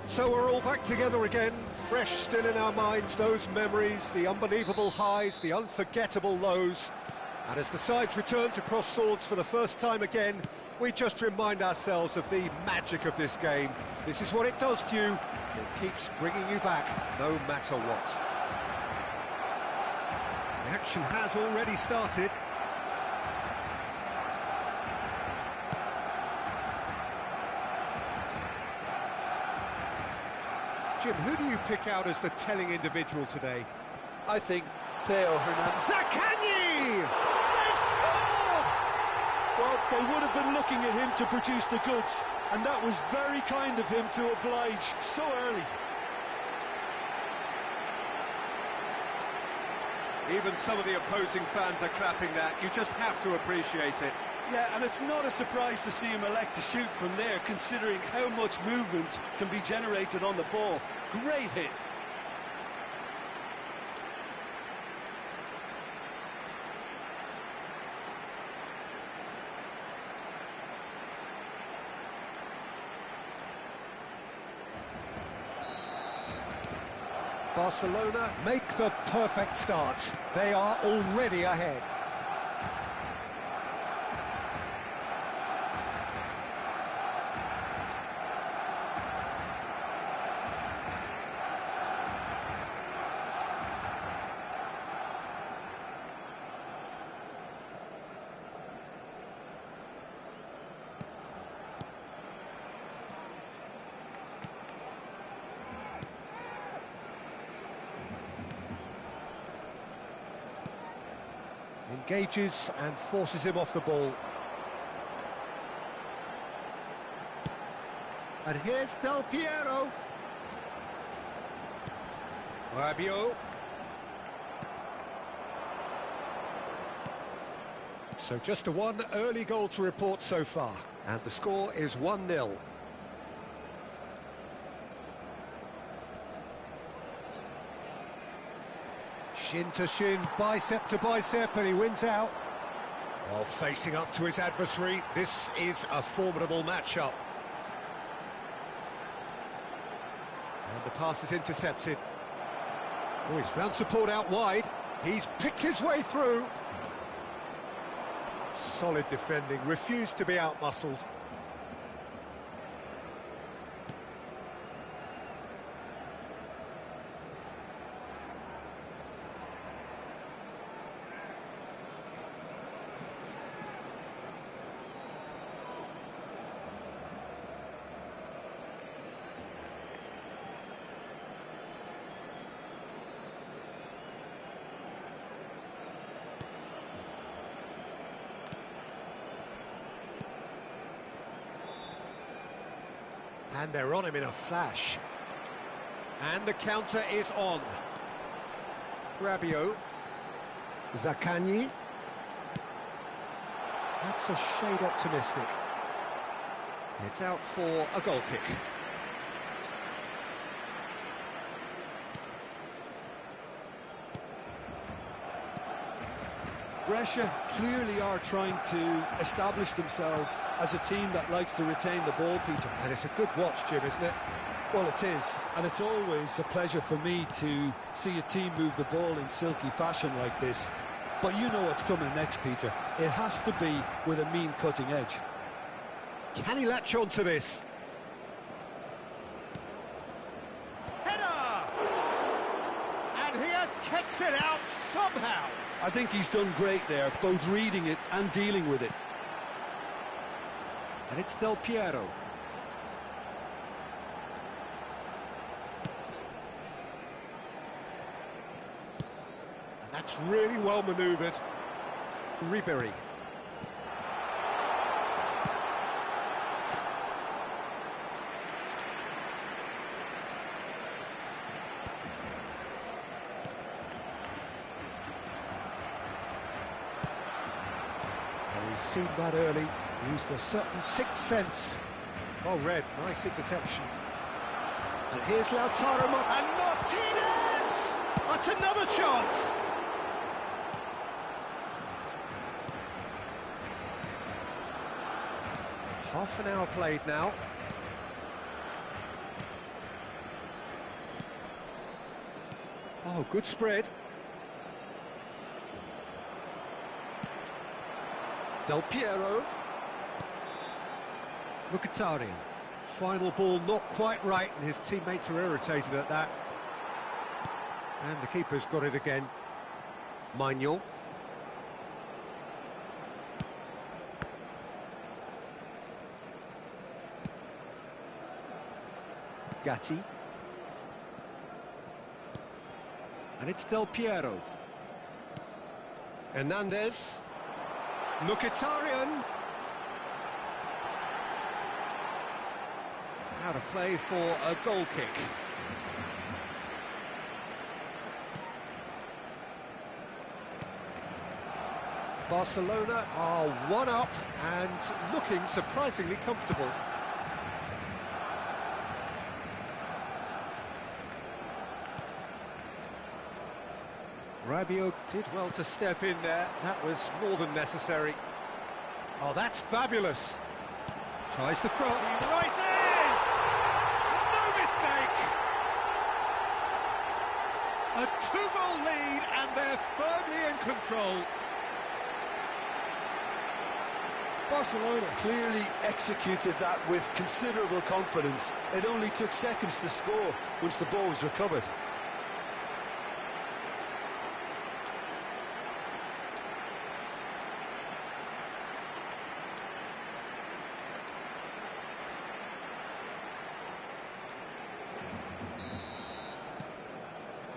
So we're all back together again, fresh still in our minds, those memories, the unbelievable highs, the unforgettable lows. And as the sides return to cross swords for the first time again, we just remind ourselves of the magic of this game. This is what it does to you. It keeps bringing you back, no matter what. The action has already started. Jim, who do you pick out as the telling individual today? I think Theo Hernandez. Zaccagni! They've scored! Well, they would have been looking at him to produce the goods, and that was very kind of him to oblige so early. Even some of the opposing fans are clapping that. You just have to appreciate it. Yeah, and it's not a surprise to see him elect to shoot from there, considering how much movement can be generated on the ball. Great hit. Barcelona make the perfect start. They are already ahead. Engages and forces him off the ball. And here's Del Piero. Rabiot. So just a one early goal to report so far. And the score is 1-0. Shin to shin, bicep to bicep, and he wins out. While facing up to his adversary, this is a formidable matchup. And the pass is intercepted. Oh, he's found support out wide. He's picked his way through. Solid defending, refused to be out-muscled. And they're on him in a flash. And the counter is on. Rabiot. Zaccagni. That's a shade optimistic. It's out for a goal kick. Brescia clearly are trying to establish themselves as a team that likes to retain the ball, Peter. And it's a good watch, Jim, isn't it? Well, it is, and it's always a pleasure for me to see a team move the ball in silky fashion like this. But you know what's coming next, Peter. It has to be with a mean cutting edge. Can he latch on to this? Header! And he has kicked it out somehow. I think he's done great there, both reading it and dealing with it. And it's Del Piero. And that's really well manoeuvred. Ribery. He's seen that early, used a certain sixth sense. Oh, Red, nice interception. And here's Lautaro and Martinez! That's another chance! Half an hour played now. Oh, good spread. Del Piero. Mkhitaryan. Final ball not quite right, and his teammates are irritated at that. And the keeper's got it again. Manuel. Gatti. And it's Del Piero. Hernandez. Mkhitaryan. Out of play for a goal kick. Barcelona are one up and looking surprisingly comfortable. Rabiot did well to step in there. That was more than necessary. Oh, that's fabulous. Tries the cross. He rises! No mistake! A two-goal lead, and they're firmly in control. Barcelona clearly executed that with considerable confidence. It only took seconds to score once the ball was recovered.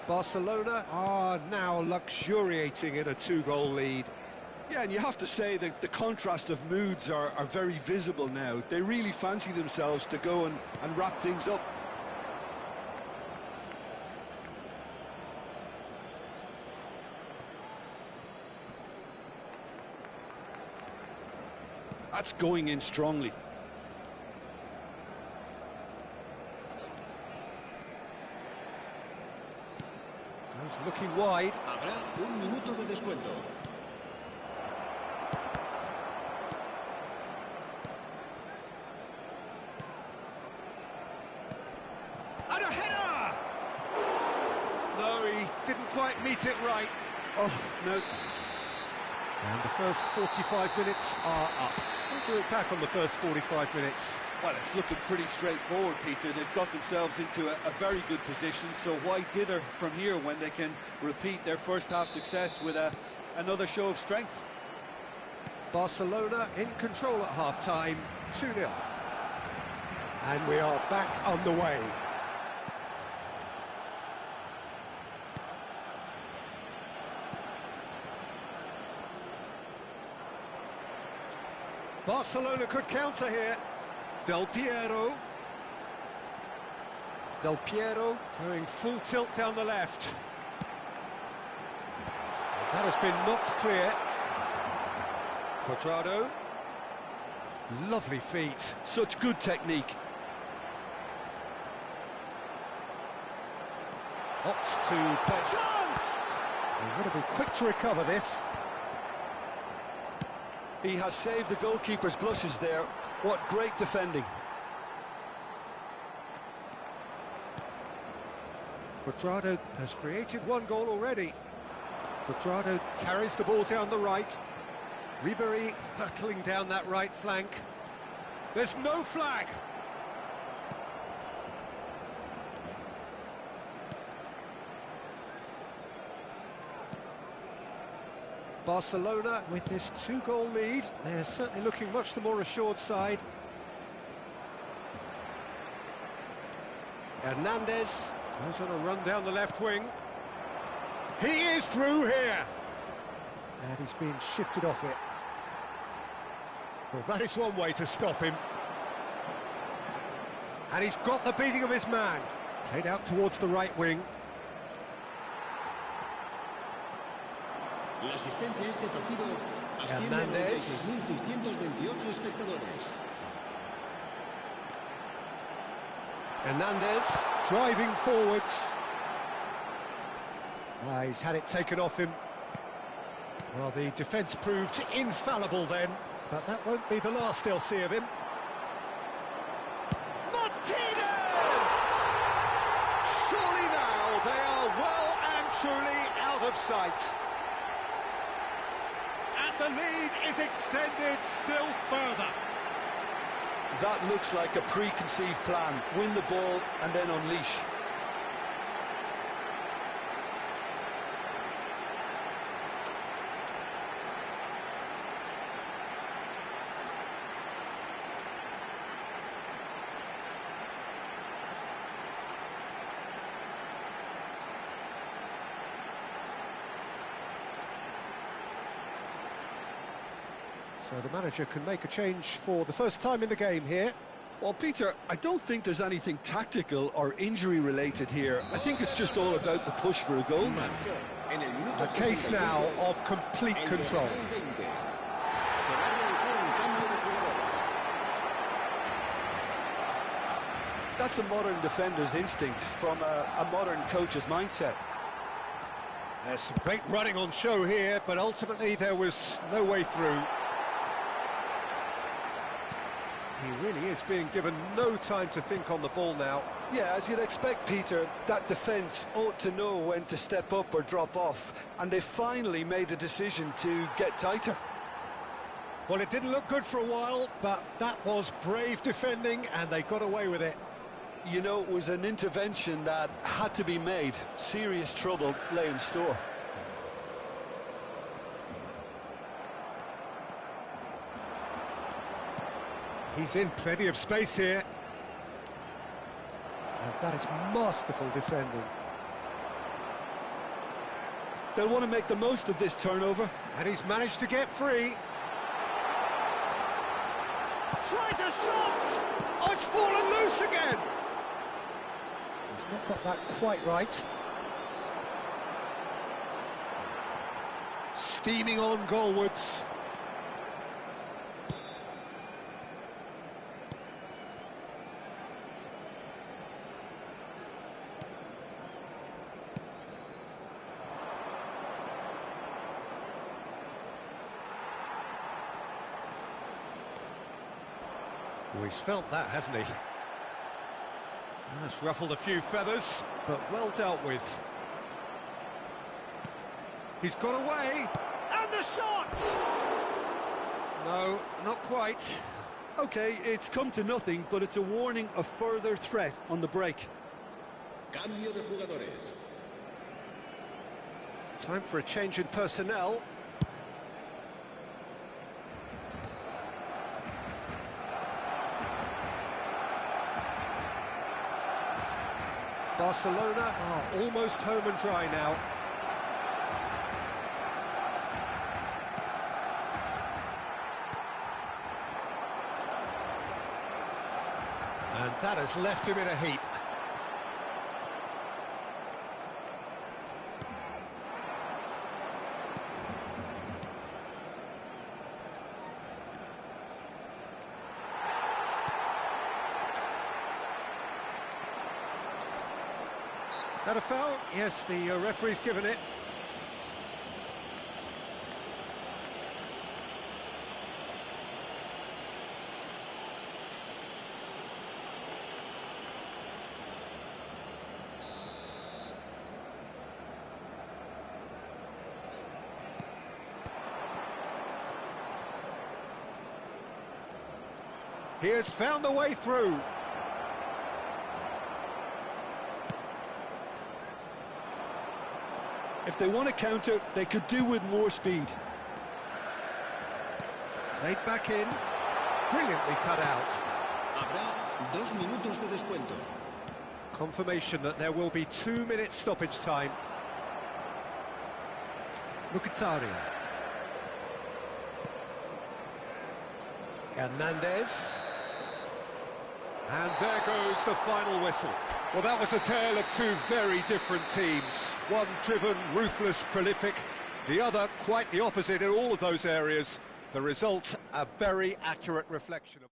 Barcelona are now luxuriating in a two-goal lead. Yeah, and you have to say that the contrast of moods are very visible now. They really fancy themselves to go and wrap things up. That's going in strongly. He's looking wide. Habrá un minuto de descuento. And a header! No, he didn't quite meet it right. Oh, no. And the first 45 minutes are up. What do you look back on the first 45 minutes? Well, it's looking pretty straightforward, Peter. They've got themselves into a very good position, so why dither from here when they can repeat their first half success with another show of strength? Barcelona in control at half-time, 2-0. And we are back underway. Barcelona could counter here. Del Piero. Del Piero going full tilt down the left. That has been knocked clear. Quadrado. Lovely feet. Such good technique. Opts to play. Chance! They've got to be quick to recover this. He has saved the goalkeeper's blushes there. What great defending. Quadrado has created one goal already. Quadrado carries the ball down the right. Ribery hurtling down that right flank. There's no flag. Barcelona with this 2-goal lead. They're certainly looking much the more assured side. Hernandez goes on a run down the left wing. He is through here. And he's been shifted off it. Well, that is one way to stop him. And he's got the beating of his man. Played out towards the right wing. La asistencia a este partido asciende a 96.628 espectadores. Hernandez driving forwards. He's had it taken off him. Well, the defence proved infallible then, but that won't be the last they'll see of him. Martinez! Surely now they are well and truly out of sight. And the lead is extended still further. That looks like a preconceived plan. Win the ball and then unleash. So the manager can make a change for the first time in the game here. Well, Peter, I don't think there's anything tactical or injury-related here. I think it's just all about the push for a goal now. A case now of complete control. That's a modern defender's instinct from a modern coach's mindset. There's some great running on show here, but ultimately there was no way through. He really is being given no time to think on the ball now. Yeah, as you'd expect, Peter, that defence ought to know when to step up or drop off, and they finally made a decision to get tighter. Well, it didn't look good for a while, but that was brave defending, and they got away with it. You know, it was an intervention that had to be made. Serious trouble lay in store. He's in plenty of space here. And that is masterful defending. They'll want to make the most of this turnover. And he's managed to get free. Tries a shot! Oh, it's fallen loose again! He's not got that quite right. Steaming on goalwards. Well, he's felt that, hasn't he? That's ruffled a few feathers, but well dealt with. He's got away, and the shot! No, not quite. OK, it's come to nothing, but it's a warning of further threat on the break. Cambio de jugadores. Time for a change in personnel. Barcelona are almost home and dry now. And that has left him in a heap. That a foul? Yes, the referee's given it. He has found the way through. If they want to counter, they could do with more speed. Played back in. Brilliantly cut out. Habrá 2 minutos de descuento. Confirmation that there will be 2 minutes stoppage time. Mkhitaryan. Hernandez. And there goes the final whistle. Well, that was a tale of two very different teams. One driven, ruthless, prolific. The other quite the opposite in all of those areas. The result, a very accurate reflection of...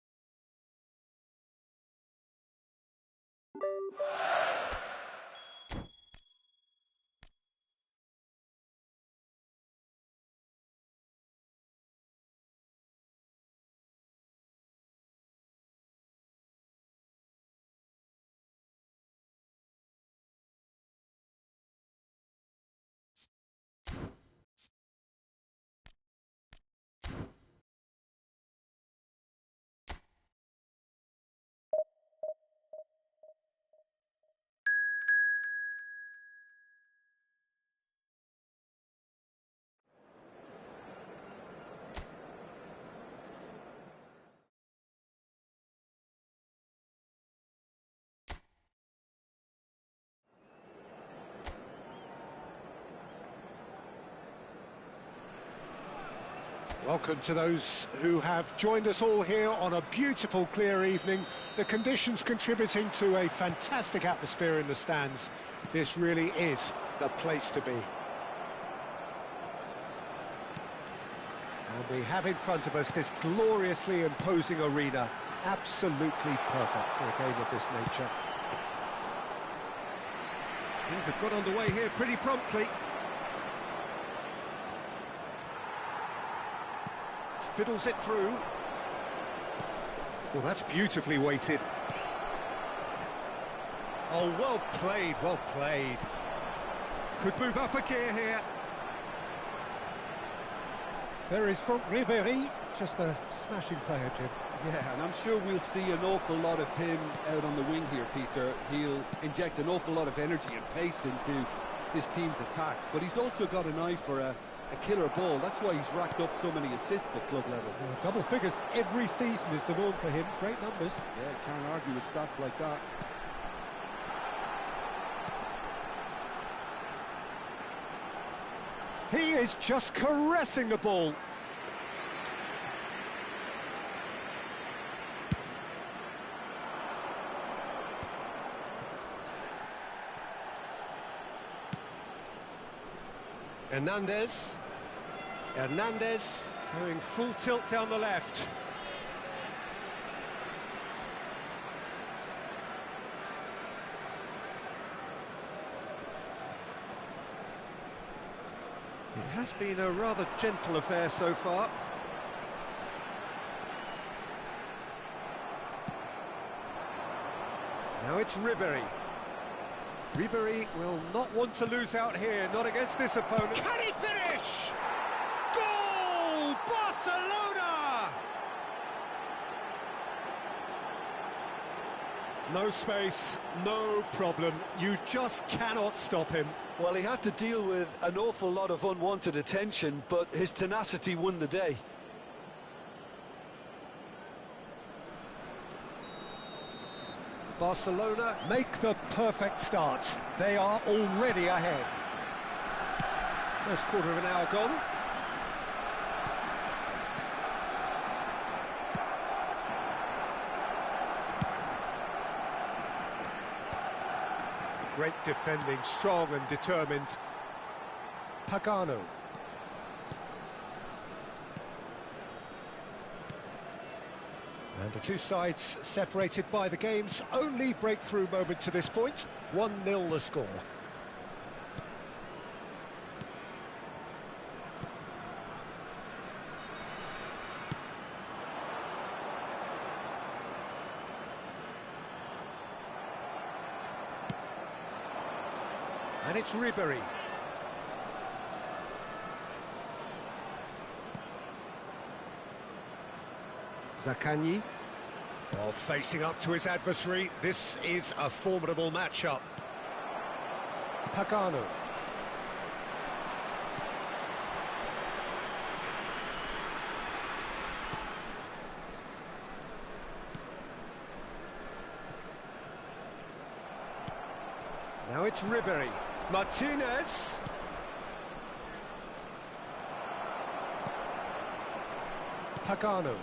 Welcome to those who have joined us all here on a beautiful, clear evening. The conditions contributing to a fantastic atmosphere in the stands. This really is the place to be. And we have in front of us this gloriously imposing arena. Absolutely perfect for a game of this nature. Things have got underway here pretty promptly. Fiddles it through. Well, that's beautifully weighted. Oh, well played, well played. Could move up a gear here. There is from Ribéry, just a smashing player, Jim. Yeah, and I'm sure we'll see an awful lot of him out on the wing here, Peter. He'll inject an awful lot of energy and pace into this team's attack, but he's also got an eye for a killer ball. That's why he's racked up so many assists at club level. Well, double figures every season is the norm for him. Great numbers. Yeah, can't argue with stats like that. He is just caressing the ball. Hernandez going full tilt down the left. It has been a rather gentle affair so far. Now it's Ribéry. Ribéry will not want to lose out here, not against this opponent. Can he finish? Goal! Barcelona! No space, no problem. You just cannot stop him. Well, he had to deal with an awful lot of unwanted attention, but his tenacity won the day. Barcelona make the perfect start. They are already ahead. First quarter of an hour gone. Great defending, strong and determined. Pagano. And the two sides separated by the game's only breakthrough moment to this point. 1-0 the score. And it's Ribery. Zaccagni. Oh, facing up to his adversary. This is a formidable matchup. Pagano. Now it's Ribery. Martinez. Pagano.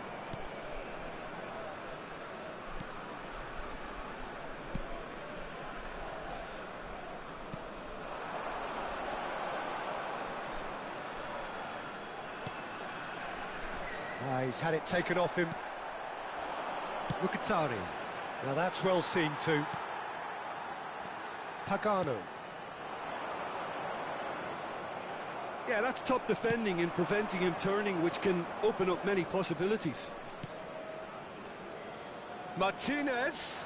He's had it taken off him. Mkhitaryan. Now that's well seen too. Pagano. Yeah, that's top defending and preventing him turning, which can open up many possibilities. Martinez.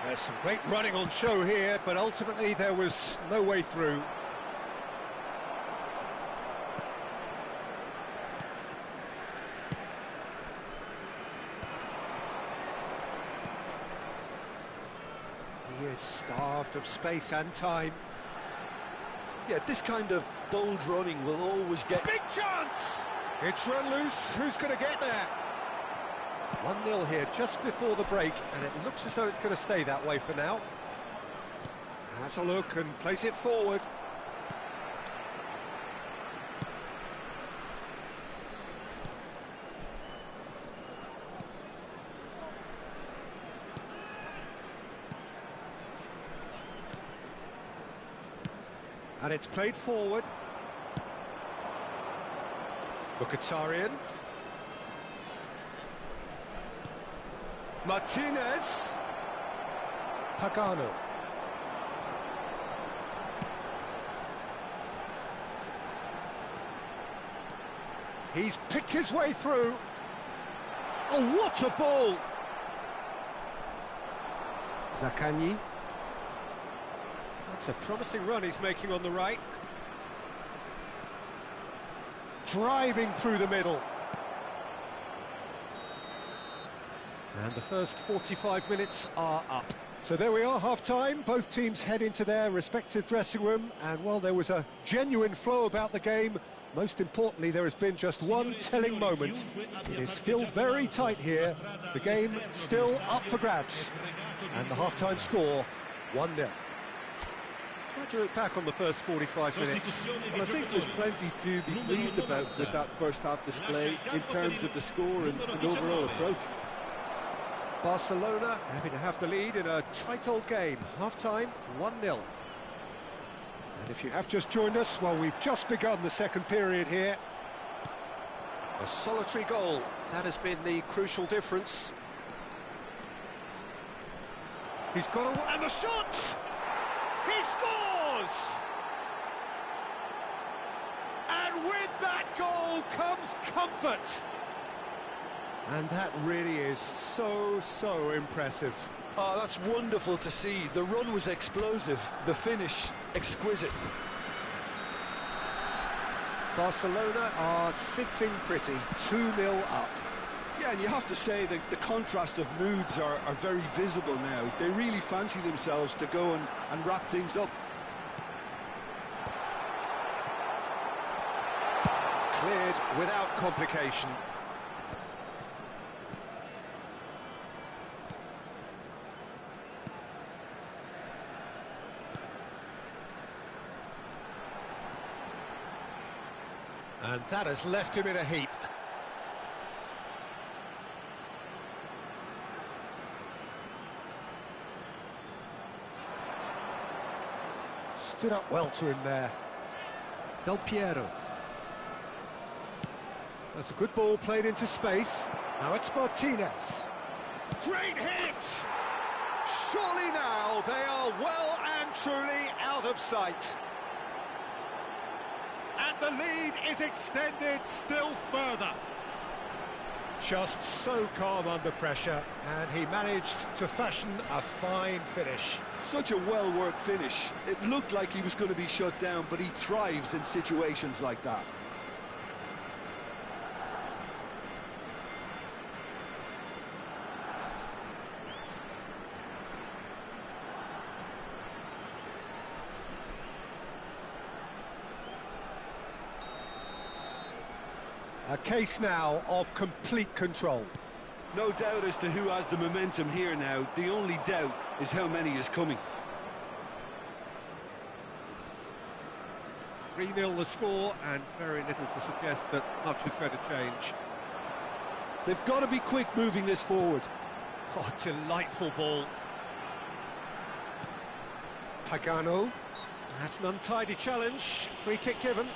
There's some great running on show here, but ultimately there was no way through. He is starved of space and time. Yeah, this kind of bold running will always get... Big chance! It's run loose. Who's going to get there? 1-0 here just before the break, and it looks as though it's going to stay that way for now. Has a look and plays it forward. And it's played forward. Mkhitaryan. Martinez. Pagano. He's picked his way through. Oh, what a ball! Zaccagni. That's a promising run he's making on the right. Driving through the middle. And the first 45 minutes are up. So there we are, half-time. Both teams head into their respective dressing room, and while there was a genuine flow about the game, most importantly, there has been just one telling moment. It is still very tight here. The game still up for grabs. And the half-time score, 1-0. How do you look back on the first 45 minutes? Well, I think there's plenty to be pleased about with that first-half display in terms of the score and overall approach. Barcelona happy to have the lead in a tight old game. Half-time, 1-0. And if you have just joined us, well, we've just begun the second period here. A solitary goal, that has been the crucial difference. He's got a... and the shot! He scores! And with that goal comes comfort. And that really is so impressive. Oh, that's wonderful to see. The run was explosive, the finish exquisite. Barcelona are sitting pretty, 2-0 up. Yeah, and you have to say that the contrast of moods are very visible now. They really fancy themselves to go and wrap things up. Cleared without complication. And that has left him in a heap. Stood up well to him there. Del Piero. That's a good ball played into space. Now it's Martinez. Great hit! Surely now they are well and truly out of sight. And the lead is extended still further. Just so calm under pressure, and he managed to fashion a fine finish. Such a well-worked finish. It looked like he was going to be shut down, but he thrives in situations like that. A case now of complete control. No doubt as to who has the momentum here now. The only doubt is how many is coming. 3-0 the score, and very little to suggest that much is going to change. They've got to be quick moving this forward. Oh, delightful ball. Pagano. That's an untidy challenge. Free kick given.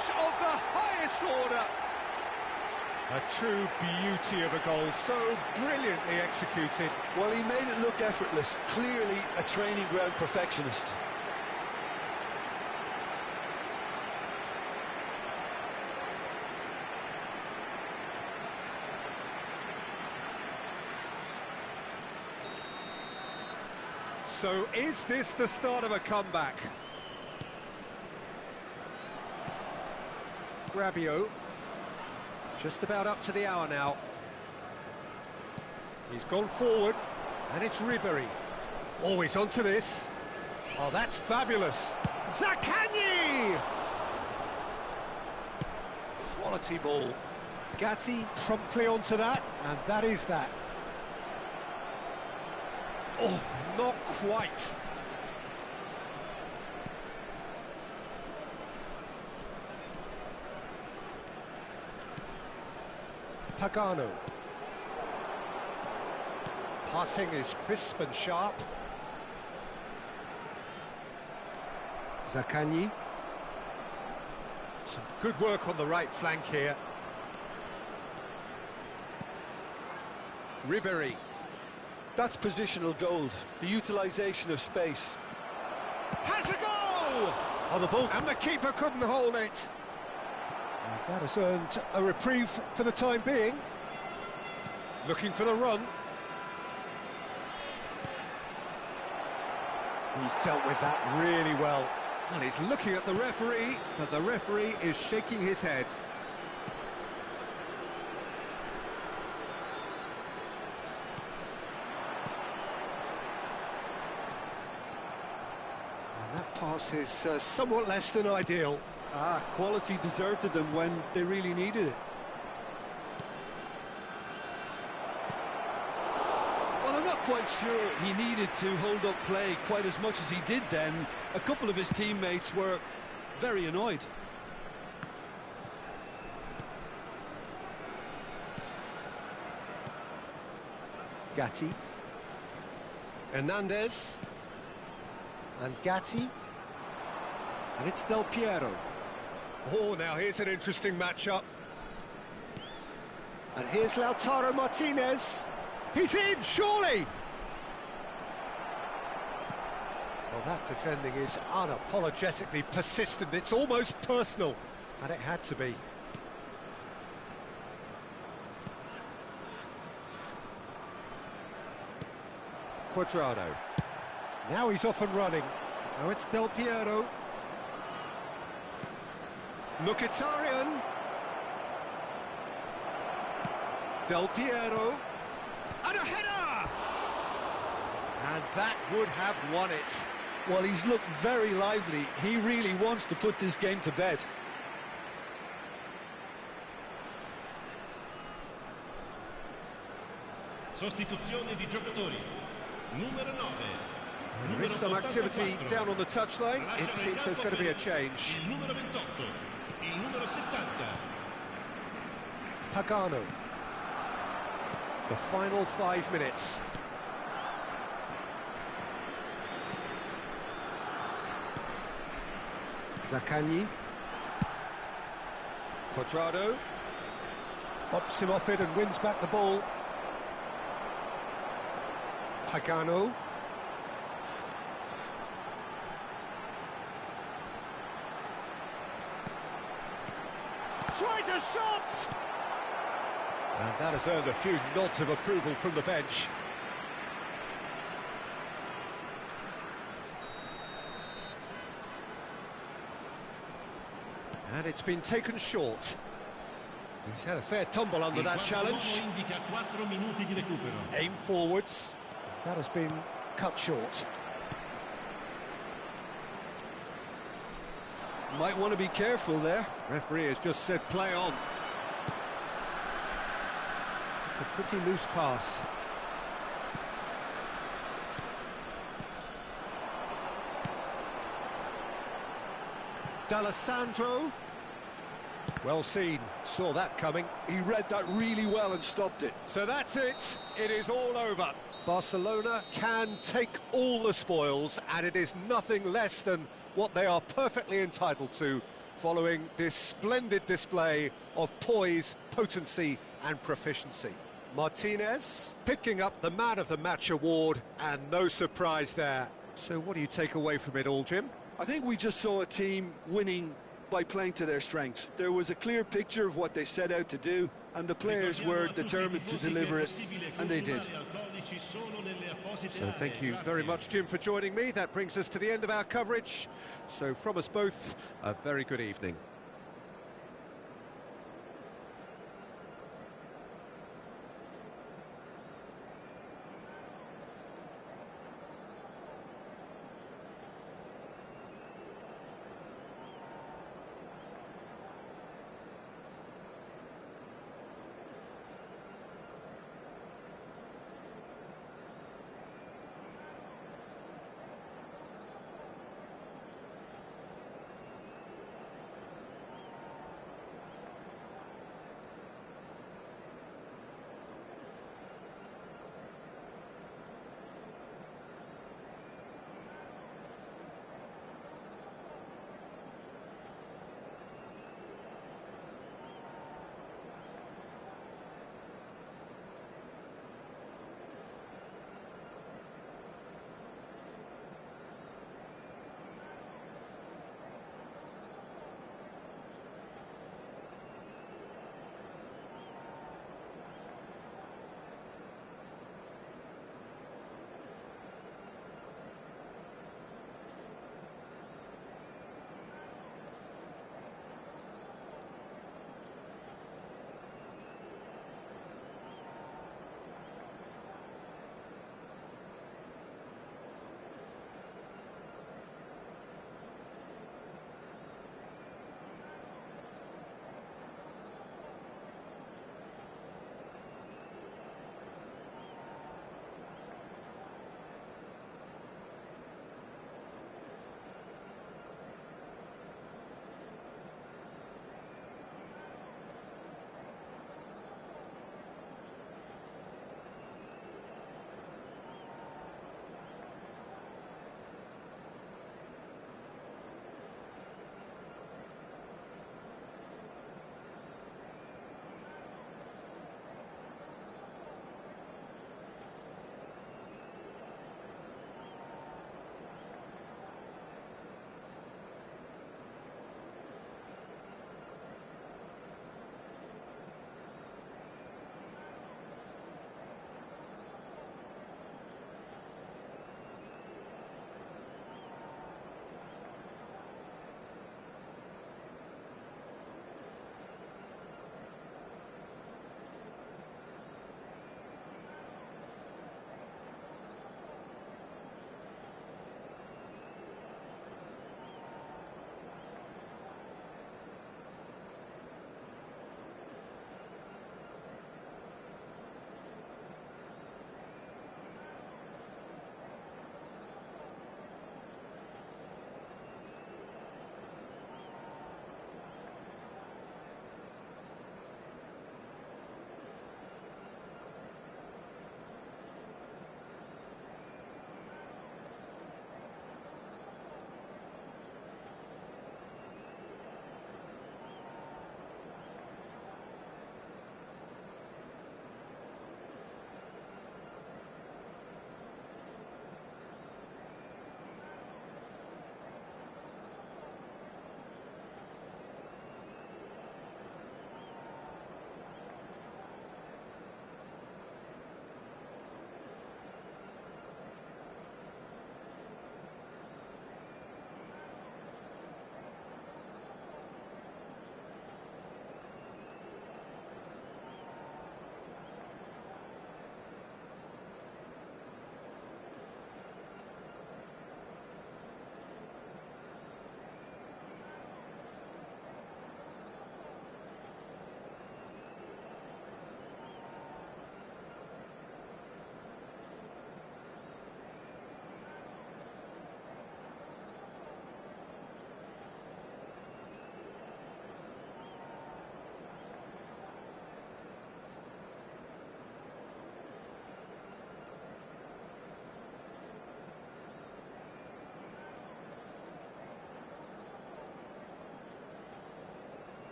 Of the highest order. A true beauty of a goal, so brilliantly executed. Well, he made it look effortless, clearly a training ground perfectionist. So is this the start of a comeback? Rabiot, just about up to the hour now. He's gone forward, and it's Ribéry. Always onto this. Oh, that's fabulous. Zaccagni! Quality ball. Gatti promptly onto that, and that is that. Oh, not quite. Pagano. Passing is crisp and sharp. Zaccagni. Some good work on the right flank here. Ribéry. That's positional gold, the utilisation of space. Has a goal! Oh, the ball, and the keeper couldn't hold it. And that has earned a reprieve for the time being. Looking for the run. He's dealt with that really well. Well, he's looking at the referee, but the referee is shaking his head. And that pass is somewhat less than ideal. Quality deserted them when they really needed it. Well, I'm not quite sure he needed to hold up play quite as much as he did then. A couple of his teammates were very annoyed. Gatti. Hernandez. And Gatti. And it's Del Piero. Oh, now here's an interesting matchup. And here's Lautaro Martinez. He's in, surely! Well, that defending is unapologetically persistent. It's almost personal, and it had to be. Cuadrado. Now he's off and running. Now it's Del Piero. Mkhitaryan. Del Piero. And a header! And that would have won it. Well, he's looked very lively. He really wants to put this game to bed. Sostituzione di giocatori. Numero 9. There is some activity down on the touchline. It seems there's going to be a change. Il numero 28. Il numero 70. Pagano. The final 5 minutes. Zaccagni. Quadrado. Bops him off it and wins back the ball. Pagano. Tries a shot! And that has earned a few nods of approval from the bench. And it's been taken short. He's had a fair tumble under that challenge. Aim forwards. That has been cut short. Might want to be careful there. Referee has just said play on. It's a pretty loose pass. D'Alessandro. Well seen, saw that coming. He read that really well and stopped it. So that's it, it is all over. Barcelona can take all the spoils, and it is nothing less than what they are perfectly entitled to, following this splendid display of poise, potency and proficiency. Martinez picking up the Man of the Match award, and no surprise there. So what do you take away from it all, Jim? I think we just saw a team winning by playing to their strengths. There was a clear picture of what they set out to do, and the players were determined to deliver it, and they did. So thank you very much, Jim, for joining me. That brings us to the end of our coverage. So from us both, a very good evening.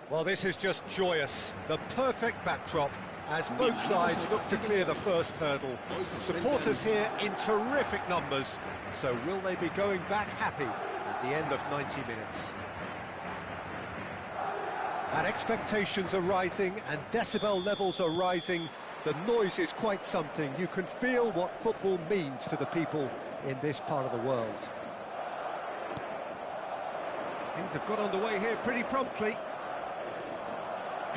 Well, this is just joyous. The perfect backdrop as both sides look to clear the first hurdle. Supporters here in terrific numbers. So will they be going back happy at the end of 90 minutes? And expectations are rising and decibel levels are rising. The noise is quite something. You can feel what football means to the people in this part of the world. Things have got underway here pretty promptly.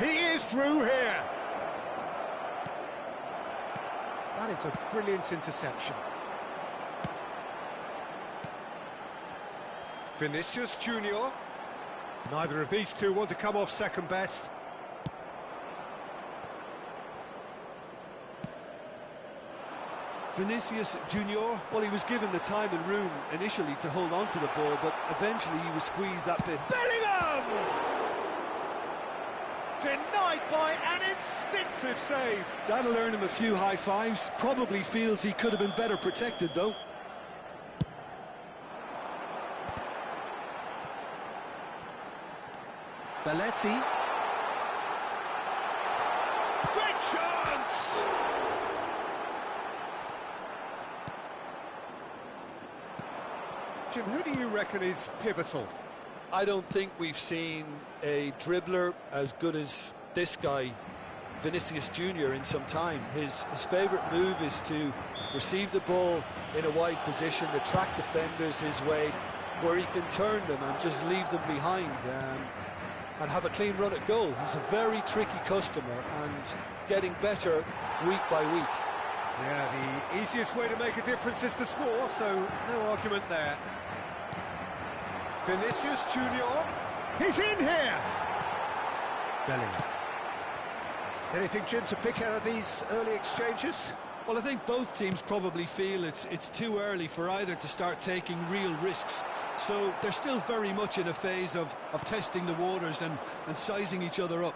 He is through here. That is a brilliant interception. Vinicius Junior. Neither of these two want to come off second best. Vinicius Junior, well, he was given the time and room initially to hold on to the ball, but eventually he was squeezed that bit. Bellingham! Denied by an instinctive save. That'll earn him a few high fives. Probably feels he could have been better protected, though. Belletti. Great chance! Jim, who do you reckon is pivotal? I don't think we've seen a dribbler as good as this guy, Vinicius Junior, in some time. His favourite move is to receive the ball in a wide position, attract defenders his way, where he can turn them and just leave them behind and have a clean run at goal. He's a very tricky customer and getting better week by week. Yeah, the easiest way to make a difference is to score, so no argument there. Vinicius Junior, he's in here! Bellingham. Anything, Jim, to pick out of these early exchanges? Well, I think both teams probably feel it's too early for either to start taking real risks. So they're still very much in a phase of testing the waters and sizing each other up.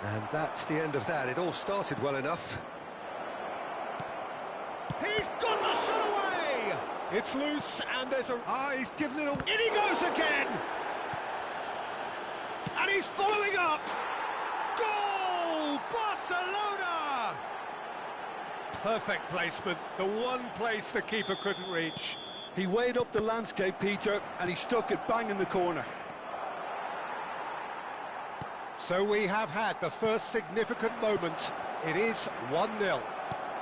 And that's the end of that. It all started well enough. He's got the shot away! It's loose, and there's a... he's given it a... In he goes again! And he's following up! Goal! Barcelona! Perfect placement, the one place the keeper couldn't reach. He weighed up the landscape, Peter, and he stuck it bang in the corner. So we have had the first significant moment. It is 1-0.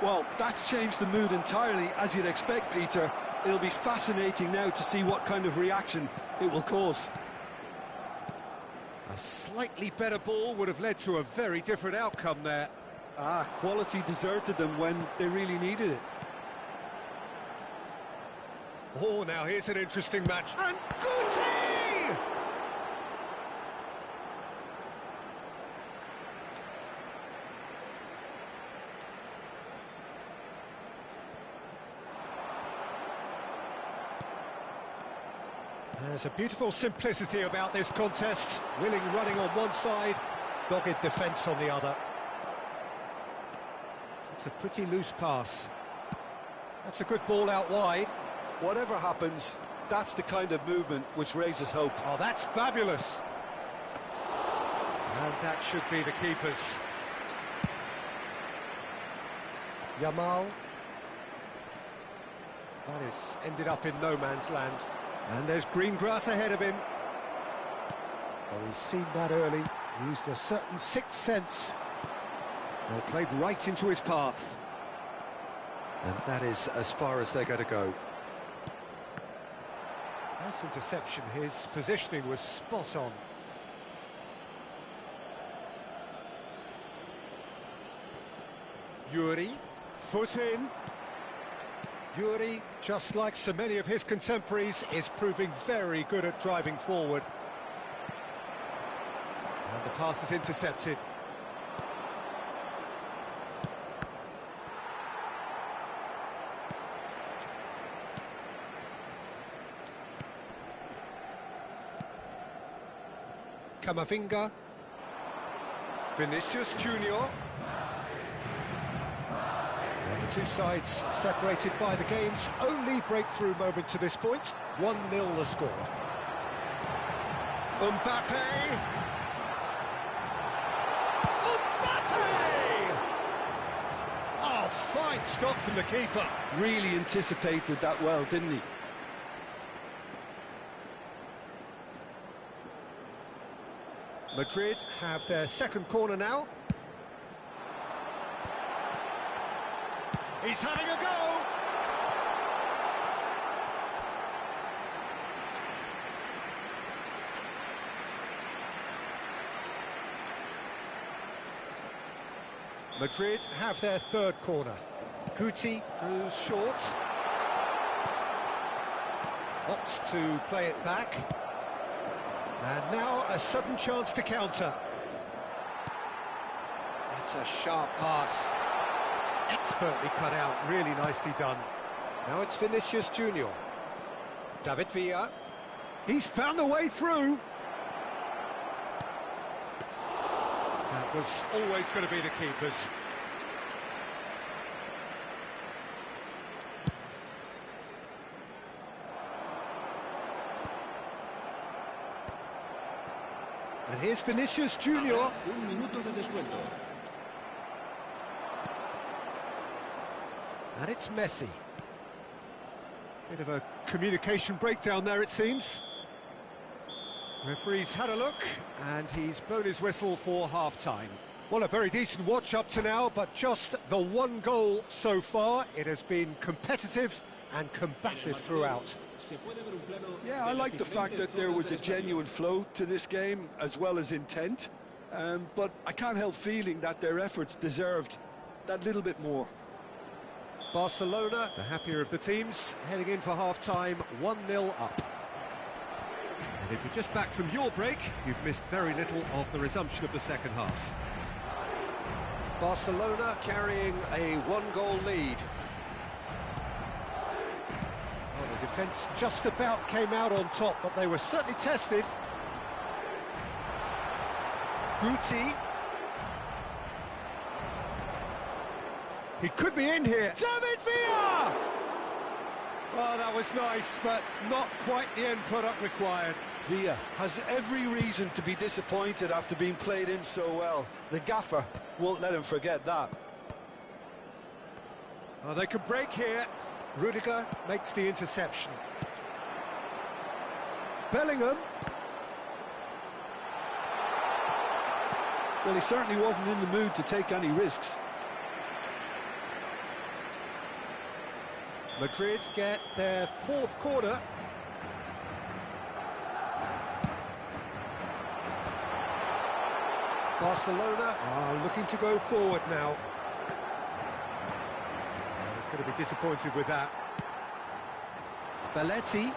Well, that's changed the mood entirely, as you'd expect, Peter. It'll be fascinating now to see what kind of reaction it will cause. A slightly better ball would have led to a very different outcome there. Quality deserted them when they really needed it. Oh, now here's an interesting match. And Guti! There's a beautiful simplicity about this contest. Willing running on one side, dogged defence on the other. It's a pretty loose pass. That's a good ball out wide. Whatever happens, that's the kind of movement which raises hope. Oh, that's fabulous. And that should be the keeper's. Yamal. That has ended up in no man's land. And there's green grass ahead of him. Well, he's seen that early. He used a certain sixth sense. Well, played right into his path. And that is as far as they're going to go. Nice interception. His positioning was spot on. Yuri, foot in. Yuri, just like so many of his contemporaries, is proving very good at driving forward. And the pass is intercepted. Camavinga. Vinicius Junior. And the two sides separated by the game's only breakthrough moment to this point. 1-0 the score. Mbappe! Mbappe! Oh, fine stop from the keeper. Really anticipated that well, didn't he? Madrid have their second corner now. He's having a go! Madrid have their third corner. Guti goes short. Opts to play it back. And now a sudden chance to counter. It's a sharp pass. Expertly cut out, really nicely done. Now it's Vinicius Junior. David Villa. He's found a way through. That was always going to be the keeper's. And here's Vinicius Junior. Un minuto de descuento. And it's Messi. Bit of a communication breakdown there, it seems. Referee's had a look, and he's blown his whistle for half-time. Well, a very decent watch up to now, but just the one goal so far. It has been competitive and combative throughout. Yeah, I like the fact that there was a genuine flow to this game, as well as intent. But I can't help feeling that their efforts deserved that little bit more. Barcelona, the happier of the teams, heading in for half-time, 1-0 up. And if you're just back from your break, you've missed very little of the resumption of the second half. Barcelona carrying a one-goal lead. Well, the defence just about came out on top, but they were certainly tested. Guti. He could be in here. David Villa! Oh, that was nice, but not quite the end product required. Villa has every reason to be disappointed after being played in so well. The gaffer won't let him forget that. Oh, they could break here. Rudiger makes the interception. Bellingham. Well, he certainly wasn't in the mood to take any risks. Madrid get their fourth corner. Barcelona are looking to go forward now. He's going to be disappointed with that. Belletti.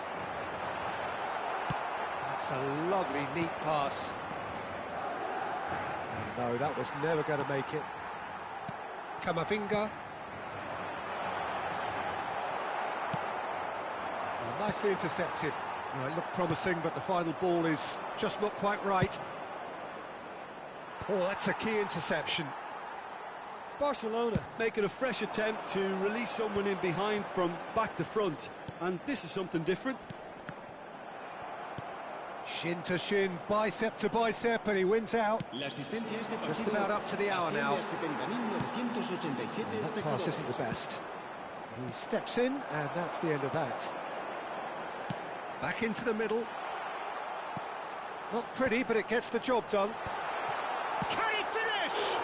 That's a lovely, neat pass. And no, that was never going to make it. Camavinga. Nicely intercepted. Oh, it looked promising, but the final ball is just not quite right. Oh, that's a key interception. Barcelona making a fresh attempt to release someone in behind from back to front, and this is something different. Shin to shin, bicep to bicep, and he wins out. Just about up to the hour now. That pass isn't the best. He steps in, and that's the end of that. Back into the middle. Not pretty, but it gets the job done. Can he finish?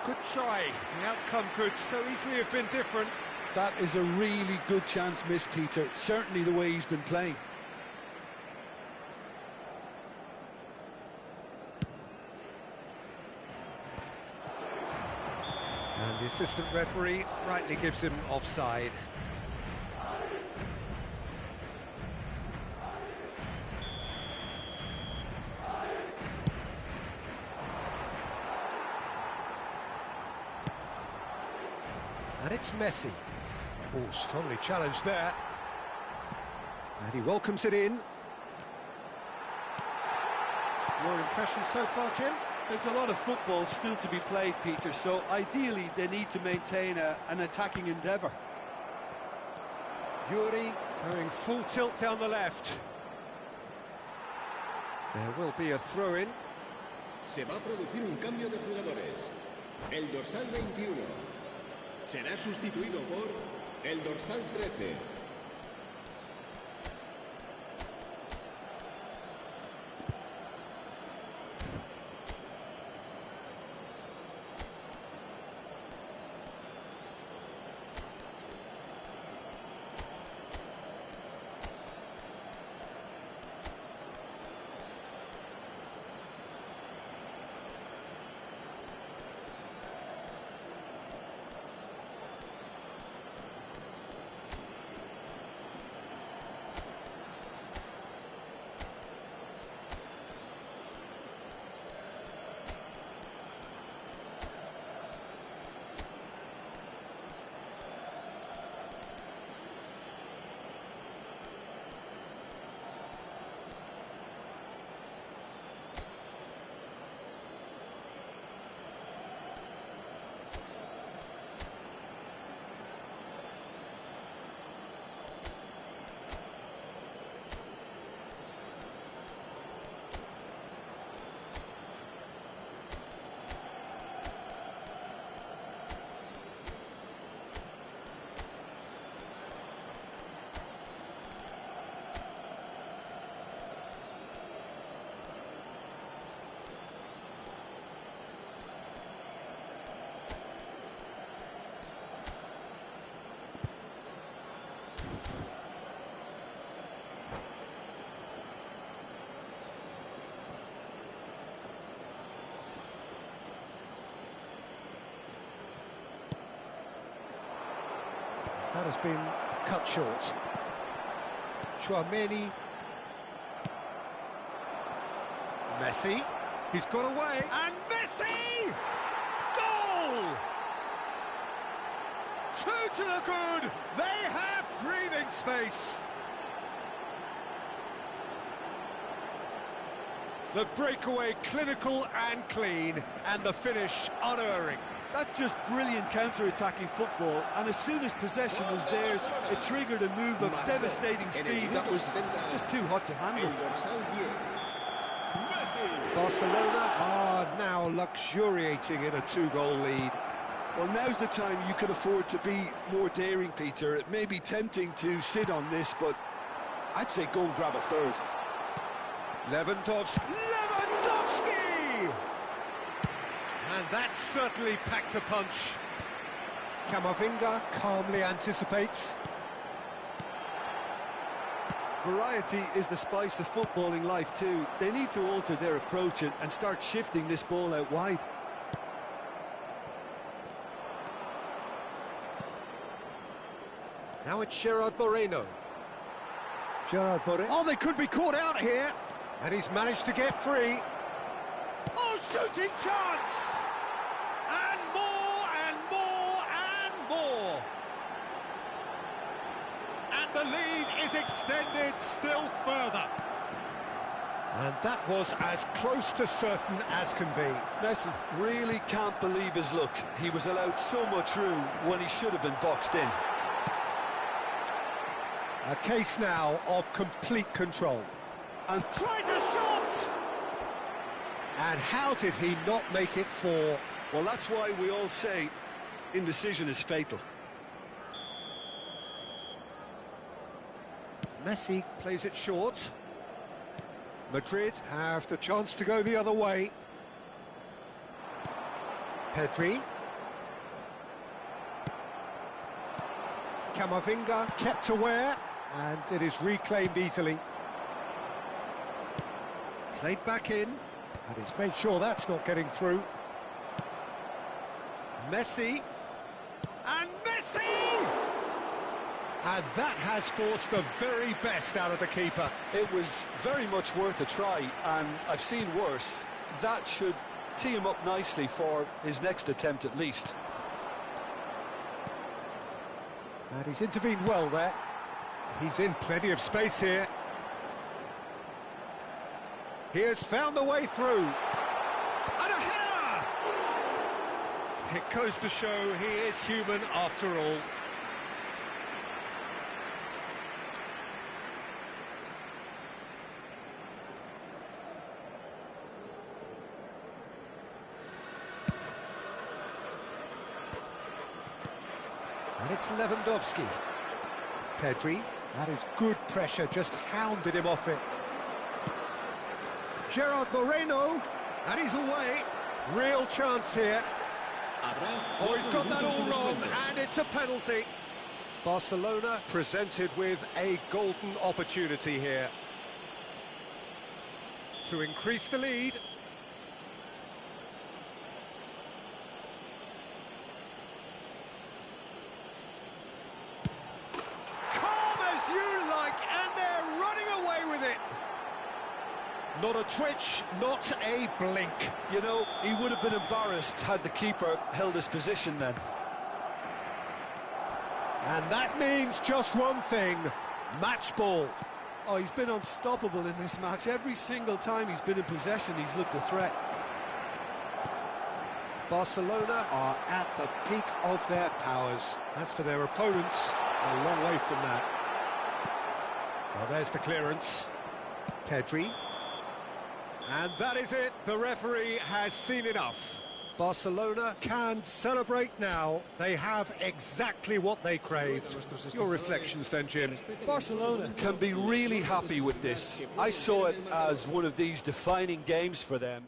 Good try. The outcome could so easily have been different. That is a really good chance missed, Peter. Certainly the way he's been playing. And the assistant referee rightly gives him offside. And it's Messi. Oh, strongly challenged there. And he welcomes it in. Your impressions so far, Jim? There's a lot of football still to be played, Peter, so ideally they need to maintain an attacking endeavour. Yuri going full tilt down the left. There will be a throw-in. Se va a producir un cambio de jugadores. El dorsal 21 será sustituido por el dorsal 13. That has been cut short. Chouameni. Messi. He's got away. And Messi! Goal! 2 to the good. They have breathing space. The breakaway clinical and clean, and the finish unerring. That's just brilliant counter-attacking football, and as soon as possession was theirs, it triggered a move of devastating speed that was just too hot to handle. Barcelona are now luxuriating in a 2-goal lead. Well, now's the time you can afford to be more daring, Peter. It may be tempting to sit on this, but I'd say go and grab a third. Lewandowski! And that certainly packed a punch. Camavinga calmly anticipates. Variety is the spice of footballing life too. They need to alter their approach and start shifting this ball out wide. Now it's Gerard Moreno. Gerard Moreno. Oh, they could be caught out here. And he's managed to get free. Oh, shooting chance! And more, and more, and more. And the lead is extended still further. And that was as close to certain as can be. Messi really can't believe his luck. He was allowed so much room when he should have been boxed in. A case now of complete control. And tries a shot! And how did he not make it 4? Well, that's why we all say indecision is fatal. Messi plays it short. Madrid have the chance to go the other way. Pedri. Camavinga kept aware, and it is reclaimed easily. Played back in, and he's made sure that's not getting through. Messi, and Messi! And that has forced the very best out of the keeper. It was very much worth a try, and I've seen worse. That should tee him up nicely for his next attempt at least. And he's intervened well there. He's in plenty of space here. He has found the way through. And a header! It goes to show he is human after all. And it's Lewandowski. Pedri, that is good pressure, just hounded him off it. Gerard Moreno, and he's away. Real chance here. Oh, he's got that all wrong, and it's a penalty. Barcelona presented with a golden opportunity here to increase the lead. Calm as you like, and they're running away with it. Not a twitch, not a blink. You know, he would have been embarrassed had the keeper held his position then. And that means just one thing, match ball. Oh, he's been unstoppable in this match. Every single time he's been in possession, he's looked a threat. Barcelona are at the peak of their powers. As for their opponents, a long way from that. Well, there's the clearance. Pedri. And that is it. The referee has seen enough. Barcelona can celebrate now. They have exactly what they craved. Your reflections then, Jim? Barcelona can be really happy with this. I saw it as one of these defining games for them.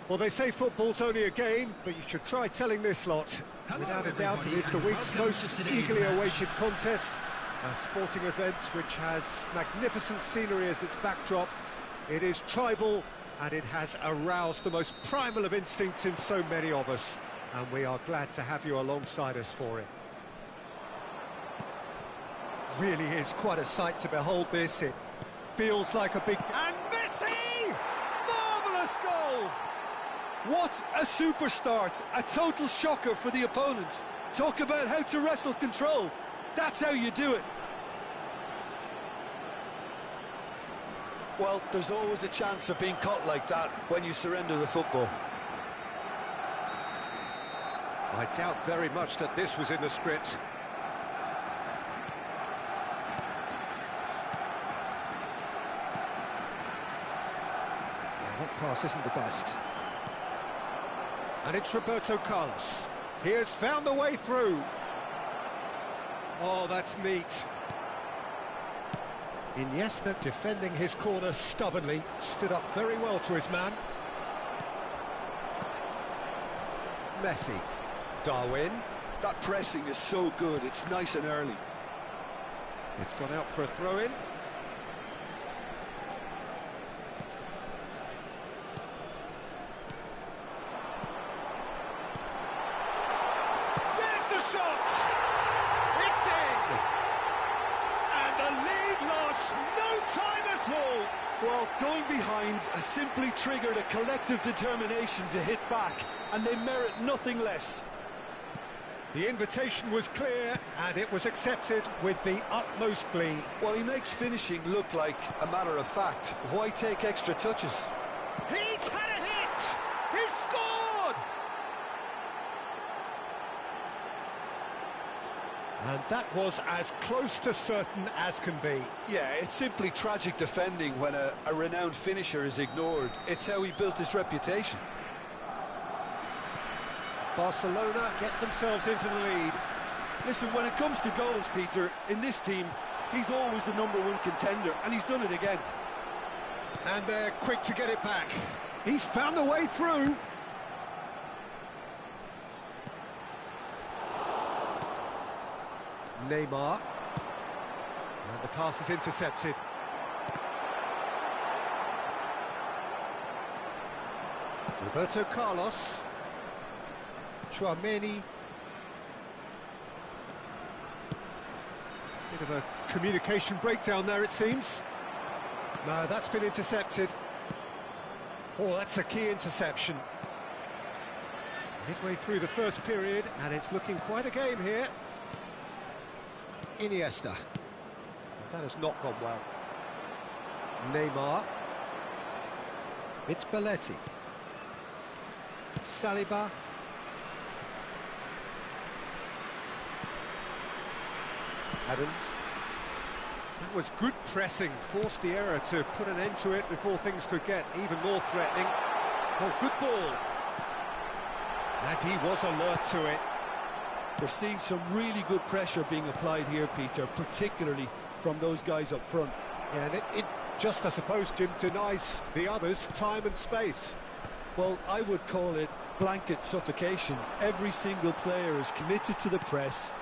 Well, they say football's only a game, but you should try telling this lot. Without a doubt, it is the week's most eagerly awaited contest. A sporting event which has magnificent scenery as its backdrop. It is tribal, and it has aroused the most primal of instincts in so many of us. And we are glad to have you alongside us for it. Really is quite a sight to behold this. It feels like a big... And Messi! Marvellous goal! What a super start, a total shocker for the opponents. Talk about how to wrestle control. That's how you do it. Well, there's always a chance of being caught like that when you surrender the football. I doubt very much that this was in the script. That pass isn't the best. And it's Roberto Carlos. He has found the way through. Oh, that's neat. Iniesta, defending his corner stubbornly, stood up very well to his man. Messi. Darwin. That pressing is so good, it's nice and early. It's gone out for a throw-in. Well, going behind has simply triggered a collective determination to hit back, and they merit nothing less. The invitation was clear, and it was accepted with the utmost glee. Well, he makes finishing look like a matter of fact. Why take extra touches? He's had a hit! He's scored! And that was as close to certain as can be. Yeah, it's simply tragic defending when a renowned finisher is ignored. It's how he built his reputation. Barcelona get themselves into the lead. Listen, when it comes to goals, Peter, in this team, he's always the #1 contender, and he's done it again. And they're quick to get it back. He's found a way through. Neymar. And the pass is intercepted. Roberto Carlos. Tchouaméni. Bit of a communication breakdown there, it seems. No, that's been intercepted. Oh, that's a key interception. Midway through the first period, and it's looking quite a game here. Iniesta. That has not gone well. Neymar. It's Belletti. Saliba. Adams. That was good pressing, forced the error to put an end to it before things could get even more threatening. Oh, good ball. And he was alert to it. We're seeing some really good pressure being applied here, Peter, particularly from those guys up front. Yeah, and it just, I suppose, Jim, denies the others time and space. Well, I would call it blanket suffocation. Every single player is committed to the press,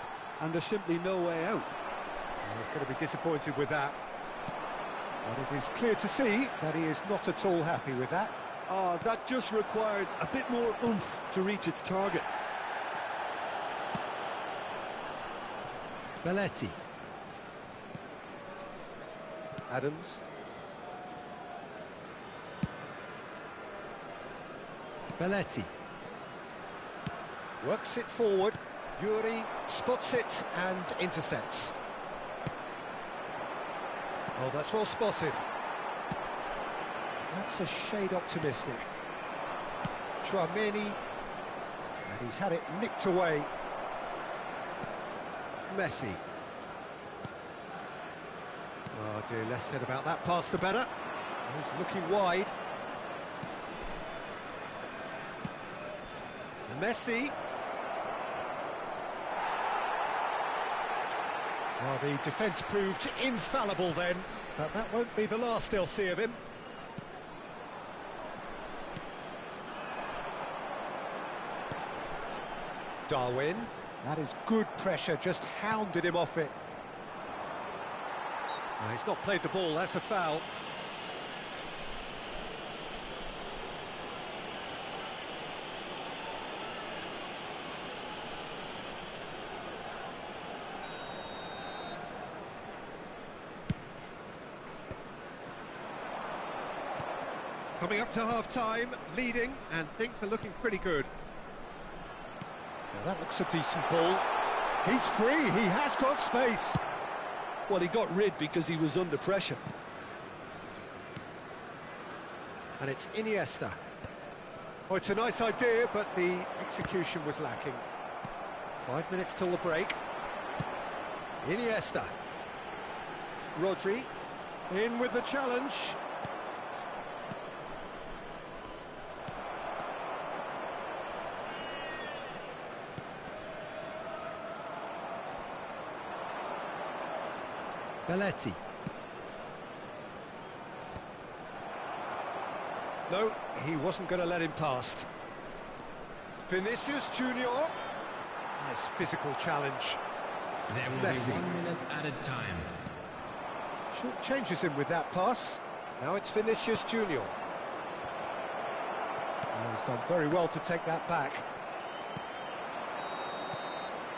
and there's simply no way out. Well, he's going to be disappointed with that. But it is clear to see that he is not at all happy with that. That just required a bit more oomph to reach its target. Belletti. Adams. Belletti. Works it forward. Yuri spots it and intercepts. Oh, that's well spotted. That's a shade optimistic. Tchouaméni. And he's had it nicked away. Messi. Oh dear, less said about that pass the better. He's looking wide. Messi. Well, the defence proved infallible then, but that won't be the last they'll see of him. Darwin. That is good pressure, just hounded him off it. He's not played the ball, that's a foul. Coming up to half-time, leading, and things are looking pretty good. Now that looks a decent ball. He's free, he has got space. Well, he got rid because he was under pressure. And it's Iniesta. Oh, it's a nice idea, but the execution was lacking. 5 minutes till the break. Iniesta. Rodri. In with the challenge. Belletti. No, he wasn't going to let him past. Vinicius Junior. Nice physical challenge. There will be 1 minute added time. Short changes him with that pass. Now it's Vinicius Junior. Oh, he's done very well to take that back.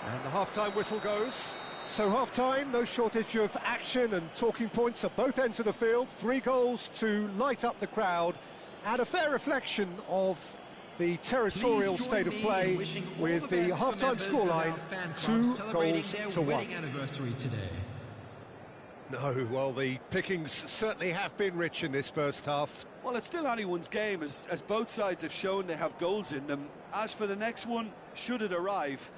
And the half-time whistle goes. So half-time, no shortage of action and talking points at both ends of the field. 3 goals to light up the crowd, and a fair reflection of the territorial state of play with the half-time scoreline 2-1. Anniversary today. No, well, the pickings certainly have been rich in this first half. Well, it's still anyone's game, as both sides have shown they have goals in them. As for the next one, should it arrive,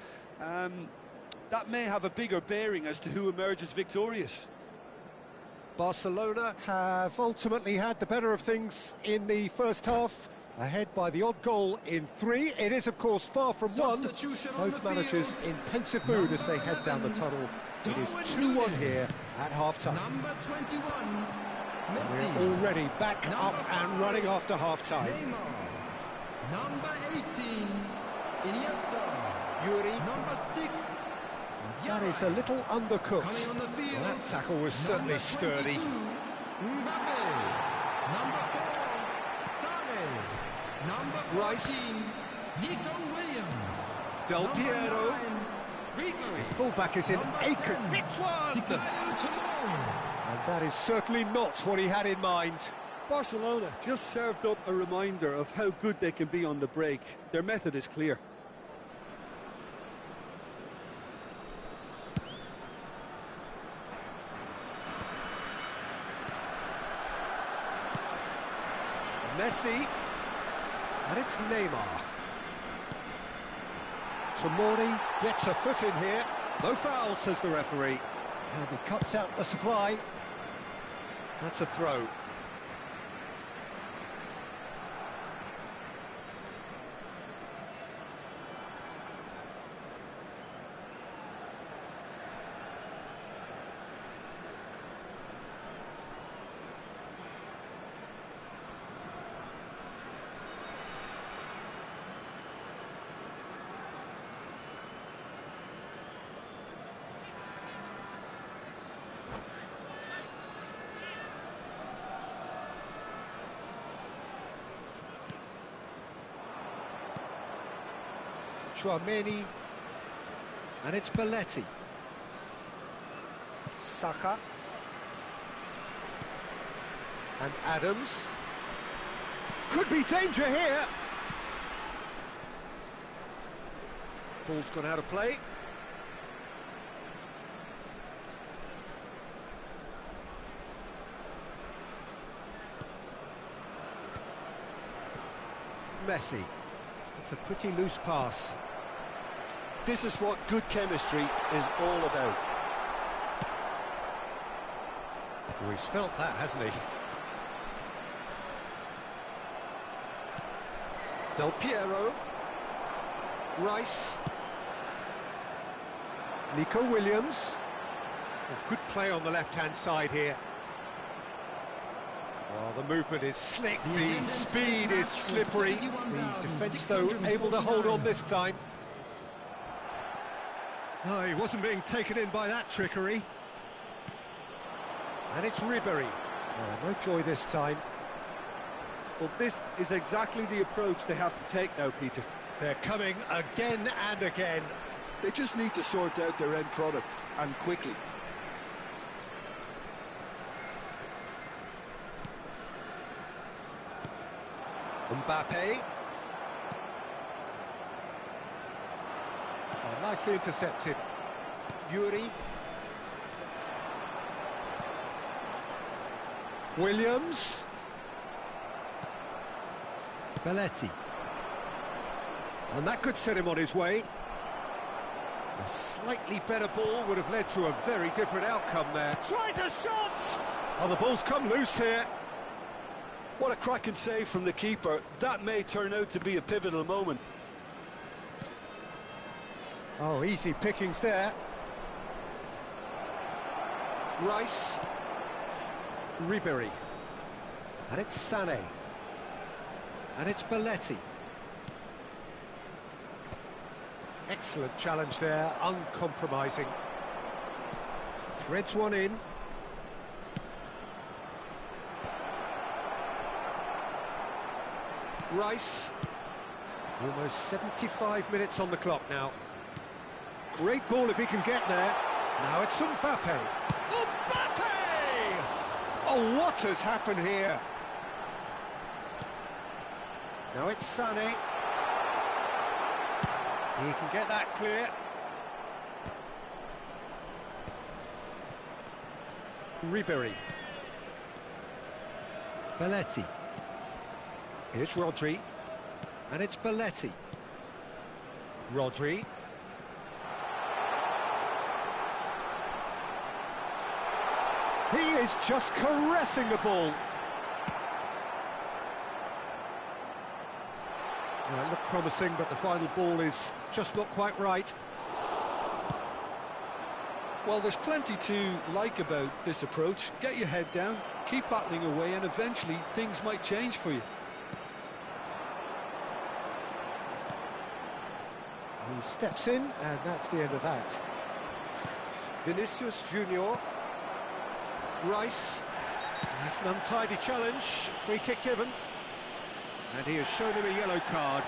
that may have a bigger bearing as to who emerges victorious. Barcelona have ultimately had the better of things in the first half, ahead by the odd goal in 3. It is, of course, far from 1. Both managers in pensive mood as they head down the tunnel. It is 2-1 here at half-time. Number 21, We're already back up and running after half-time. Number 18, Iniesta. Yuri. Number 6. That is a little undercooked. Well, that tackle was certainly sturdy. Mbappe. Number 4, Sane. Number 14, Rice. Nico Williams. Del Piero. Rico. Fullback is in Aiken. Hits one! And that is certainly not what he had in mind. Barcelona just served up a reminder of how good they can be on the break. Their method is clear. Messi, and it's Neymar. Tomori gets a foot in here. No foul, says the referee. And he cuts out the supply. That's a throw. Chouameni, and it's Belletti. Saka. And Adams. Could be danger here. Ball's gone out of play. Messi. It's a pretty loose pass. This is what good chemistry is all about. Oh, he's felt that, hasn't he? Del Piero. Rice. Nico Williams. Oh, good play on the left-hand side here. Oh, the movement is slick, the speed is slippery. The defence, though, able to hold on this time. Oh, he wasn't being taken in by that trickery. And it's Ribery. Oh, no joy this time. Well, this is exactly the approach they have to take now, Peter. They're coming again and again. They just need to sort out their end product, and quickly. Mbappe. Oh, nicely intercepted. Yuri. Williams. Belletti. And that could set him on his way. A slightly better ball would have led to a very different outcome there. Tries a shot! Oh, the ball's come loose here. What a cracking save from the keeper. That may turn out to be a pivotal moment. Oh, easy pickings there. Rice. Ribery. And it's Sané. And it's Belletti. Excellent challenge there, uncompromising. Threads one in. Rice. Almost 75 minutes on the clock now. Great ball if he can get there. Now it's Mbappe. Mbappe! Oh, what has happened here? Now it's Sané. He can get that clear. Ribery. Belletti. Here's Rodri. And it's Belletti. Rodri. He is just caressing the ball. Well, it looked promising, but the final ball is just not quite right. Well, there's plenty to like about this approach. Get your head down, keep battling away, and eventually things might change for you. He steps in, and that's the end of that. Vinicius Junior. Rice. That's an untidy challenge. Free kick given. And he has shown him a yellow card.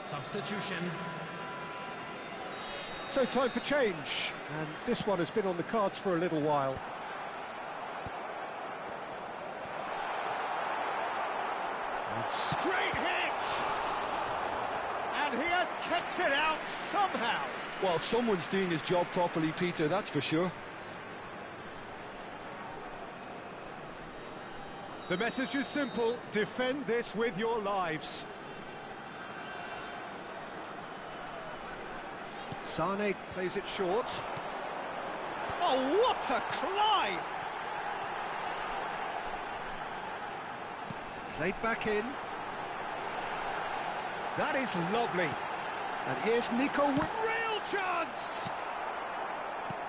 Substitution. So time for change, and this one has been on the cards for a little while. And straight hit! And he has kept it out somehow. Well, someone's doing his job properly, Peter, that's for sure. The message is simple: defend this with your lives. Sané plays it short. Oh, what a climb! Played back in. That is lovely. And here's Nico with real chance!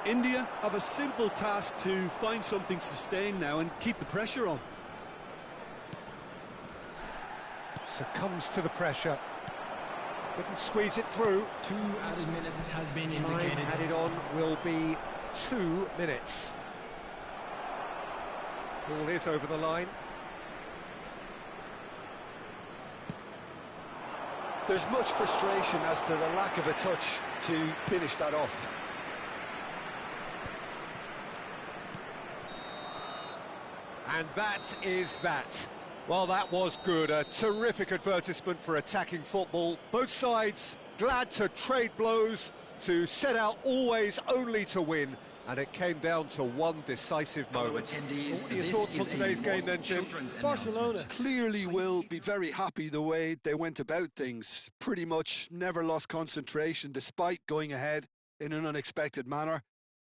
India have a simple task to find something sustained now and keep the pressure on. Succumbs to the pressure. Couldn't squeeze it through. 2 added minutes has been Time indicated. added on will be 2 minutes. Ball is over the line. There's much frustration as to the lack of a touch to finish that off. And that is that. Well, that was good. A terrific advertisement for attacking football. Both sides glad to trade blows, to set out always only to win. And it came down to one decisive moment. What are your thoughts on today's game then, Jim? Barcelona clearly will be very happy the way they went about things. Pretty much never lost concentration despite going ahead in an unexpected manner.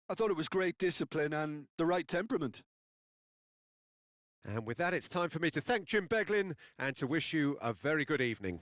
I thought it was great discipline and the right temperament. And with that, it's time for me to thank Jim Beglin and to wish you a very good evening.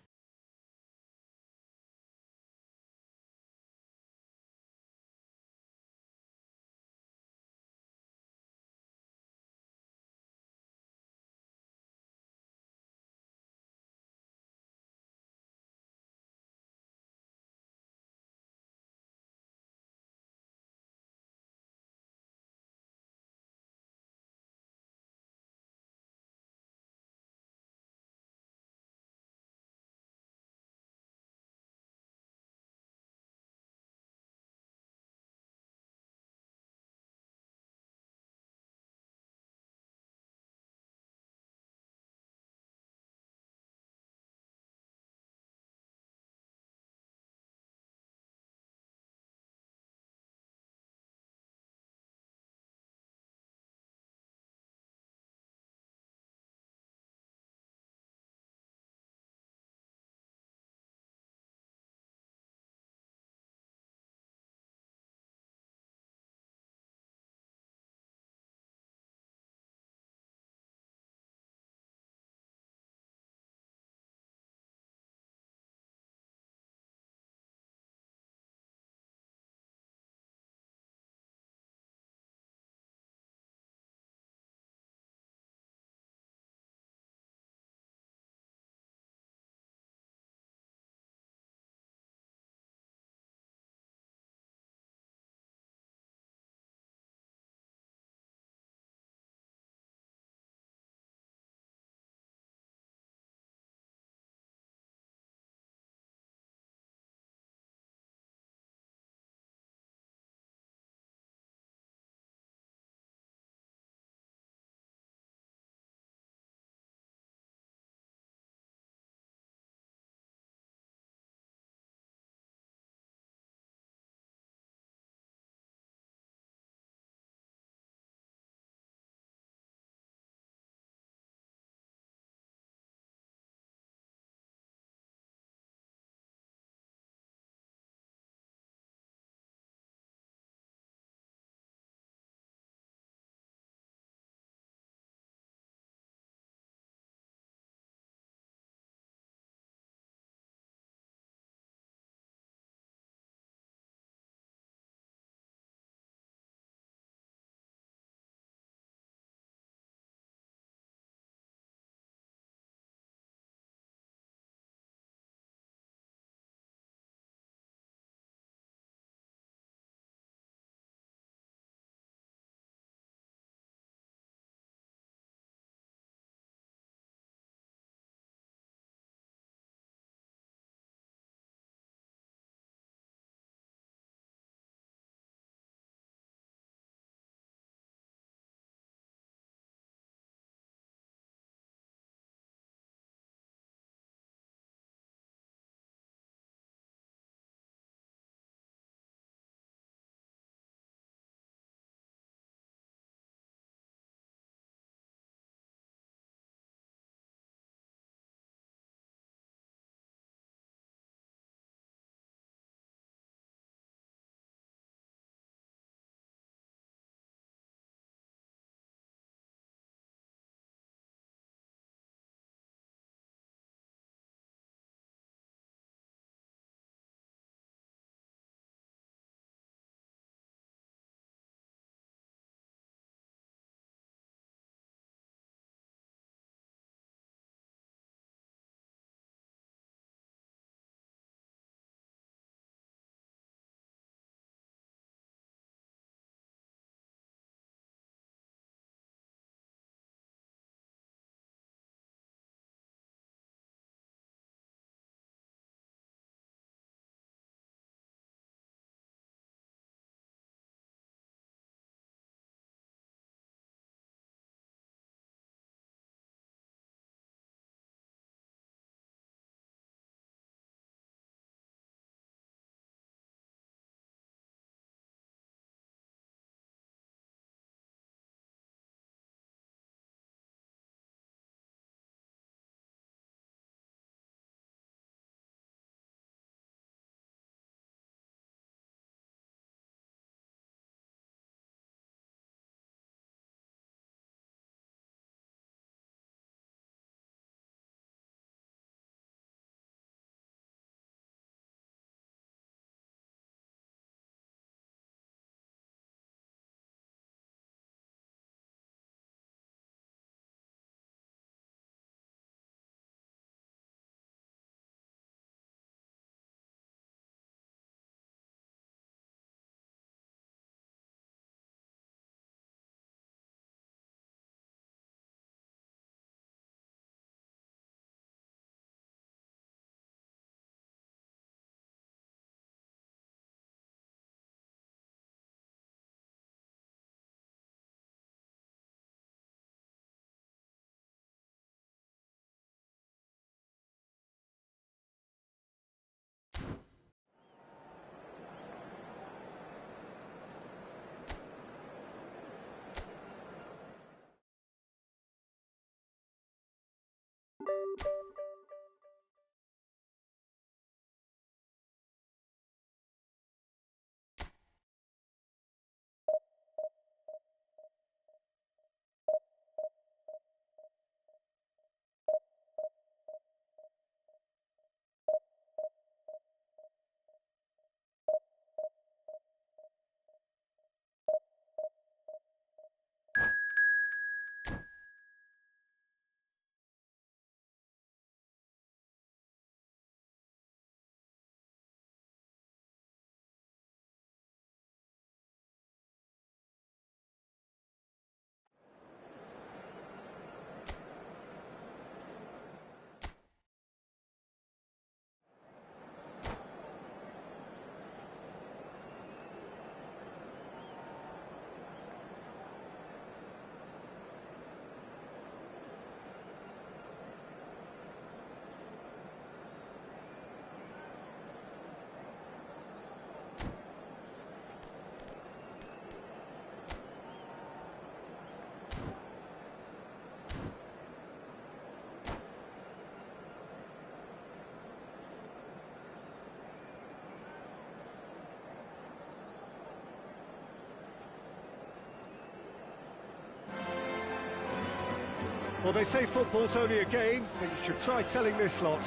Well, they say football's only a game, but you should try telling this lot.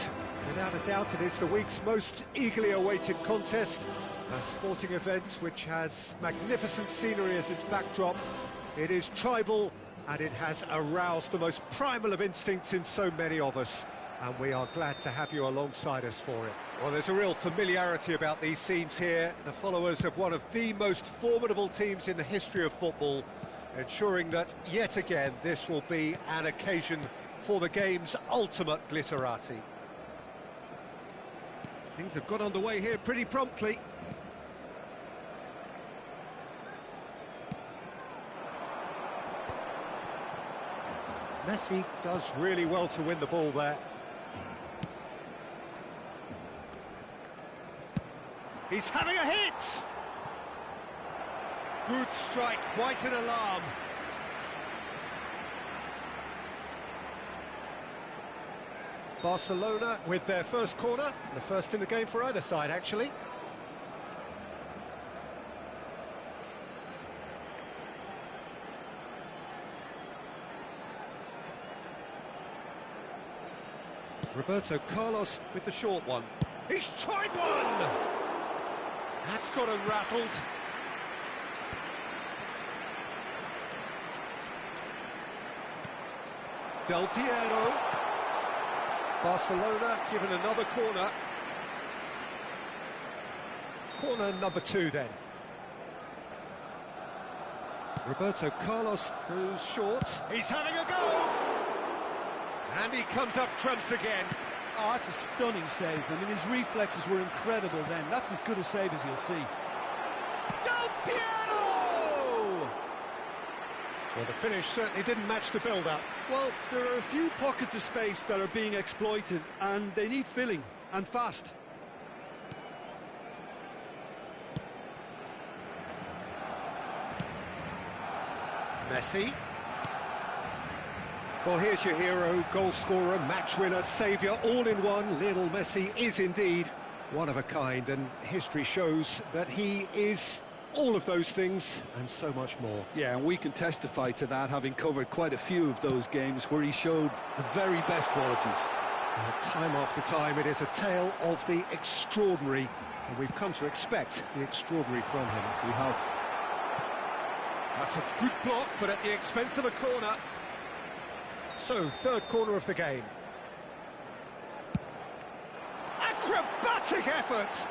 Without a doubt, it is the week's most eagerly awaited contest. A sporting event which has magnificent scenery as its backdrop. It is tribal, and it has aroused the most primal of instincts in so many of us. And we are glad to have you alongside us for it. Well, there's a real familiarity about these scenes here. The followers of one of the most formidable teams in the history of football, ensuring that, yet again, this will be an occasion for the game's ultimate glitterati. Things have got underway here pretty promptly. Messi does really well to win the ball there. He's having a hit! Good strike, quite an alarm. Barcelona with their first corner, the first in the game for either side, actually. Roberto Carlos with the short one. He's tried one! That's got him rattled. Del Piero. Barcelona given another corner. Corner number 2 then. Roberto Carlos goes short. He's having a go! And he comes up trumps again. Oh, that's a stunning save. I mean, his reflexes were incredible then. That's as good a save as you'll see. Del Piero! Well, the finish certainly didn't match the build-up. Well, there are a few pockets of space that are being exploited, and they need filling, and fast. Messi. Well, here's your hero, goal scorer, match winner, saviour, all in one. Lionel Messi is indeed one of a kind, and history shows that he is all of those things and so much more. Yeah, and we can testify to that, having covered quite a few of those games where he showed the very best qualities. Time after time, it is a tale of the extraordinary, and we've come to expect the extraordinary from him. We have. That's a good block, but at the expense of a corner. So, third corner of the game. Acrobatic effort!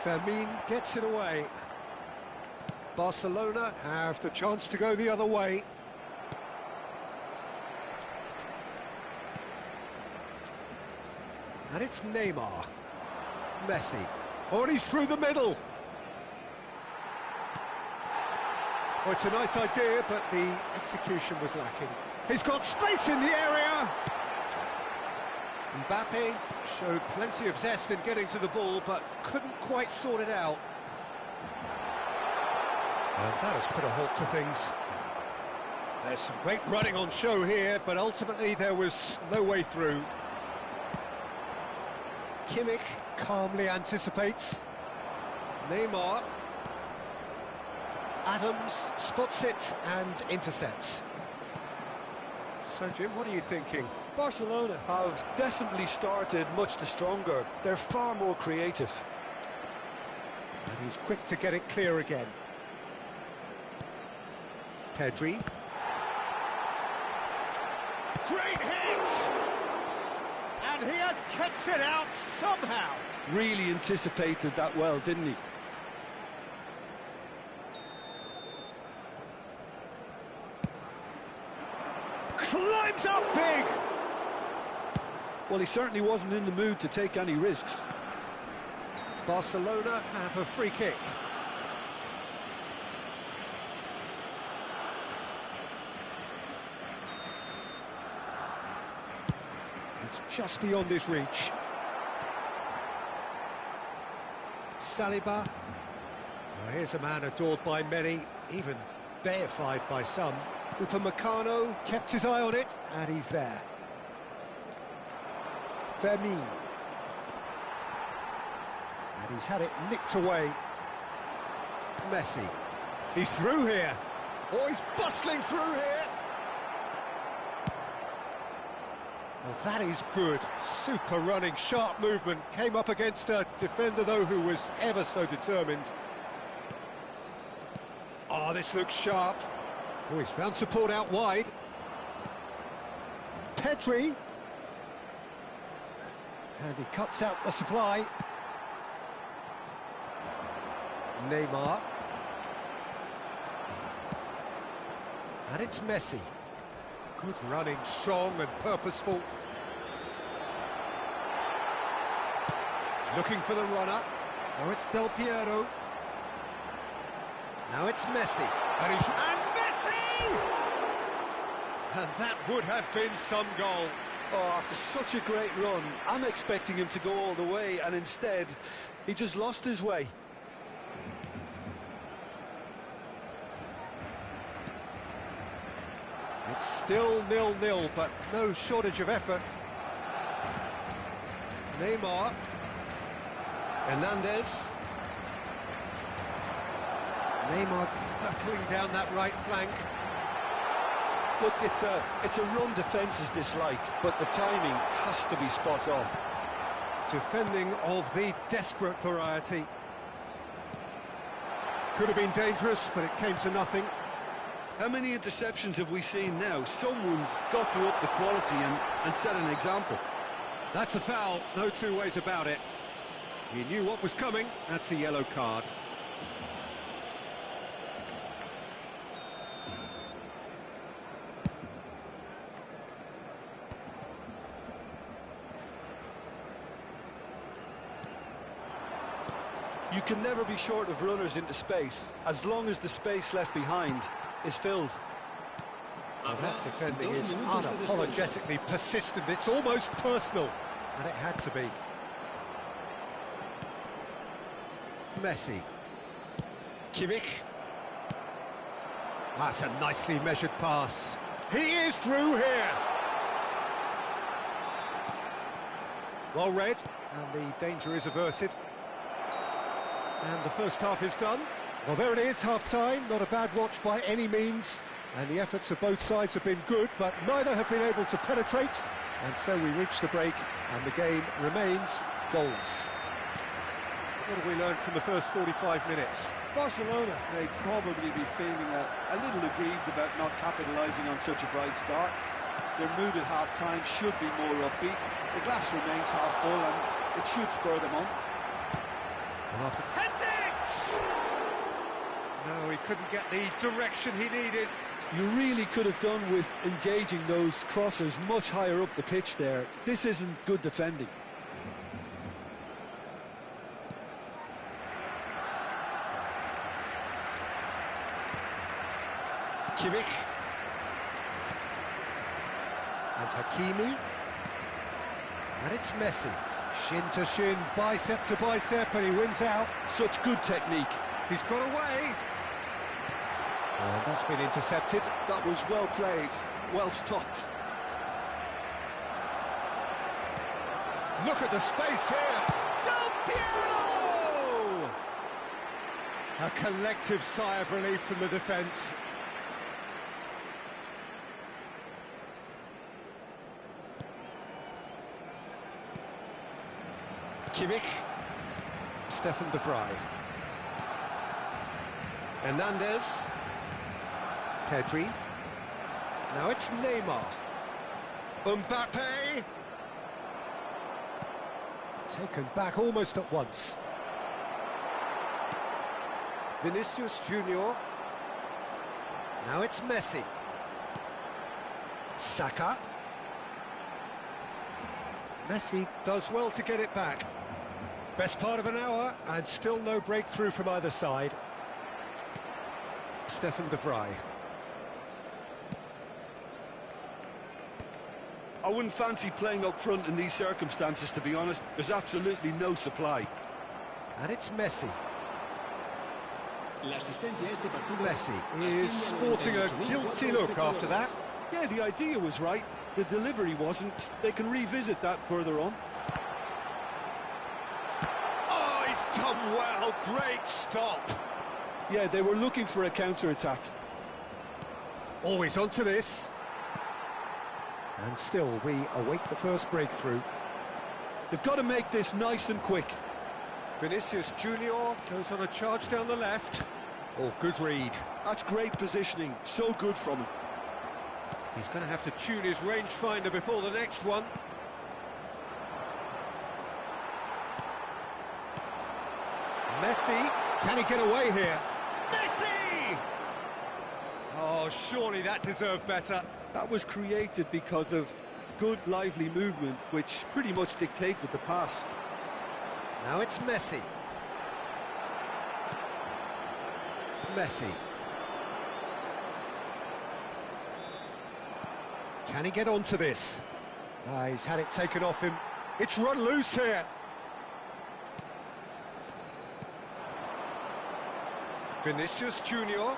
Fermin gets it away. Barcelona have the chance to go the other way. And it's Neymar. Messi. Oh, and he's through the middle. Oh, it's a nice idea, but the execution was lacking. He's got space in the area! Mbappe showed plenty of zest in getting to the ball, but couldn't quite sort it out. And that has put a halt to things. There's some great running on show here, but ultimately there was no way through. Kimmich calmly anticipates. Neymar. Adams spots it and intercepts. So, Jim, what are you thinking? Barcelona have definitely started much the stronger. They're far more creative. And he's quick to get it clear again. Pedri. Great hit! And he has kept it out somehow. Really anticipated that well, didn't he? Climbs up big! Well, he certainly wasn't in the mood to take any risks. Barcelona have a free kick. It's just beyond his reach. Saliba. Well, here's a man adored by many, even deified by some. Upamecano kept his eye on it, and he's there. Fermin. And he's had it nicked away. Messi. He's through here. Oh, he's bustling through here. That is good. Super running, sharp movement. Came up against a defender, though, who was ever so determined. Oh, this looks sharp. Oh, he's found support out wide. Pedri. And he cuts out the supply. Neymar. And it's Messi. Good running, strong and purposeful. Looking for the runner. Now it's Del Piero. Now it's Messi. And Messi! And that would have been some goal. Oh, after such a great run, I'm expecting him to go all the way, and instead, he just lost his way. It's still 0-0, but no shortage of effort. Neymar. Hernandez. Neymar hurtling down that right flank. Look, it's a run defence dislike, but the timing has to be spot on. Defending of the desperate variety. Could have been dangerous, but it came to nothing. How many interceptions have we seen now? Someone's got to up the quality and set an example. That's a foul, no two ways about it. He knew what was coming, that's a yellow card. You can never be short of runners into space, as long as the space left behind is filled. Well, that defending is unapologetically persistent, it's almost personal, and it had to be. Messi. Kimmich. That's a nicely measured pass. He is through here! Well read, and the danger is averted. And the first half is done. Well, there it is, half-time. Not a bad watch by any means. And the efforts of both sides have been good, but neither have been able to penetrate. And so we reach the break, and the game remains goals. What have we learned from the first 45 minutes? Barcelona may probably be feeling a little aggrieved about not capitalising on such a bright start. Their mood at half-time should be more upbeat. The glass remains half full, and it should spur them on. And after heads it! No, he couldn't get the direction he needed. You really could have done with engaging those crossers much higher up the pitch there. This isn't good defending. Kimmich. And Hakimi. And it's Messi. Shin to shin, bicep to bicep, and he wins out. Such good technique. He's got away. And that's been intercepted. That was well played, well stopped. Look at the space here. Del Piero! A collective sigh of relief from the defence. Kimmich. Stefan de Vrij. Hernandez. Pedri. Now it's Neymar. Mbappe. Taken back almost at once. Vinicius Junior. Now it's Messi. Saka. Messi does well to get it back. Best part of an hour, and still no breakthrough from either side. Stefan de Vrij. I wouldn't fancy playing up front in these circumstances, to be honest. There's absolutely no supply. And it's Messi. Messi Messi is sporting a guilty look after that. Yeah, the idea was right. The delivery wasn't. They can revisit that further on. Oh, he's done well. Great stop. Yeah, they were looking for a counter-attack. Always onto this. And still, we await the first breakthrough. They've got to make this nice and quick. Vinicius Junior goes on a charge down the left. Oh, good read. That's great positioning, so good from him. He's going to have to tune his rangefinder before the next one. Messi, can he get away here? Messi! Oh, surely that deserved better. That was created because of good, lively movement, which pretty much dictated the pass. Now it's Messi. Messi. Can he get onto this? He's had it taken off him. It's run loose here. Vinicius Junior.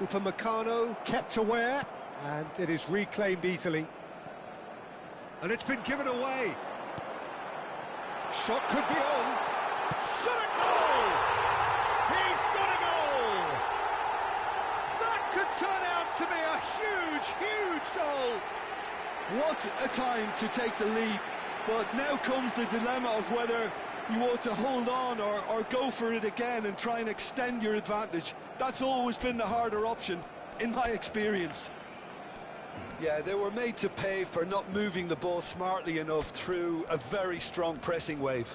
Upamecano kept aware, and it is reclaimed easily. And it's been given away. Shot could be on. Shot a goal! He's got a goal! That could turn out to be a huge, huge goal! What a time to take the lead. But now comes the dilemma of whether you want to hold on or go for it again and try and extend your advantage. That's always been the harder option, in my experience. Yeah, they were made to pay for not moving the ball smartly enough through a very strong pressing wave.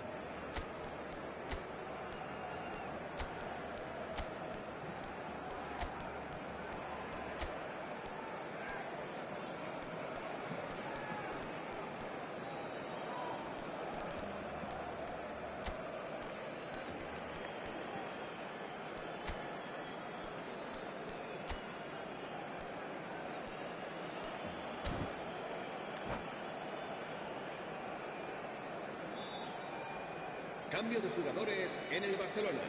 Cambio de jugadores en el Barcelona.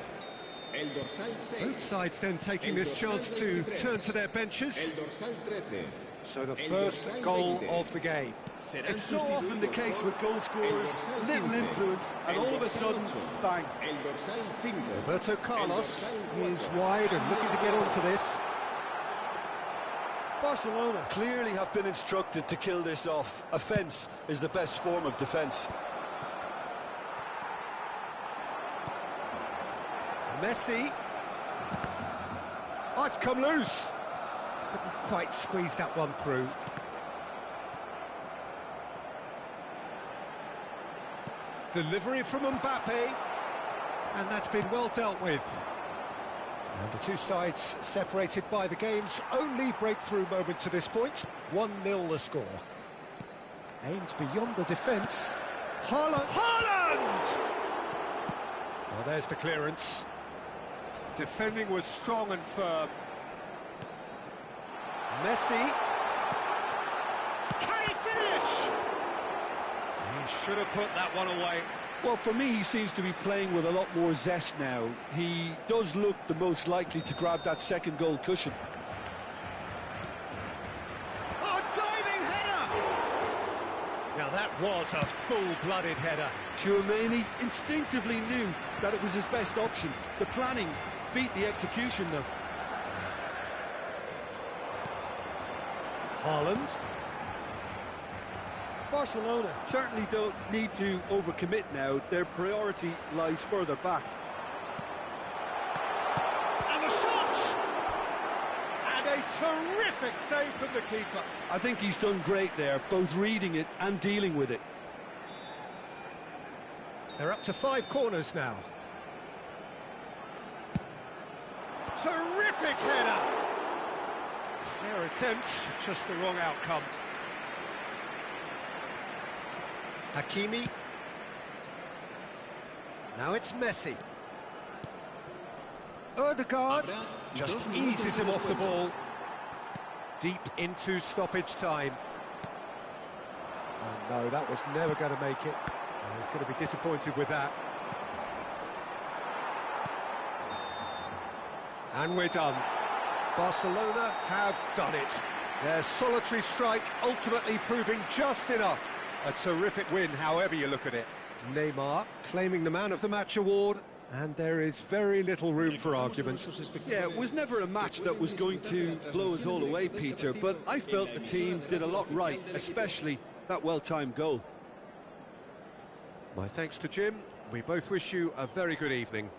El dorsal 6. Both sides then taking this chance to turn to their benches. El dorsal 13. So the first goal of the game. It's so often the case with goal scorers, little influence, and all of a sudden, bang. El dorsal 5. Roberto Carlos is wide and looking to get onto this. Barcelona clearly have been instructed to kill this off. Offence is the best form of defence. Messi. Oh, it's come loose. Couldn't quite squeeze that one through. Delivery from Mbappe. And that's been well dealt with. And the two sides separated by the game's only breakthrough moment to this point. 1-0 the score. Aimed beyond the defence. Haaland! Well, there's the clearance. Defending was strong and firm. Messi. Can he finish? He should have put that one away. Well, for me, he seems to be playing with a lot more zest now. He does look the most likely to grab that second goal cushion. Oh, diving header! Now that was a full-blooded header. Tchouaméni instinctively knew that it was his best option. The planning beat the execution, though. Haaland. Barcelona certainly don't need to overcommit now. Their priority lies further back. And the shot! And a terrific save from the keeper. I think he's done great there, both reading it and dealing with it. They're up to 5 corners now. Terrific header! Fair attempt, just the wrong outcome. Hakimi. Now it's Messi. Ødegaard just eases him off the ball. Deep into stoppage time. Oh no, that was never going to make it. He's going to be disappointed with that. And we're done. Barcelona have done it. Their solitary strike ultimately proving just enough. A terrific win, however you look at it. Neymar claiming the Man of the Match award. And there is very little room for argument. Yeah, it was never a match that was going to blow us all away, Peter, but I felt the team did a lot right, especially that well-timed goal. My thanks to Jim. We both wish you a very good evening.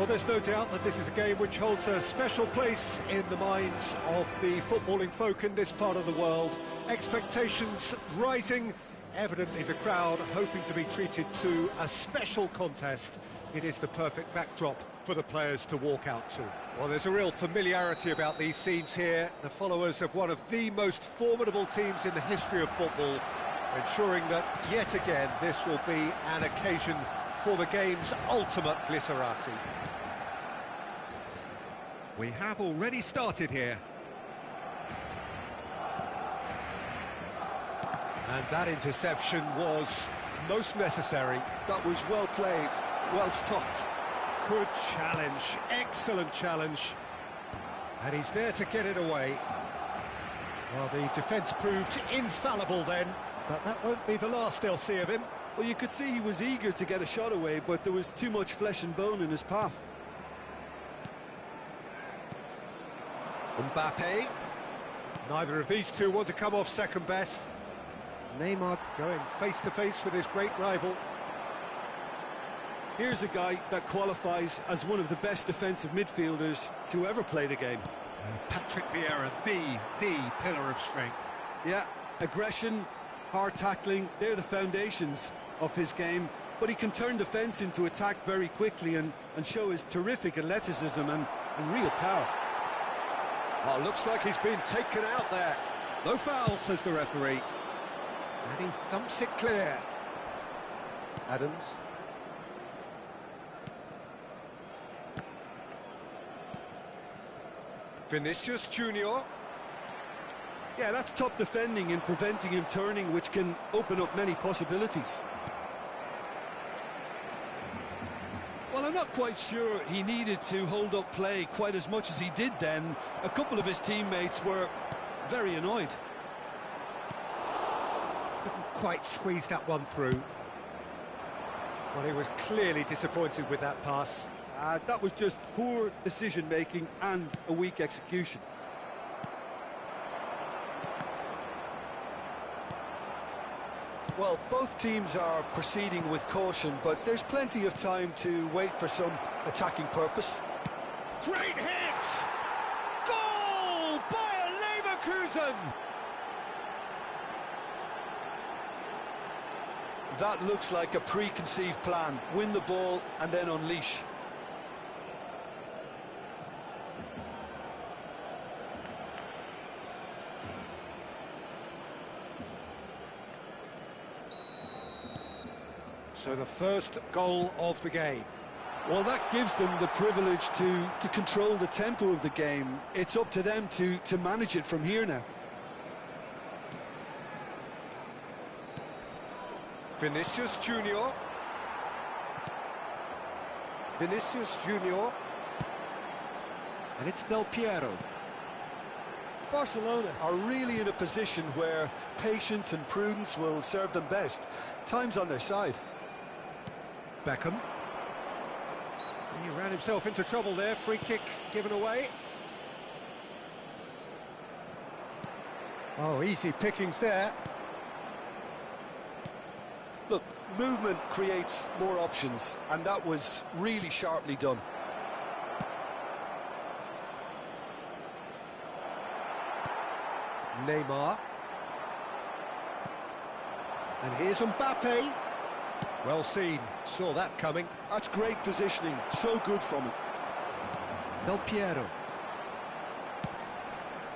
Well, there's no doubt that this is a game which holds a special place in the minds of the footballing folk in this part of the world. Expectations rising, evidently the crowd hoping to be treated to a special contest. It is the perfect backdrop for the players to walk out to. Well, there's a real familiarity about these scenes here. The followers of one of the most formidable teams in the history of football, ensuring that yet again this will be an occasion for the game's ultimate glitterati. We have already started here. And that interception was most necessary. That was well played, well stopped. Good challenge, excellent challenge. And he's there to get it away. Well, the defence proved infallible then, but that won't be the last they'll see of him. Well, you could see he was eager to get a shot away, but there was too much flesh and bone in his path. Mbappe. Neither of these two want to come off second best. Neymar going face-to-face with his great rival. Here's a guy that qualifies as one of the best defensive midfielders to ever play the game. Patrick Vieira, the pillar of strength. Yeah, aggression, hard tackling, they're the foundations of his game, but he can turn defence into attack very quickly and show his terrific athleticism and real power. Oh, looks like he's been taken out there. No foul, says the referee. And he thumps it clear. Adams. Vinicius Junior. Yeah, that's top defending and preventing him turning, which can open up many possibilities. Well, I'm not quite sure he needed to hold up play quite as much as he did then. A couple of his teammates were very annoyed. Couldn't quite squeeze that one through. Well, he was clearly disappointed with that pass. That was just poor decision-making and a weak execution. Well, both teams are proceeding with caution, but there's plenty of time to wait for some attacking purpose. Great hit! Goal! Bayer Leverkusen! That looks like a preconceived plan. Win the ball and then unleash. So the first goal of the game. Well, that gives them the privilege to control the tempo of the game. It's up to them to manage it from here now. Vinicius Junior. Vinicius Junior. And it's Del Piero. Barcelona are really in a position where patience and prudence will serve them best. Time's on their side. Beckham. He ran himself into trouble there. Free kick given away. Oh, easy pickings there. Look, movement creates more options, and that was really sharply done. Neymar. And here's Mbappe. Well seen, saw that coming. That's great positioning, so good from him. Del Piero.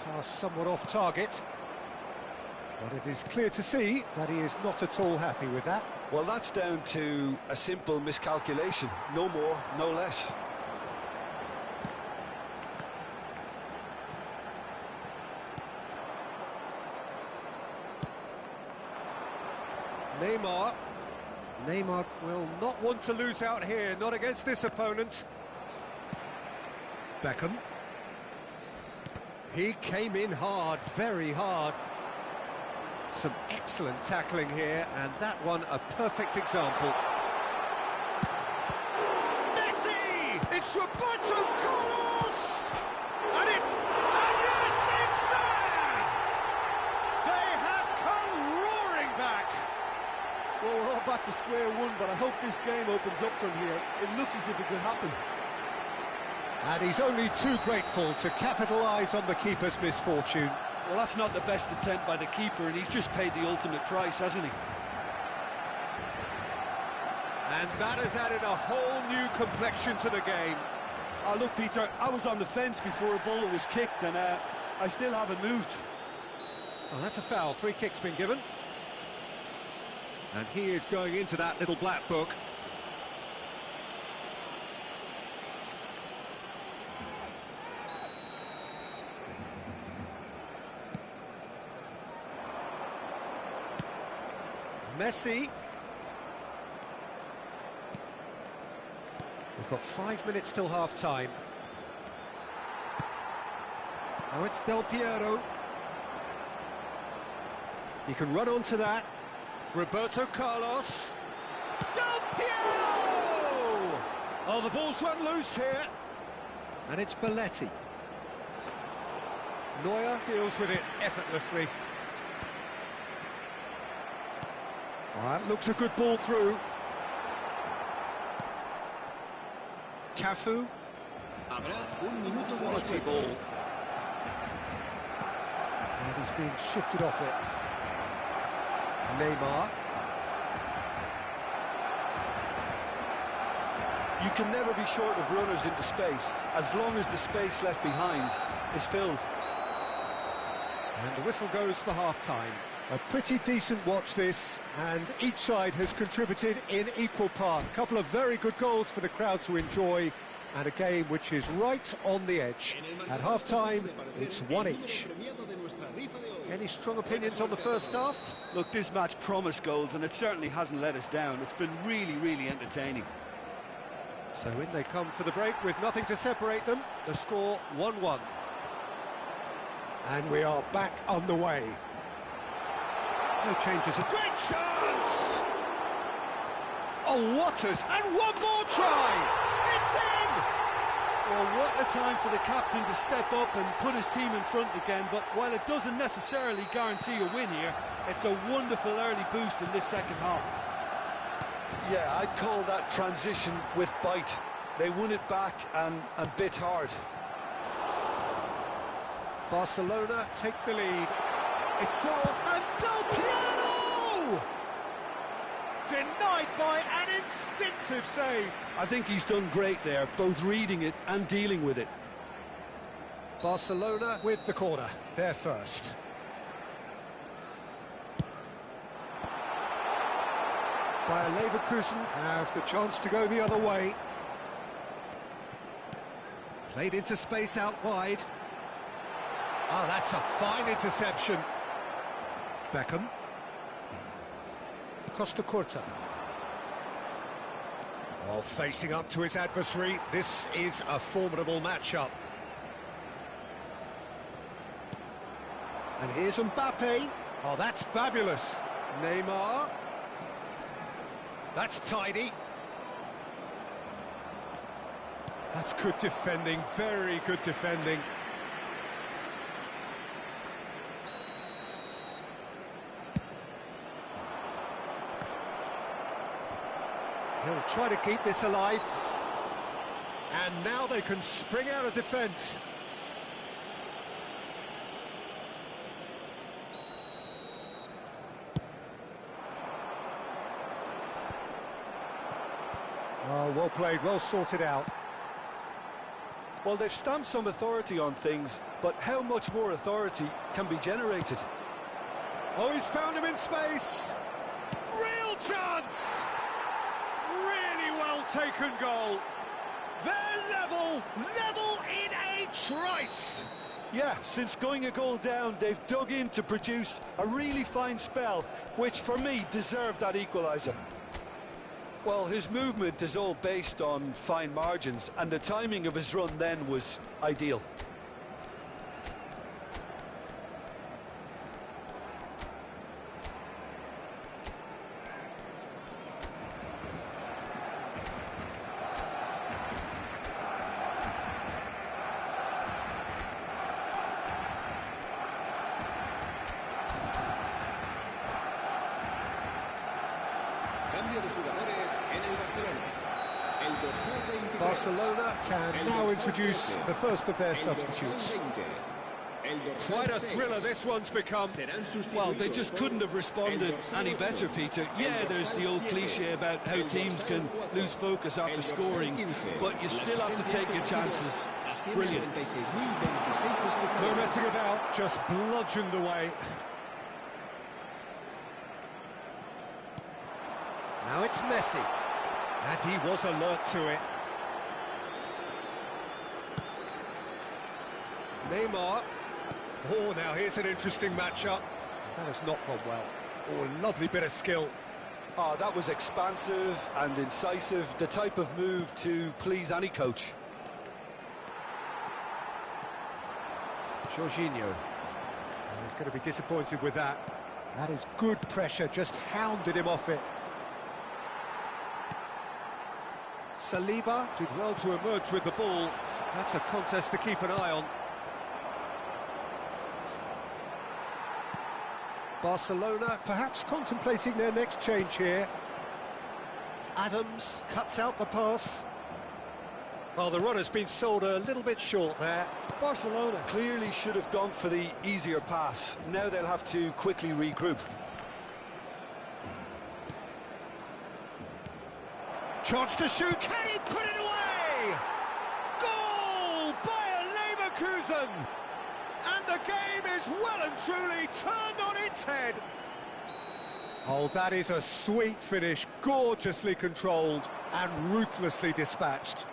Pass somewhat off target. But it is clear to see that he is not at all happy with that. Well, that's down to a simple miscalculation. No more, no less. Neymar. Neymar will not want to lose out here, not against this opponent. Beckham. He came in hard, very hard. Some excellent tackling here, and that one a perfect example. Messi! It's Roberto Carlos! And yes, it's there! They have come roaring back! Well, we're all back to square one, but I hope this game opens up from here. It looks as if it could happen. And he's only too grateful to capitalise on the keeper's misfortune. Well, that's not the best attempt by the keeper, and he's just paid the ultimate price, hasn't he? And that has added a whole new complexion to the game. Oh, look, Peter, I was on the fence before a ball was kicked, and I still haven't moved. Oh, that's a foul. Free kick's been given. And he is going into that little black book. Messi. We've got 5 minutes till half-time. Now it's Del Piero. He can run onto that. Roberto Carlos. Del Piero! Oh, the ball's run loose here. And it's Belletti. Neuer deals with it effortlessly. Oh, that looks a good ball through. Cafu. Quality ball. And he's being shifted off it. Neymar. You can never be short of runners into space, as long as the space left behind is filled. And the whistle goes for half-time. A pretty decent watch this, and each side has contributed in equal part. A couple of very good goals for the crowd to enjoy, and a game which is right on the edge. At half-time, it's one each. Any strong opinions on the first half? Look, this match promised goals, and it certainly hasn't let us down. It's been really, really entertaining. So in they come for the break with nothing to separate them. The score 1-1. And we are back on the way. No changes. A great chance! Oh, Waters, and one more try! It's in! Well, what a time for the captain to step up and put his team in front again, but while it doesn't necessarily guarantee a win here, it's a wonderful early boost in this second half. Yeah, I'd call that transition with bite. They won it back and bit hard. Barcelona take the lead. It's so... And Del Piero! Denied by an instinctive save. I think he's done great there, both reading it and dealing with it. Barcelona with the corner, they're first. Bayer Leverkusen have the chance to go the other way. Played into space out wide. Oh, that's a fine interception. Beckham. Costa Curta. Oh, facing up to his adversary. This is a formidable matchup. And here's Mbappe. Oh, that's fabulous. Neymar. That's tidy. That's good defending, very good defending. He'll try to keep this alive. And now they can spring out of defence. Oh, well played, well sorted out. Well, they've stamped some authority on things, but how much more authority can be generated? Oh, he's found him in space. Real chance! Really well taken goal. They're level in a trice. Yeah, since going a goal down, they've dug in to produce a really fine spell, which for me deserved that equaliser. Well, his movement is all based on fine margins, and the timing of his run then was ideal. Cambio de jugadores en el Barcelona. El dorsal 23. Barcelona can El now dorsal introduce 13. the first of their El substitutes. dorsal 20. El dorsal Quite a 6. thriller this one's become. Serán Well, they sustituidos just por couldn't have responded el dorsal any 8. better, Peter. El Yeah, there's dorsal the old 7. cliche about how El teams dorsal can 4. lose focus after El dorsal scoring, 15. but you La still have to asistencia take your este chances. partido Brilliant. asciende a 96.026 No messing about, just bludgeoned away. Now it's Messi. And he was alert to it. Neymar. Oh, now here's an interesting matchup. That has not gone well. Oh, lovely bit of skill. Oh, that was expansive and incisive, the type of move to please any coach. Jorginho. He's going to be disappointed with that. That is good pressure, just hounded him off it. Saliba did well to emerge with the ball. That's a contest to keep an eye on. Barcelona perhaps contemplating their next change here. Adams cuts out the pass. Well, the runner's been sold a little bit short there. Barcelona clearly should have gone for the easier pass. Now they'll have to quickly regroup. Chance to shoot, can he put it away? Goal! Bayer Leverkusen! And the game is well and truly turned on its head. Oh, that is a sweet finish, gorgeously controlled and ruthlessly dispatched.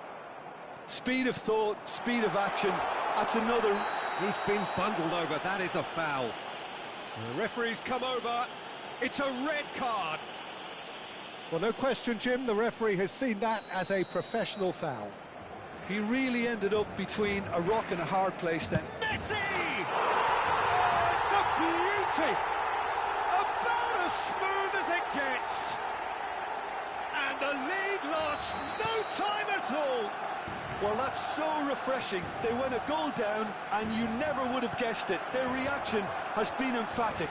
Speed of thought, speed of action, that's another. He's been bundled over, that is a foul. The referee's come over, it's a red card. Well, no question, Jim, the referee has seen that as a professional foul. He really ended up between a rock and a hard place then. Messi! Oh, it's a beauty! About as smooth as it gets. And the lead lost no time at all. Well, that's so refreshing. They went a goal down and you never would have guessed it. Their reaction has been emphatic.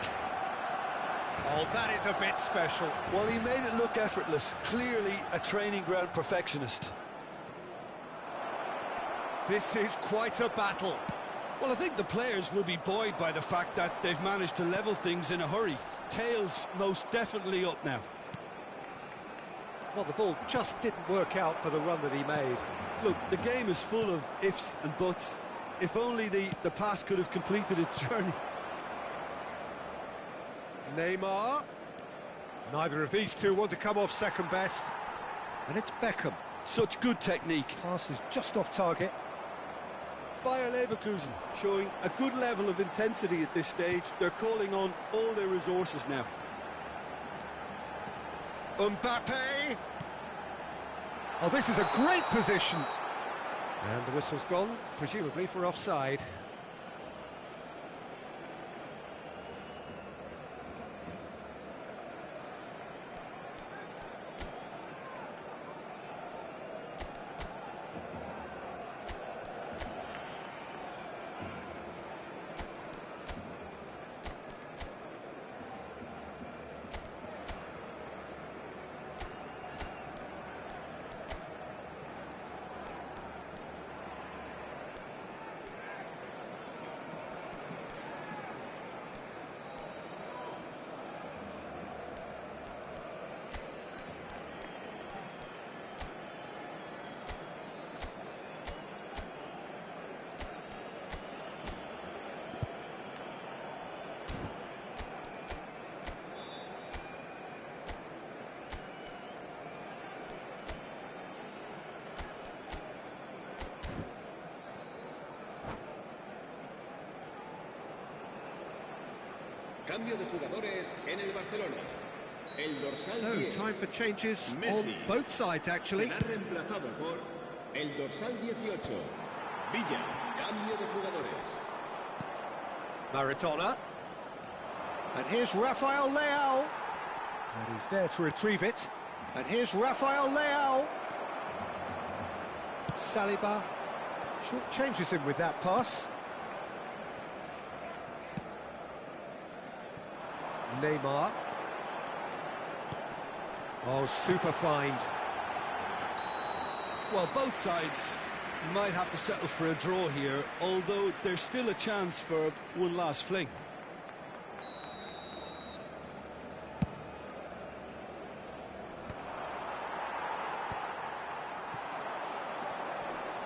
Oh, that is a bit special. Well, he made it look effortless. Clearly a training ground perfectionist. This is quite a battle. Well, I think the players will be buoyed by the fact that they've managed to level things in a hurry. Tails most definitely up now. Well, the ball just didn't work out for the run that he made. Look, the game is full of ifs and buts. If only the pass could have completed its journey. Neymar. Neither of these two want to come off second best. And it's Beckham. Such good technique. Pass is just off target. Bayer Leverkusen showing a good level of intensity at this stage. They're calling on all their resources now. Mbappe. Oh, this is a great position. And the whistle's gone, presumably for offside. Cambio de jugadores en el Barcelona. El dorsal So, 10, time for changes Messi. on both sides, actually. será reemplazado por el dorsal 18, Villa. Cambio de jugadores. Maradona. And here's Rafael Leao. And he's there to retrieve it. And here's Rafael Leao. Saliba short changes him with that pass. Neymar. Oh, super find. Well, both sides might have to settle for a draw here, although there's still a chance for one last fling.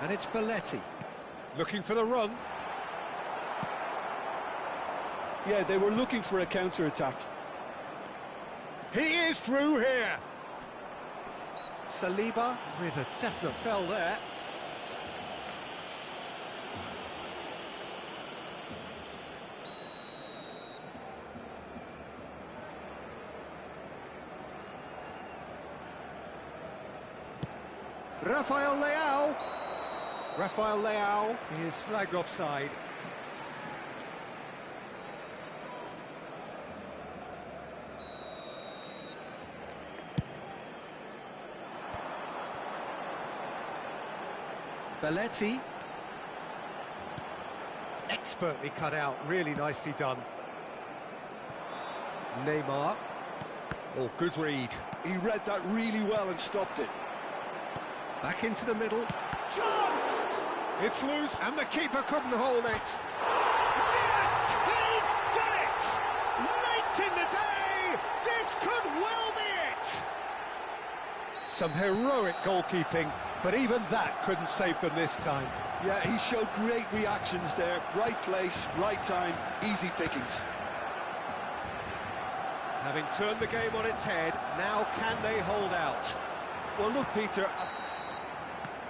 And it's Belletti. Looking for the run. Yeah, they were looking for a counter-attack. He is through here. Saliba with a definite foul there. Rafael Leao is flagged offside. Belletti. Expertly cut out, really nicely done. Neymar. Oh, good read. He read that really well and stopped it. Back into the middle. Chance! It's loose, and the keeper couldn't hold it. Yes! He's done it! Late in the day, this could well be it! Some heroic goalkeeping, but even that couldn't save them this time. Yeah, he showed great reactions there. Right place, right time, easy pickings. Having turned the game on its head, now can they hold out? Well, look, Peter...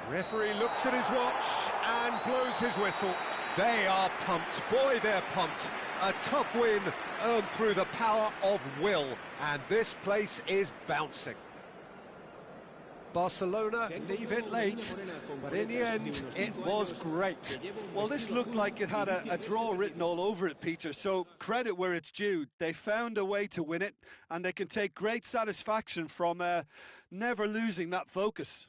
Referee looks at his watch and blows his whistle. They are pumped. Boy, they're pumped. A tough win earned through the power of will. And this place is bouncing. Barcelona leave it late, but in the end, it was great. Well, this looked like it had a draw written all over it, Peter, so credit where it's due. They found a way to win it, and they can take great satisfaction from never losing that focus.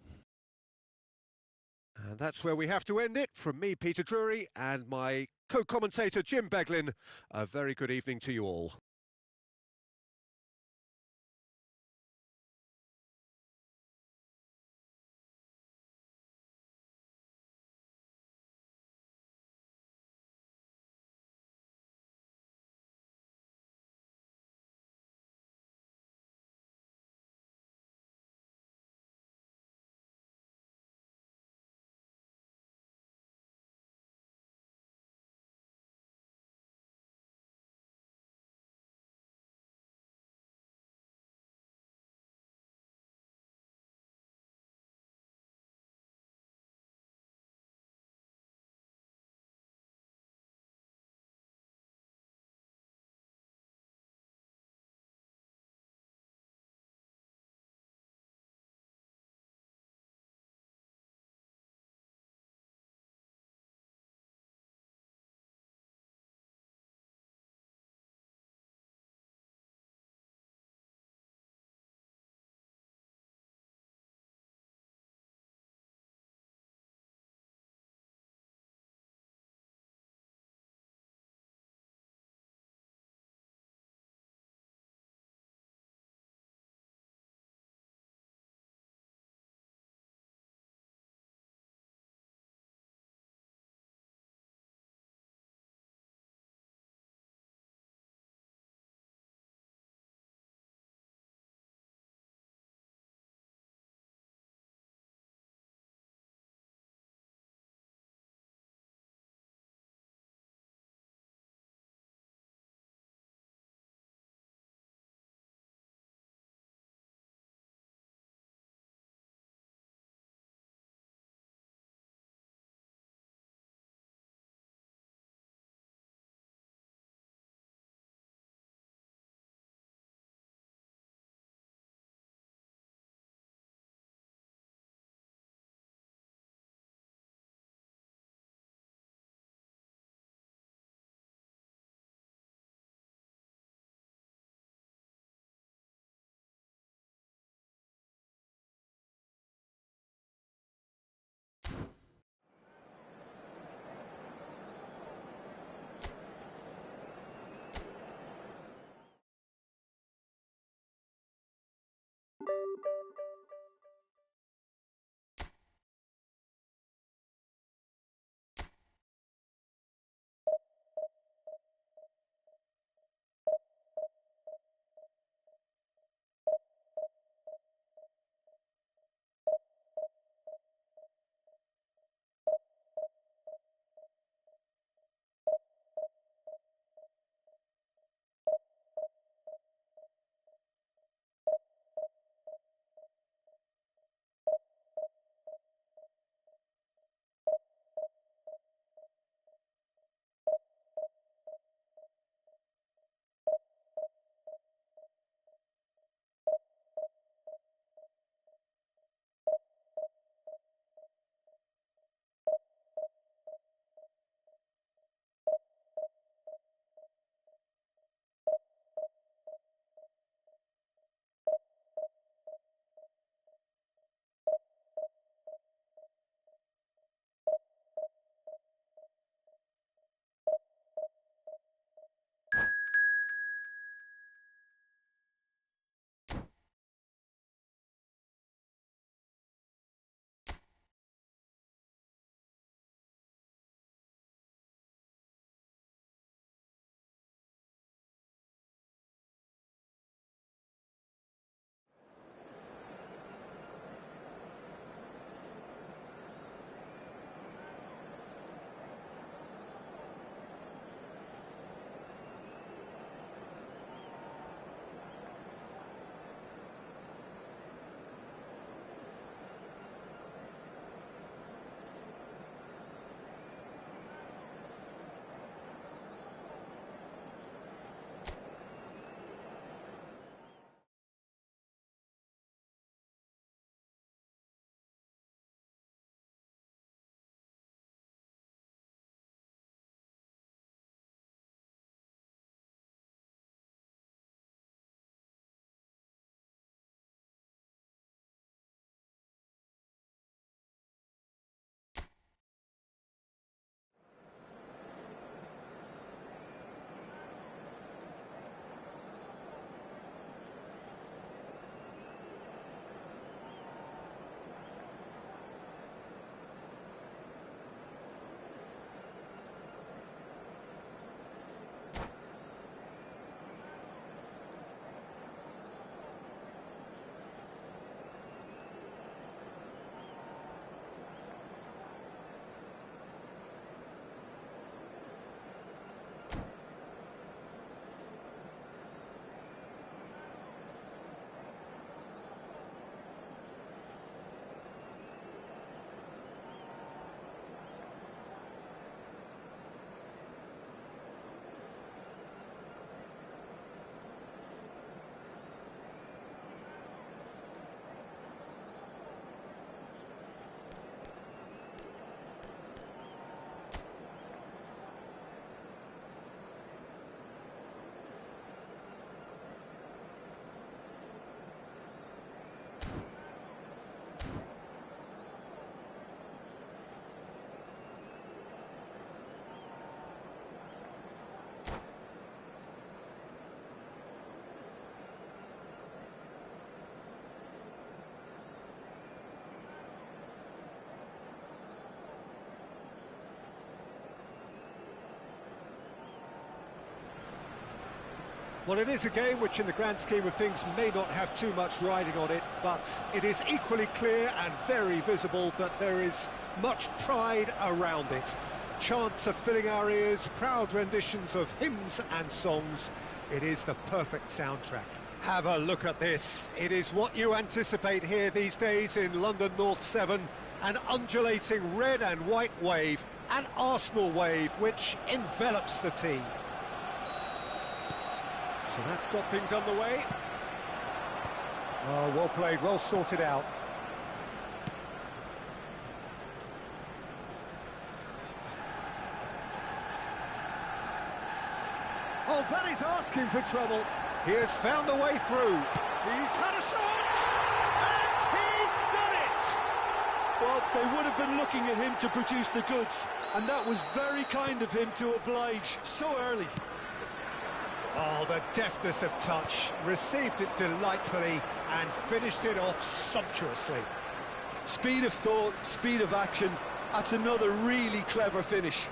And that's where we have to end it. From me, Peter Drury, and my co-commentator, Jim Beglin, a very good evening to you all. Well, it is a game which in the grand scheme of things may not have too much riding on it, but it is equally clear and very visible that there is much pride around it. Chants are filling our ears, proud renditions of hymns and songs. It is the perfect soundtrack. Have a look at this. It is what you anticipate here these days in London North 7. An undulating red and white wave, an Arsenal wave which envelops the team. So that's got things underway. Oh, well played, well sorted out. Oh, that is asking for trouble. He has found a way through. He's had a shot! And he's done it! Well, they would have been looking at him to produce the goods, and that was very kind of him to oblige so early. Oh, the deftness of touch, received it delightfully and finished it off sumptuously. Speed of thought, speed of action, that's another really clever finish.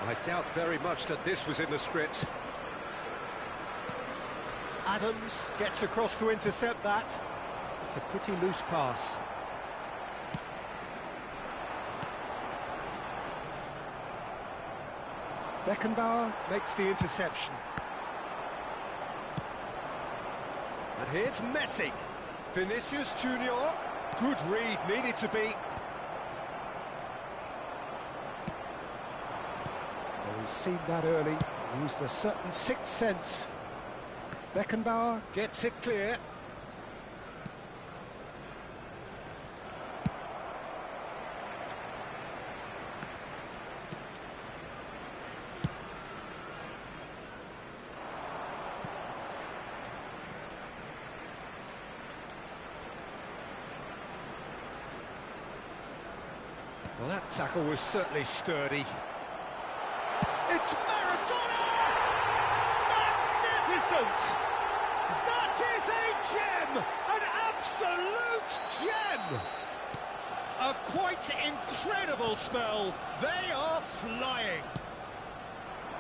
I doubt very much that this was in the script. Adams gets across to intercept that. It's a pretty loose pass. Beckenbauer makes the interception. And here's Messi. Vinicius Junior. Good read, needed to be. Well, we've seen that early. Used a certain sixth sense. Beckenbauer gets it clear. Well, that tackle was certainly sturdy. It's Maradona! Magnificent! That is a gem! An absolute gem! A quite incredible spell. They are flying.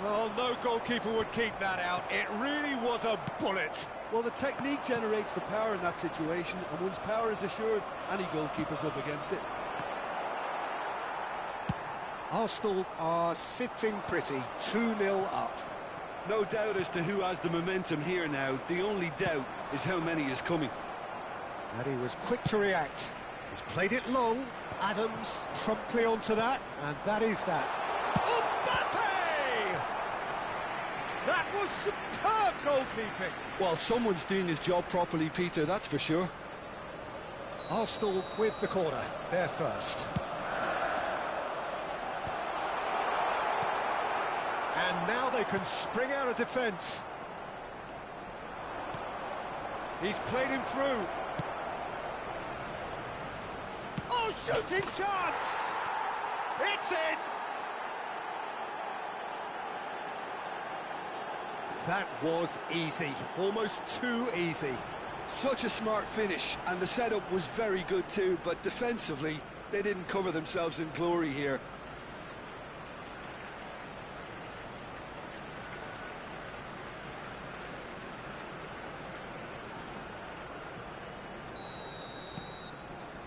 Well, no goalkeeper would keep that out. It really was a bullet. Well, the technique generates the power in that situation, and once power is assured, any goalkeeper's up against it. Arsenal are sitting pretty, 2-0 up. No doubt as to who has the momentum here now. The only doubt is how many is coming. And he was quick to react. He's played it long. Adams promptly onto that, and that is that. Mbappe! That was superb goalkeeping. Well, someone's doing his job properly, Peter, that's for sure. Arsenal with the corner, they're first. And now they can spring out of defence. He's played him through. Oh, shooting chance! It's in! That was easy, almost too easy. Such a smart finish, and the setup was very good too, but defensively, they didn't cover themselves in glory here.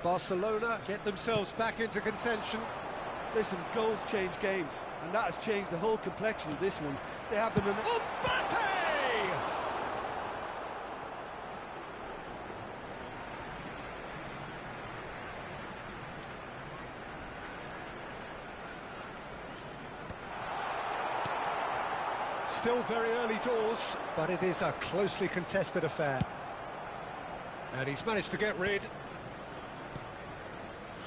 Barcelona get themselves back into contention. Listen, goals change games, and that has changed the whole complexion of this one. They have them in... Mbappe! Still very early doors, but it is a closely contested affair. And he's managed to get rid.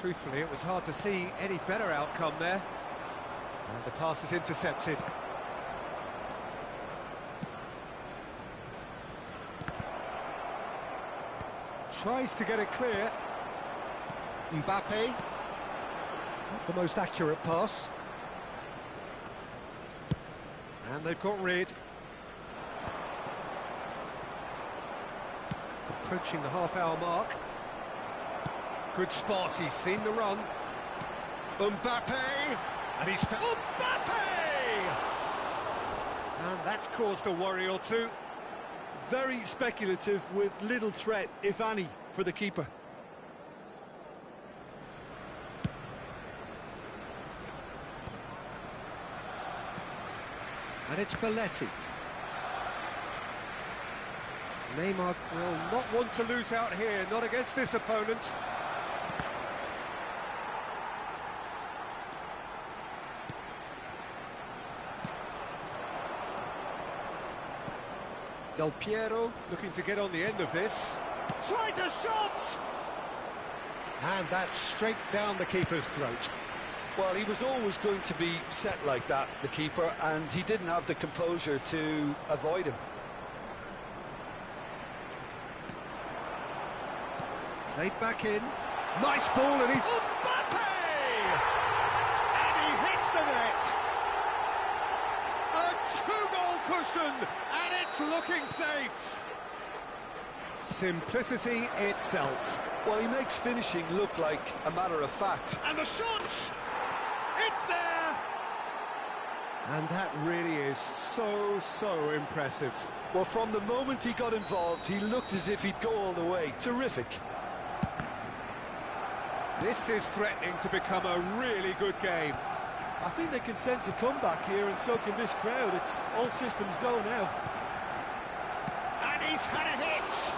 Truthfully, it was hard to see any better outcome there. And the pass is intercepted. Tries to get it clear. Mbappe. Not the most accurate pass. And they've got rid. Approaching the half-hour mark. Good spot, he's seen the run. Mbappe! And he's... Mbappe! And that's caused a worry or two. Very speculative with little threat, if any, for the keeper. And it's Belletti. Neymar will not want to lose out here, not against this opponent. Del Piero looking to get on the end of this. Tries a shot! And that's straight down the keeper's throat. Well, he was always going to be set like that, the keeper, and he didn't have the composure to avoid him. Played back in. Nice ball, and he's... Mbappe! And he hits the net! A two-goal cushion, and it's looking safe! Simplicity itself. Well, he makes finishing look like a matter of fact. And the shot! It's there! And that really is so impressive. Well, from the moment he got involved, he looked as if he'd go all the way. Terrific. This is threatening to become a really good game. I think they can sense a comeback here, and so can this crowd. It's all systems go now. And he's had a hit!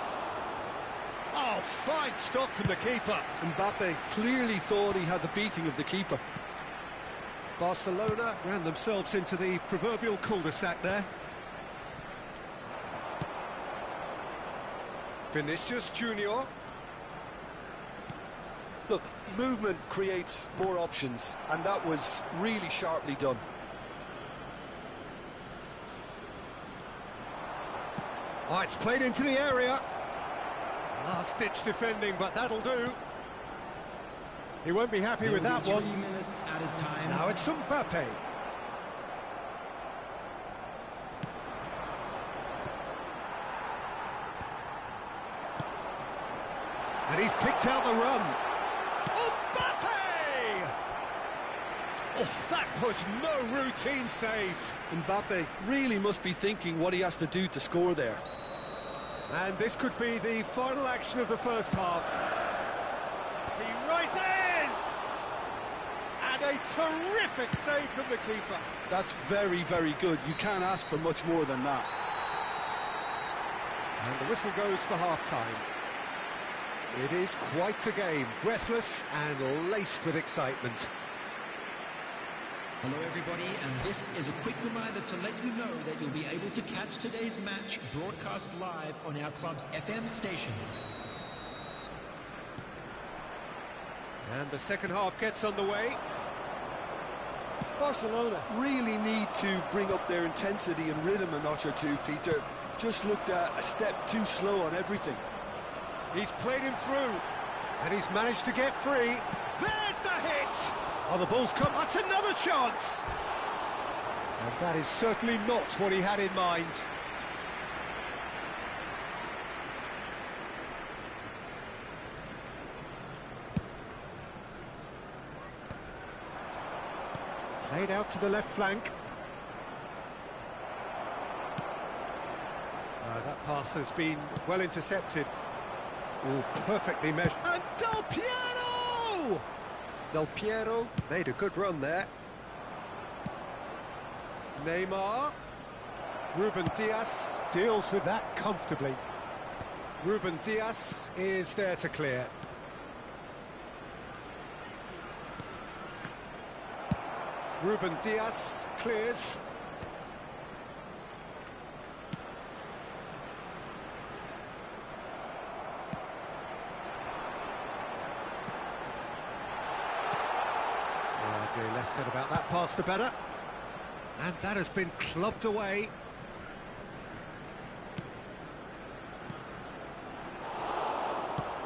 Oh, fine stop from the keeper. Mbappe clearly thought he had the beating of the keeper. Barcelona ran themselves into the proverbial cul-de-sac there. Vinicius Junior. Look, movement creates more options, and that was really sharply done. Oh, it's played into the area. Last-ditch defending, but that'll do. He won't be happy with that one. 3 minutes at a time. Now it's Mbappe. And he's picked out the run. Mbappe! Oh, that was no routine save. Mbappe really must be thinking what he has to do to score there. And this could be the final action of the first half. He rises! And a terrific save from the keeper. That's very good. You can't ask for much more than that. And the whistle goes for half-time. It is quite a game, breathless and laced with excitement. Hello everybody, and this is a quick reminder to let you know that you'll be able to catch today's match broadcast live on our club's FM station. And the second half gets underway. Barcelona really need to bring up their intensity and rhythm a notch or two, Peter. Just looked a step too slow on everything. He's played him through, and he's managed to get free. There's the hit! Oh, the ball's come. That's another chance! And that is certainly not what he had in mind. Played out to the left flank. That pass has been well intercepted. Oh, perfectly measured. And Del Piero! Del Piero made a good run there. Neymar. Ruben Dias deals with that comfortably. Ruben Dias is there to clear. Ruben Dias clears. Less said about that pass, the better. And that has been clubbed away.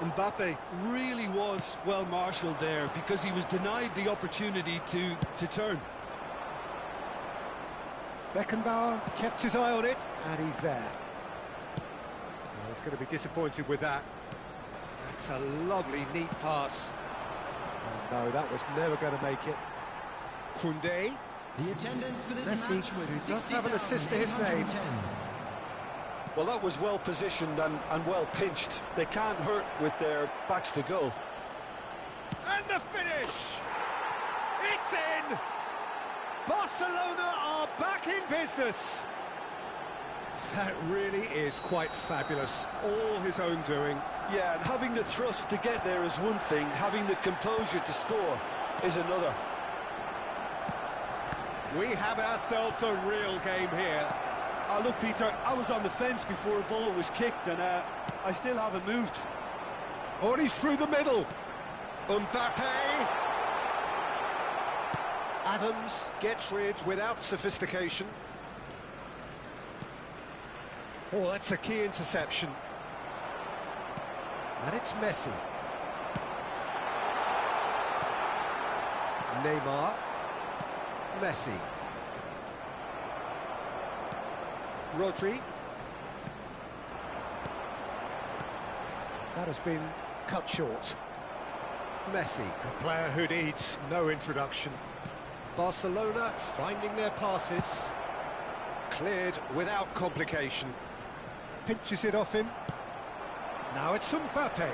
Mbappe really was well marshalled there because he was denied the opportunity to turn. Beckenbauer kept his eye on it, and he's there. Well, he's going to be disappointed with that. That's a lovely, neat pass. And no, that was never going to make it. Koundé. The attendance for this Messi, match was who does have an assist to his name. 60,810. Well, that was well positioned and well pinched. They can't hurt with their backs to goal. And the finish! It's in! Barcelona are back in business! That really is quite fabulous. All his own doing. Yeah, and having the thrust to get there is one thing, having the composure to score is another. We have ourselves a real game here. Look, Peter, I was on the fence before a ball was kicked, and I still haven't moved. Oh, and he's through the middle. Mbappe. Adams gets rid without sophistication. Oh, that's a key interception. And it's Messi. Neymar. Messi. Rodri. That has been cut short. Messi, a player who needs no introduction. Barcelona finding their passes. Cleared without complication. Pinches it off him. Now it's Mbappe.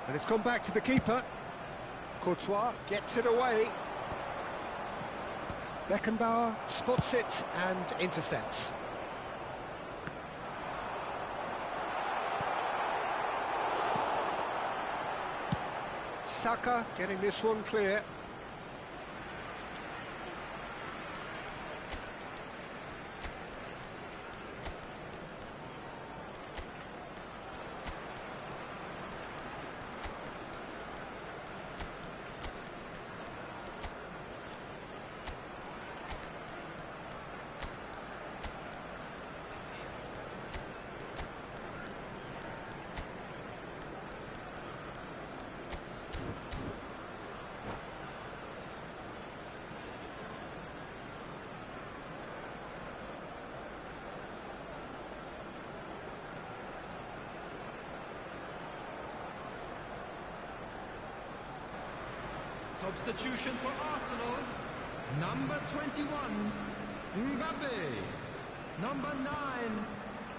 And it's gone back to the keeper. Courtois gets it away. Beckenbauer spots it and intercepts. Saka getting this one clear. Substitution for Arsenal. Number 21, Mbappe. Number 9,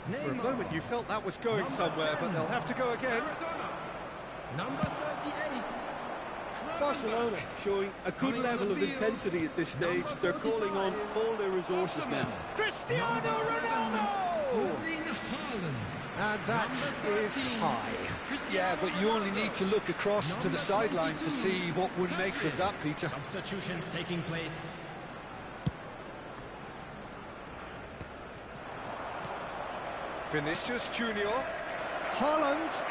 Neymar. For a moment you felt that was going Number somewhere, 10, but they'll have to go again. Maradona. Number 38, Barcelona showing a good Coming level on of the field, intensity at this stage. number They're calling on 45, all their resources now. Cristiano Ronaldo! Erling Haaland. And that Number is 13, high. Yeah, but you only need to look across to the sideline to see what one makes of that, Peter. Substitutions taking place. Vinicius Junior. Haaland.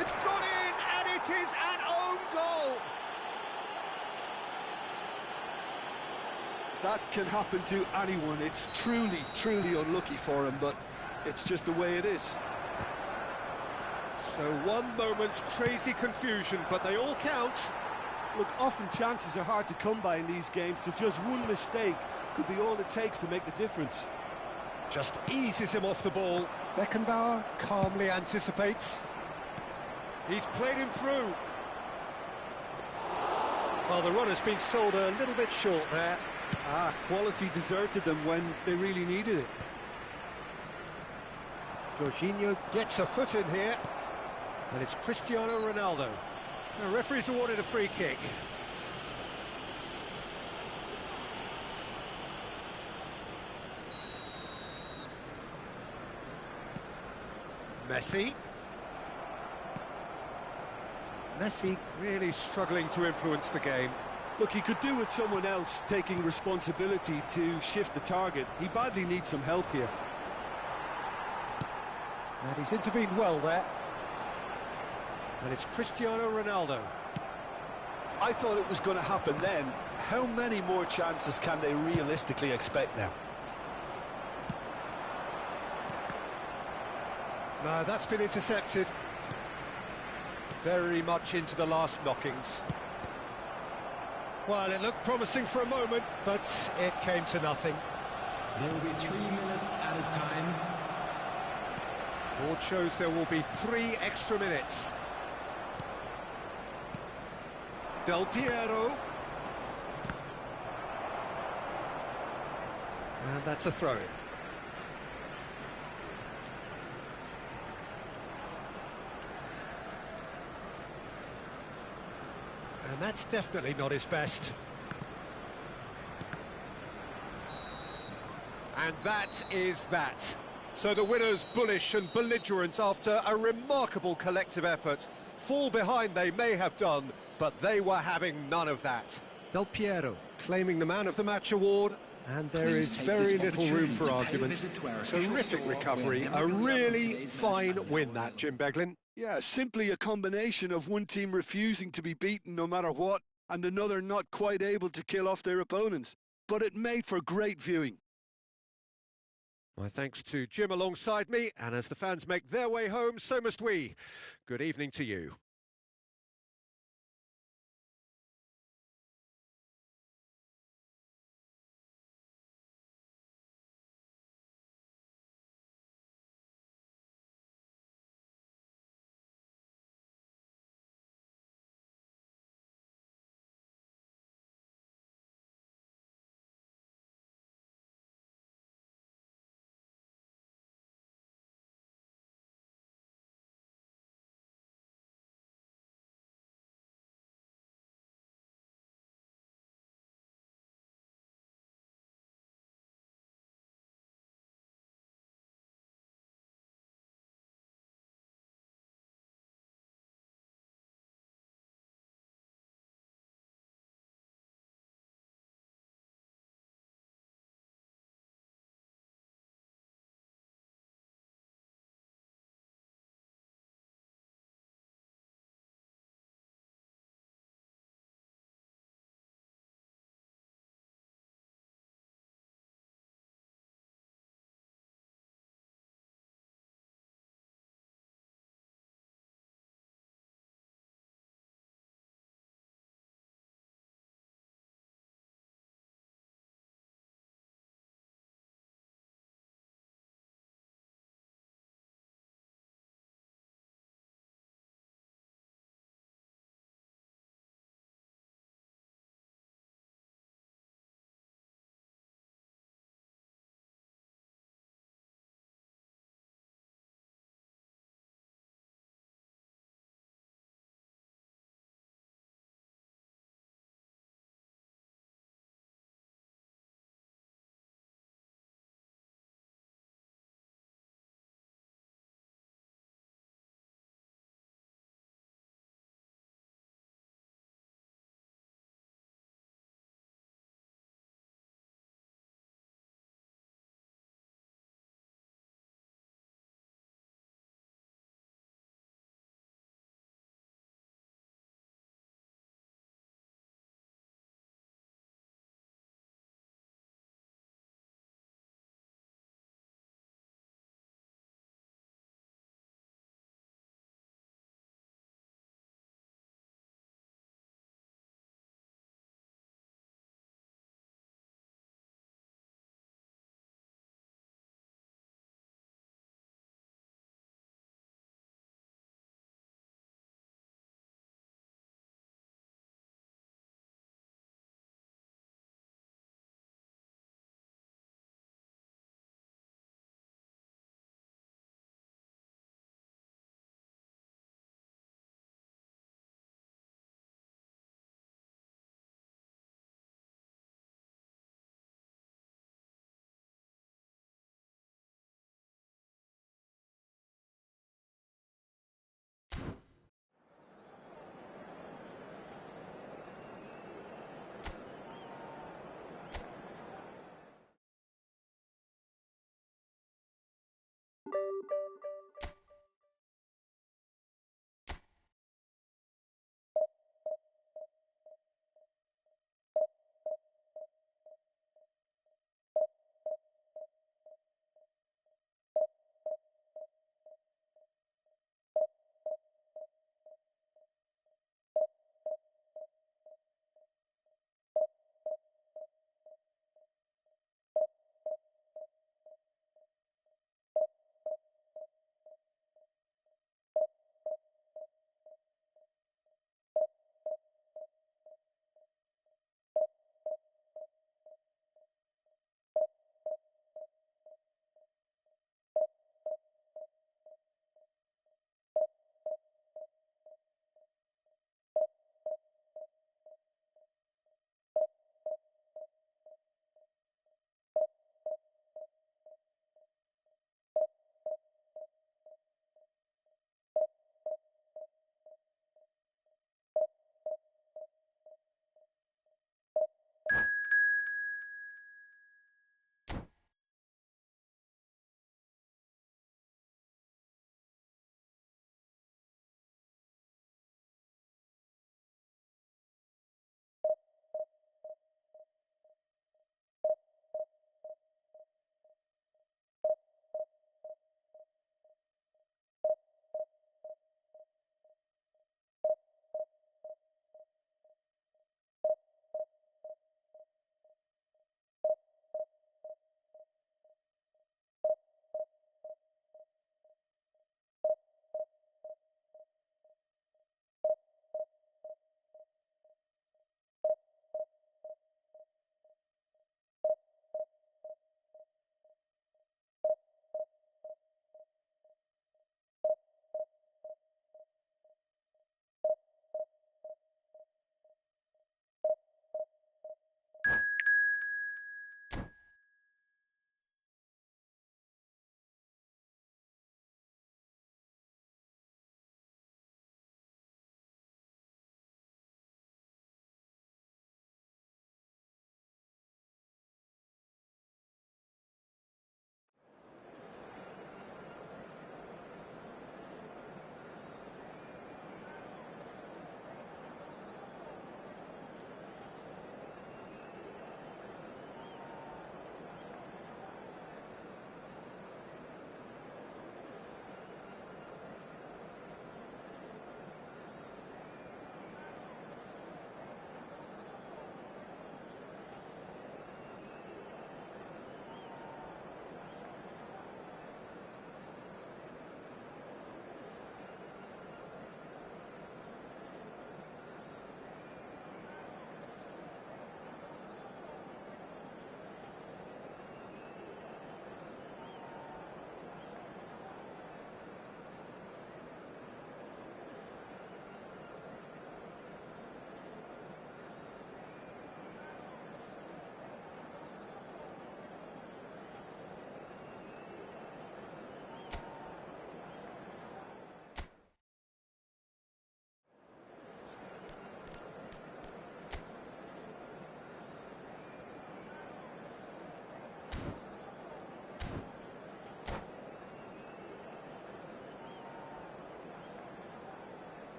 It's gone in, and it is an own goal. That can happen to anyone. It's truly, truly unlucky for him, but it's just the way it is. So one moment's crazy confusion, but they all count. Look, often chances are hard to come by in these games, so just one mistake could be all it takes to make the difference. Just eases him off the ball. Beckenbauer calmly anticipates. He's played him through. Well, the run has been sold a little bit short there. Quality deserted them when they really needed it. Jorginho gets a foot in here. And it's Cristiano Ronaldo. The referee's awarded a free kick. Messi. Messi really struggling to influence the game. Look, he could do with someone else taking responsibility to shift the target. He badly needs some help here. And he's intervened well there. And it's Cristiano Ronaldo. I thought it was going to happen then. How many more chances can they realistically expect now? No, that's been intercepted. Very much into the last knockings. Well, it looked promising for a moment, but it came to nothing. There will be 3 minutes added time. Board shows there will be 3 extra minutes. Del Piero. And that's a throw-in. And that's definitely not his best. And that is that. So the winners bullish and belligerent after a remarkable collective effort. Fall behind they may have done, but they were having none of that. Del Piero claiming the Man of the Match award, and there is very little room for argument. Terrific recovery, a really fine win that, Jim Beglin. Yeah, simply a combination of one team refusing to be beaten no matter what, and another not quite able to kill off their opponents. But it made for great viewing. My thanks to Jim alongside me, and as the fans make their way home, so must we. Good evening to you.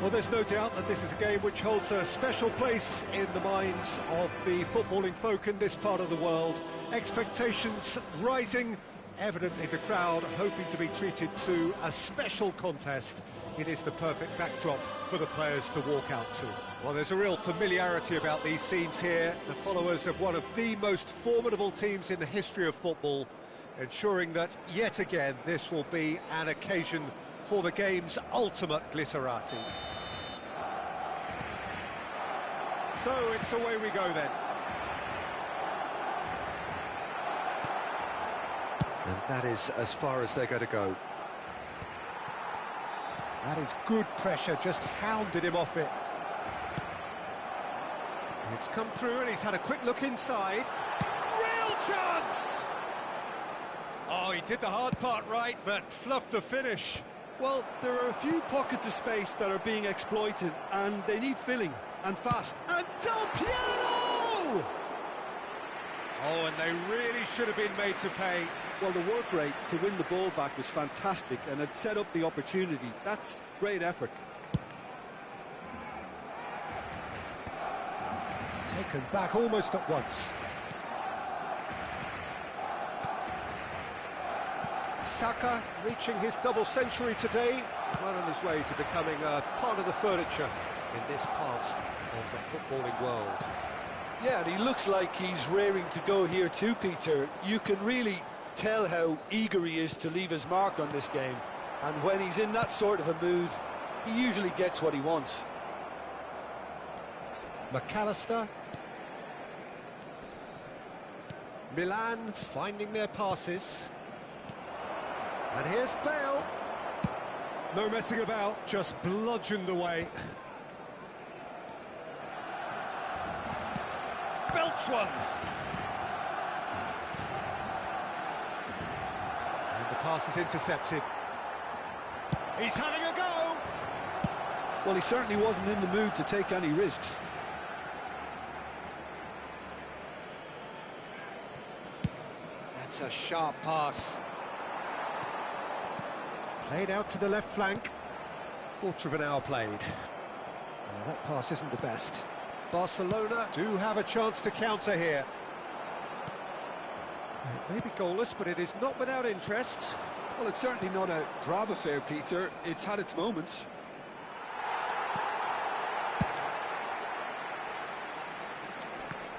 Well, there's no doubt that this is a game which holds a special place in the minds of the footballing folk in this part of the world. Expectations rising, evidently the crowd hoping to be treated to a special contest. It is the perfect backdrop for the players to walk out to. Well, there's a real familiarity about these scenes here. The followers of one of the most formidable teams in the history of football, ensuring that, yet again, this will be an occasion for the game's ultimate glitterati. So it's away we go then. And that is as far as they're going to go. That is good pressure, just hounded him off it. It's come through and he's had a quick look inside. Real chance! Oh, he did the hard part right, but fluffed the finish. Well, there are a few pockets of space that are being exploited, and they need filling, and fast. And Del Piero! Oh, and they really should have been made to pay. Well, the work rate to win the ball back was fantastic, and it set up the opportunity. That's great effort. Taken back almost at once. Saka reaching his double century today, well on his way to becoming a part of the furniture in this part of the footballing world. Yeah, and he looks like he's raring to go here too, Peter. You can really tell how eager he is to leave his mark on this game, and when he's in that sort of a mood, he usually gets what he wants. McAllister. Milan finding their passes. And here's Bale. No messing about, just bludgeoned away. Belts one. And the pass is intercepted. He's having a go. Well, he certainly wasn't in the mood to take any risks. That's a sharp pass. Played out to the left flank. Quarter of an hour played. Oh, that pass isn't the best. Barcelona do have a chance to counter here. It may be goalless, but it is not without interest. Well, it's certainly not a drab affair, Peter. It's had its moments.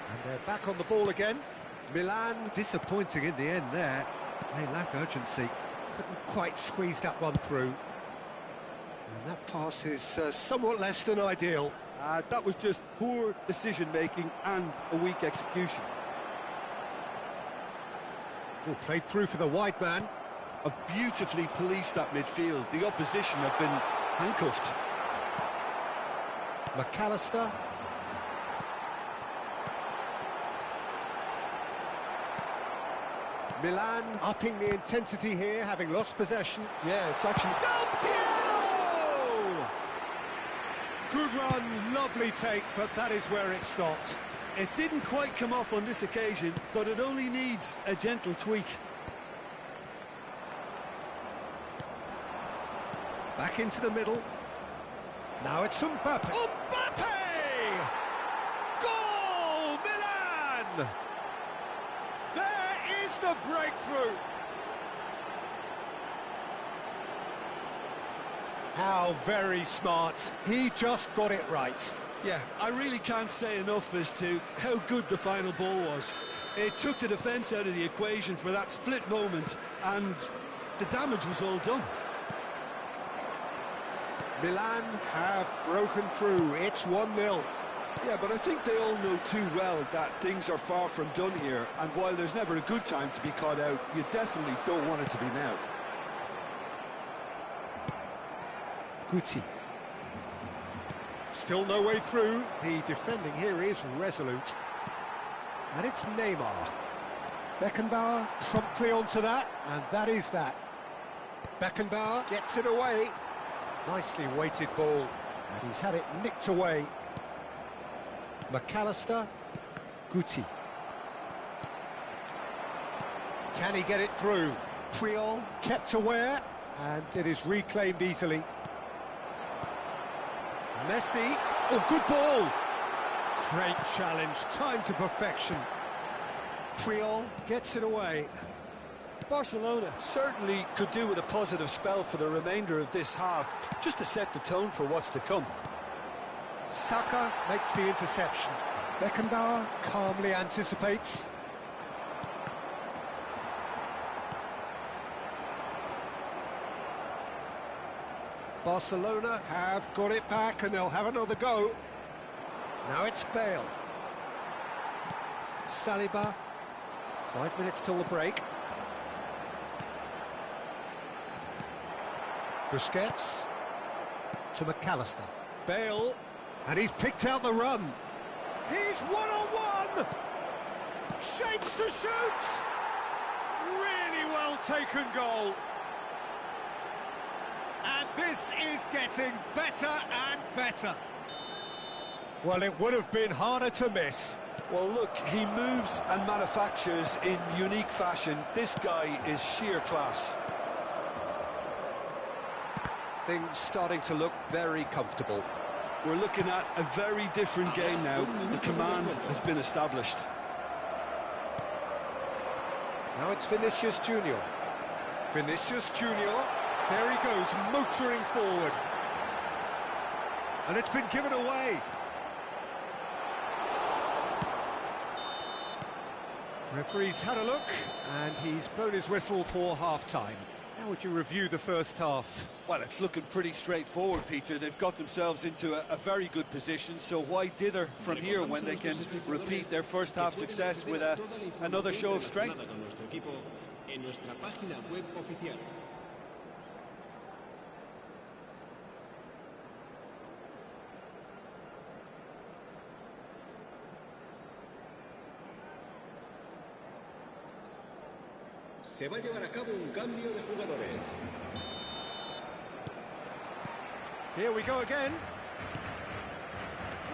And they're back on the ball again. Milan disappointing in the end there. They lack urgency. Couldn't quite squeeze that one through. And that pass is somewhat less than ideal. That was just poor decision-making and a weak execution. Oh, played through for the wide man. Have beautifully policed that midfield. The opposition have been handcuffed. McAllister. Milan upping the intensity here, having lost possession. Yeah, it's actually... Del Piero! Good run, lovely take, but that is where it stopped. It didn't quite come off on this occasion, but it only needs a gentle tweak. Back into the middle. Now it's Mbappe. Mbappe! Goal, Milan! There is the breakthrough. How very smart. He just got it right. Yeah, I really can't say enough as to how good the final ball was. It took the defence out of the equation for that split moment, and the damage was all done. Milan have broken through. It's 1-0. Yeah, but I think they all know too well that things are far from done here, and while there's never a good time to be caught out, you definitely don't want it to be now. Guti. Still no way through. The defending here is resolute. And it's Neymar. Beckenbauer promptly onto that, and that is that. Beckenbauer gets it away. Nicely weighted ball, and he's had it nicked away. McAllister. Guti. Can he get it through? Puyol kept aware, and it is reclaimed easily. Messi. Oh, good ball. Great challenge, time to perfection. Triol gets it away. Barcelona certainly could do with a positive spell for the remainder of this half, just to set the tone for what's to come. Saka makes the interception. Beckenbauer calmly anticipates. Barcelona have got it back and they'll have another go. Now it's Bale. Saliba. 5 minutes till the break. Busquets to McAllister. Bale. And he's picked out the run. He's one-on-one! Shapes to shoot! Really well taken goal. And this is getting better and better. Well, it would have been harder to miss. Well, look, he moves and manufactures in unique fashion. This guy is sheer class. Things starting to look very comfortable. We're looking at a very different game now. The command has been established. Now it's Vinicius Junior. Vinicius Junior, there he goes, motoring forward. And it's been given away. Referee's had a look, and he's blown his whistle for half-time. How would you review the first half? Well, it's looking pretty straightforward, Peter. They've got themselves into a very good position, so why dither from here when they can repeat their first half success with another show of strength? Se va a llevar a cabo un cambio de jugadores. Here we go again.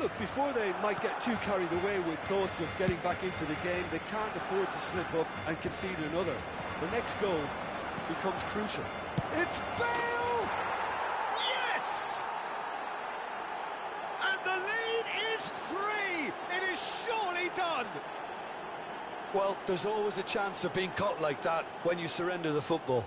Look, before they might get too carried away with thoughts of getting back into the game, they can't afford to slip up and concede another. The next goal becomes crucial. It's Bale! Yes! And the lead is 3! It is surely done! Well, there's always a chance of being caught like that when you surrender the football.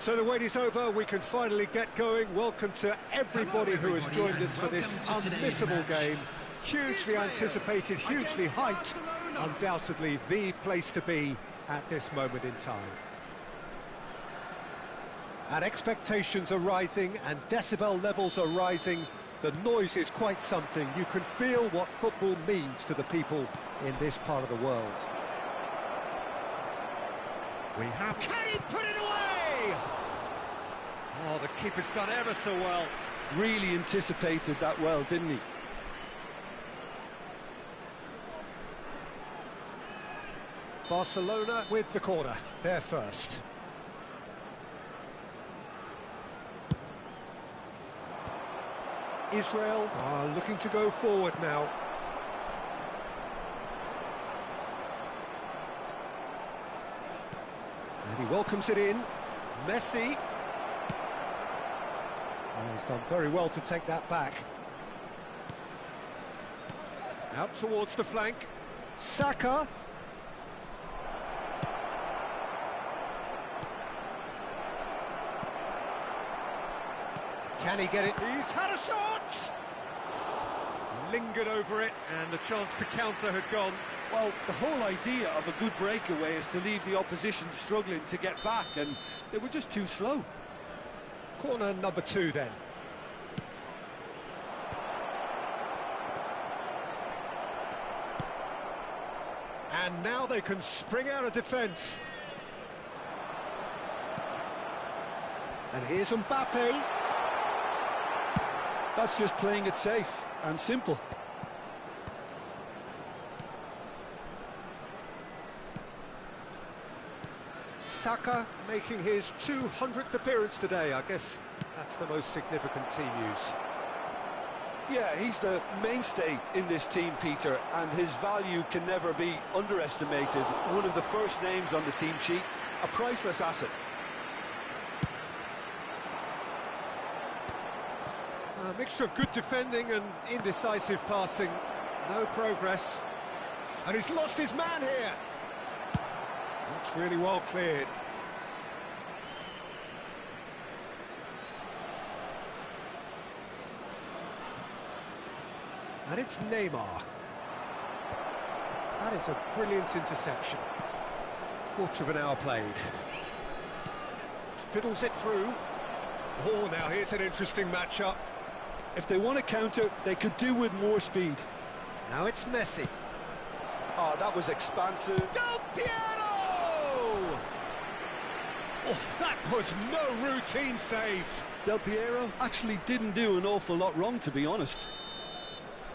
So the wait is over, we can finally get going. Welcome to everybody who has joined us for this unmissable game. Hugely anticipated, hugely hyped, undoubtedly the place to be at this moment in time. And expectations are rising and decibel levels are rising. The noise is quite something. You can feel what football means to the people in this part of the world. We have... Can he put it away? Oh, the keeper's done ever so well. Really anticipated that well, didn't he? Barcelona with the corner, they're first. Israel are looking to go forward now. And he welcomes it in. Messi. Oh, he's done very well to take that back. Out towards the flank. Saka. Can he get it? He's had a shot! Lingered over it, and the chance to counter had gone. Well, the whole idea of a good breakaway is to leave the opposition struggling to get back, and they were just too slow. Corner number 2 then. And now they can spring out of defence. And here's Mbappe. That's just playing it safe and simple. Saka making his 200th appearance today. I guess that's the most significant team news. Yeah, he's the mainstay in this team, Peter, and his value can never be underestimated. One of the first names on the team sheet, a priceless asset. A mixture of good defending and indecisive passing. No progress. And he's lost his man here. That's really well cleared. And it's Neymar. That is a brilliant interception. Quarter of an hour played. Fiddles it through. Oh, now here's an interesting matchup. If they want to counter, they could do with more speed. Now it's Messi. Oh, that was expansive. Del Piero! Oh, that was no routine save. Del Piero actually didn't do an awful lot wrong, to be honest.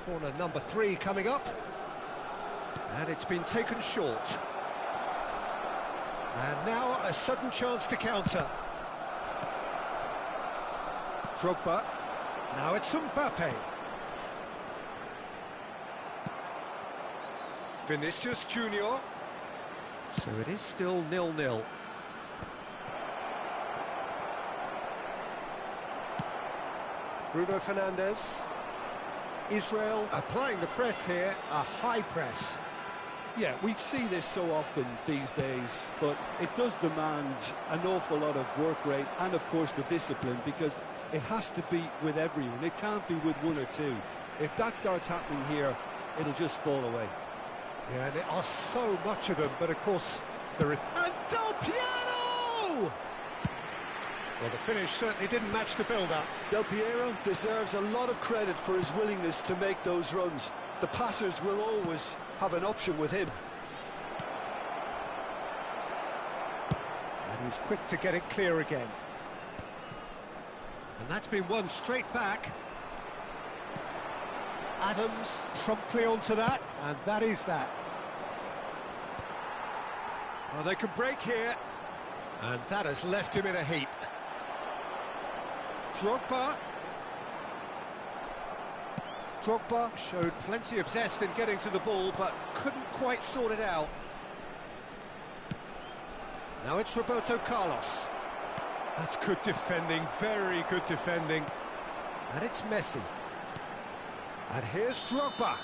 Corner number 3 coming up. And it's been taken short. And now a sudden chance to counter. Drogba. Now it's Mbappe. Vinicius Junior. So it is still 0-0. Bruno Fernandes. Israel applying the press here, a high press. Yeah, we see this so often these days, but it does demand an awful lot of work rate and, of course, the discipline, because it has to be with everyone. It can't be with one or two. If that starts happening here, it'll just fall away. Yeah, and there are so much of them, but of course, there is... And Del Piero! Well, the finish certainly didn't match the build-up. Del Piero deserves a lot of credit for his willingness to make those runs. The passers will always have an option with him. And he's quick to get it clear again. And that's been won straight back. Adams promptly onto that, and that is that. Well, they can break here, and that has left him in a heap. Drogba showed plenty of zest in getting to the ball, but couldn't quite sort it out. Now it's Roberto Carlos. That's good defending, very good defending. And it's Messi. And here's Drogba.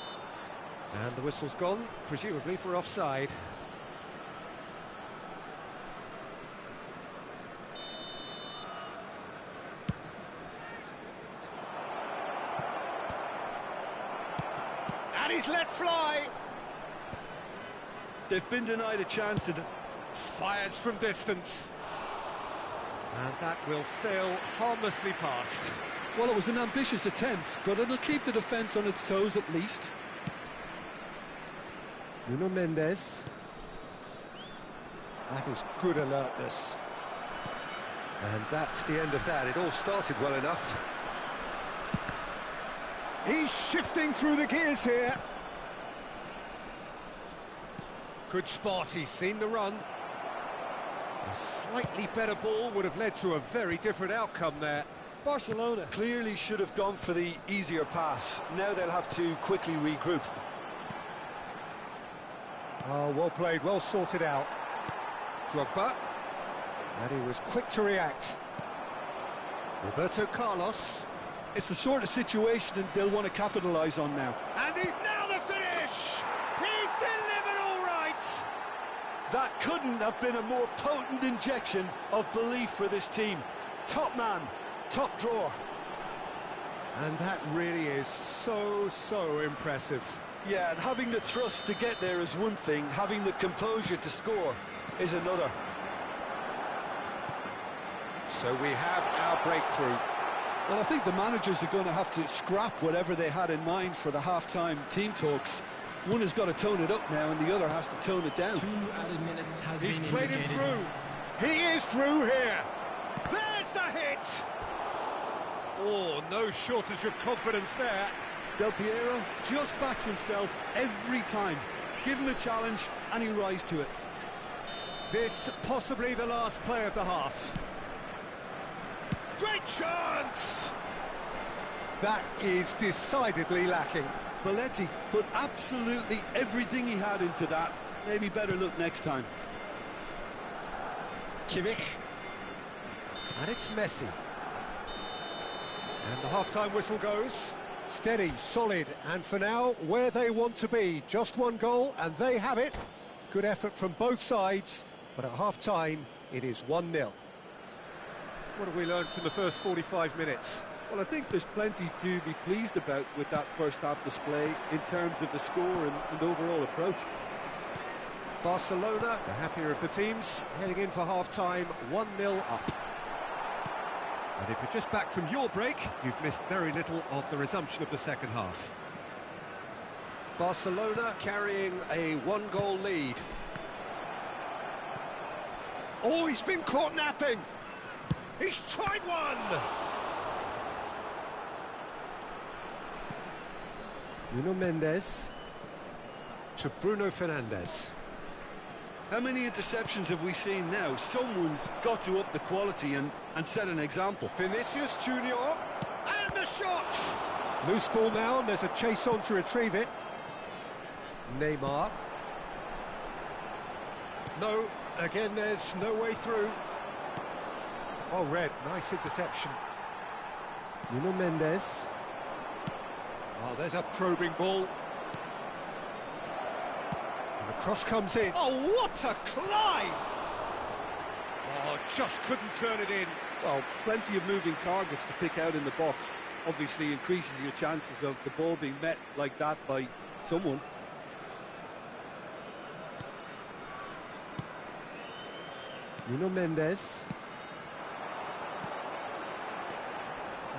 And the whistle's gone, presumably for offside. And he's let fly. They've been denied a chance to... Fires from distance. And that will sail harmlessly past. Well, it was an ambitious attempt, but it'll keep the defence on its toes at least. Nuno Mendes. That is good alertness. And that's the end of that. It all started well enough. He's shifting through the gears here. Good spot, he's seen the run. A slightly better ball would have led to a very different outcome there. Barcelona Clearly should have gone for the easier pass. Now they'll have to quickly regroup. Oh, well played, well sorted out. Drogba. And he was quick to react. Roberto Carlos. It's the sort of situation that they'll want to capitalise on now. And he's now the finish! He's delivered all right! That couldn't have been a more potent injection of belief for this team. Top man, top drawer. And that really is so impressive. Yeah, and having the thrust to get there is one thing, having the composure to score is another. So we have our breakthrough. Well, I think the managers are going to have to scrap whatever they had in mind for the half-time team talks. One has got to tone it up now and the other has to tone it down. 2 added minutes has He's been played him indicated. through. He is through here. There's the hit! Oh, no shortage of confidence there. Del Piero just backs himself every time. Give him a challenge and he'll rise to it. This possibly the last play of the half. Great chance! That is decidedly lacking. Belletti put absolutely everything he had into that. Maybe better look next time. Kimmich. And it's Messi. And the half-time whistle goes. Steady, solid, and for now, where they want to be. Just one goal, and they have it. Good effort from both sides, but at half-time, it is 1-0. What have we learned from the first 45 minutes? Well, I think there's plenty to be pleased about with that first half display in terms of the score and overall approach. Barcelona, the happier of the teams, heading in for half-time, 1-0 up. And if you're just back from your break, you've missed very little of the resumption of the second half. Barcelona carrying a one-goal lead. Oh, he's been caught napping! He's tried one! Nuno Mendes to Bruno Fernandes. How many interceptions have we seen now? Someone's got to up the quality and set an example. Vinicius Junior, and the shot! Loose ball now, and there's a chase on to retrieve it. Neymar. No, again there's no way through. Oh, red, nice interception. Nuno Mendes. Oh, there's a probing ball. And the cross comes in. Oh, what a climb! Oh, just couldn't turn it in. Well, plenty of moving targets to pick out in the box. Obviously increases your chances of the ball being met like that by someone. Nuno Mendes.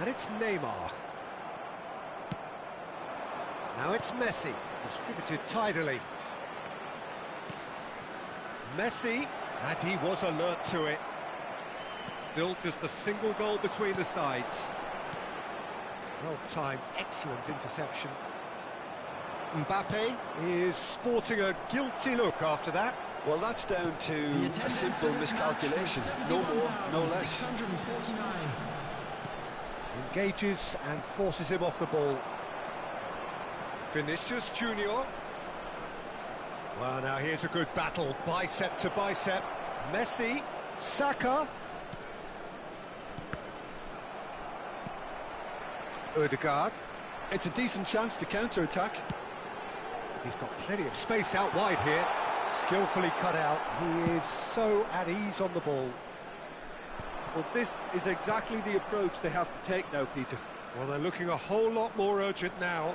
And it's Neymar. Now it's Messi, distributed tidily. Messi, and he was alert to it. Still just a single goal between the sides. Well-timed, excellent interception. Mbappe is sporting a guilty look after that. Well, that's down to a simple miscalculation. No more, no less. 649. Engages and forces him off the ball. Vinicius Junior. Well, now here's a good battle, bicep to bicep. Messi, Saka. Ødegaard. It's a decent chance to counter-attack. He's got plenty of space out wide here. Skillfully cut out. He is so at ease on the ball. Well, this is exactly the approach they have to take now, Peter. Well, they're looking a whole lot more urgent now.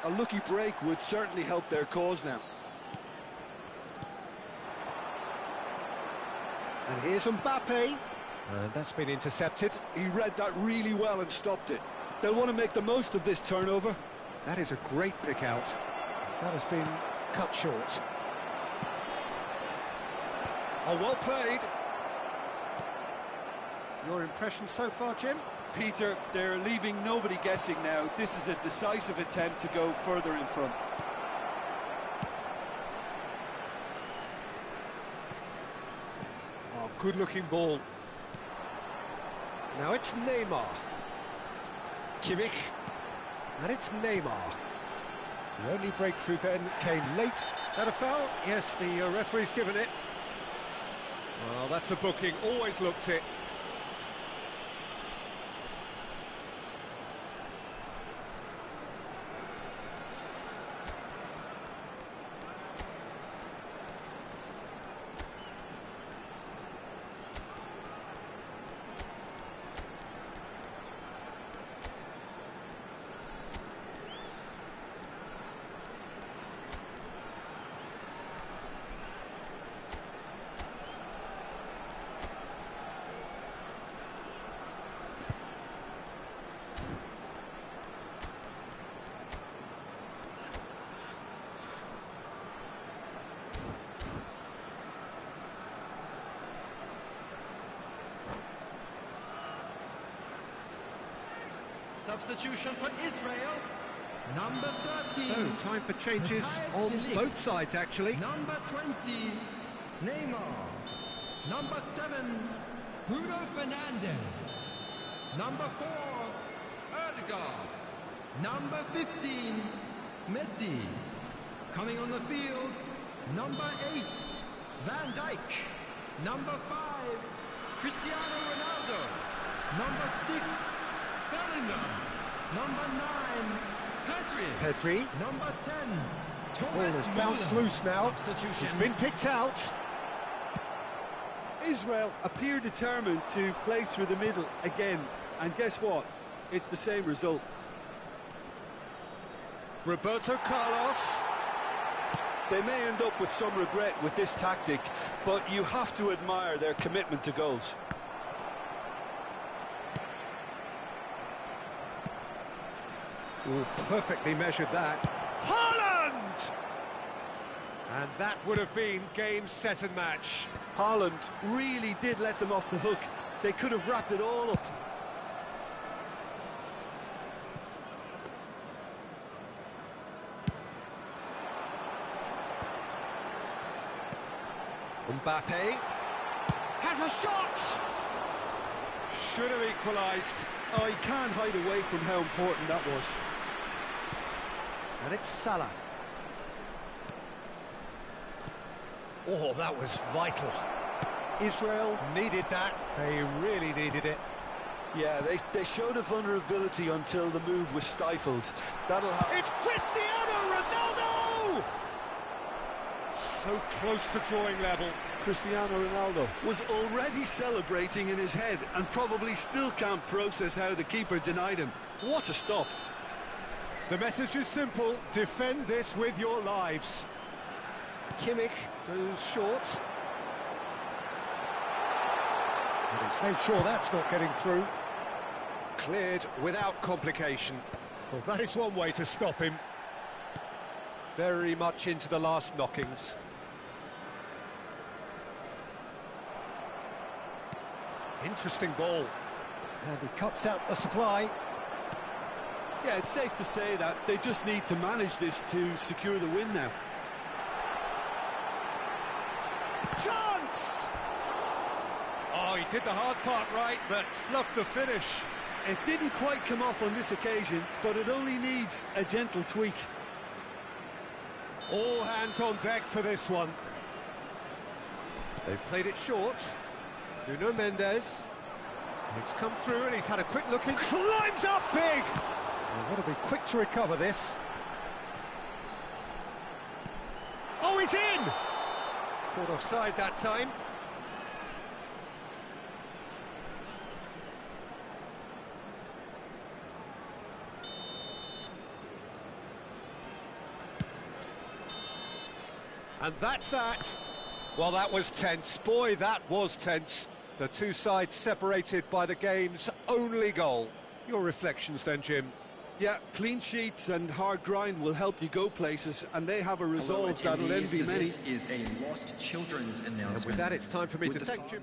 A lucky break would certainly help their cause now. And here's Mbappe. And that's been intercepted. He read that really well and stopped it. They'll want to make the most of this turnover. That is a great pick out. That has been cut short. Oh, well played. Your impression so far, Jim? Peter, they're leaving nobody guessing now. This is a decisive attempt to go further in front. Oh, good-looking ball. Now it's Neymar. Kimmich. And it's Neymar. The only breakthrough then came late. That a foul? Yes, the referee's given it. Well, that's a booking. Always looked it. Substitution for Israel, number 13. So, time for changes on both sides, actually. Number 20, Neymar. Number 7, Bruno Fernandes. Number 4, Erdegaard. Number 15, Messi. Coming on the field, number 8, Van Dijk. Number 5, Cristiano Ronaldo. Number 6, Bellingham. Number 9, Pedri. Number 10, Ball has bounced loose now. It's been picked out. Israel appear determined to play through the middle again. And guess what? It's the same result. Roberto Carlos. They may end up with some regret with this tactic, but you have to admire their commitment to goals. Oh, perfectly measured that. Haaland! And that would have been game, set and match. Haaland really did let them off the hook. They could have wrapped it all up. Mbappe has a shot! Should have equalised. Oh, he can't hide away from how important that was. And it's Salah. Oh, that was vital. Israel needed that. They really needed it. Yeah, they showed a vulnerability until the move was stifled. That'll happen. It's Cristiano Ronaldo! So close to drawing level. Cristiano Ronaldo was already celebrating in his head and probably still can't process how the keeper denied him. What a stop. The message is simple. Defend this with your lives. Kimmich goes short. And he's made sure that's not getting through. Cleared without complication. Well, that is one way to stop him. Very much into the last knockings. Interesting ball. And he cuts out the supply. Yeah, it's safe to say that they just need to manage this to secure the win now. Chance! Oh, he did the hard part right, but fluffed the finish. It didn't quite come off on this occasion, but it only needs a gentle tweak. All hands on deck for this one. They've played it short. Nuno Mendes. It's come through and he's had a quick look in. Climbs up big! They've got to be quick to recover this. Oh, he's in! Caught offside that time. And that's that. Well, that was tense. Boy, that was tense. The two sides separated by the game's only goal. Your reflections then, Jim? Yeah, clean sheets and hard grind will help you go places, and they have a resolve that'll envy many. This is a lost children's announcement. And with that, it's time for me to thank Jim.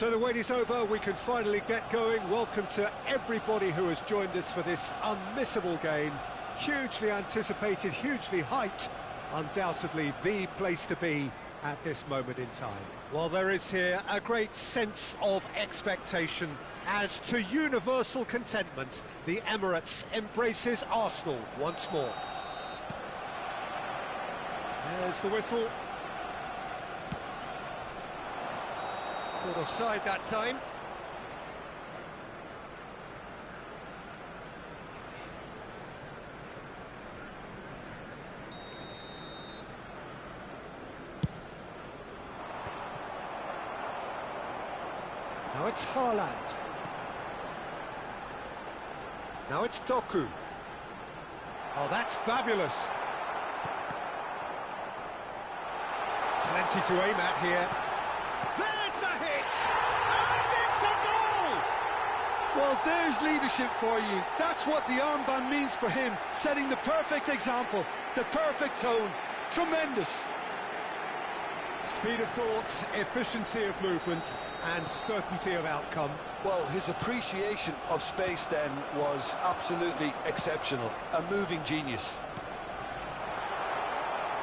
So the wait is over, we can finally get going. Welcome to everybody who has joined us for this unmissable game. Hugely anticipated, hugely hyped, undoubtedly the place to be at this moment in time. Well, there is here a great sense of expectation as to universal contentment. The Emirates embraces Arsenal once more. There's the whistle. Caught offside that time. Now it's Haaland. Now it's Doku. Oh, that's fabulous. Plenty to aim at here. There's the hit! And it's a goal! Well, there's leadership for you. That's what the armband means for him, setting the perfect example, the perfect tone. Tremendous. Speed of thought, efficiency of movement, and certainty of outcome. Well, his appreciation of space then was absolutely exceptional. A moving genius.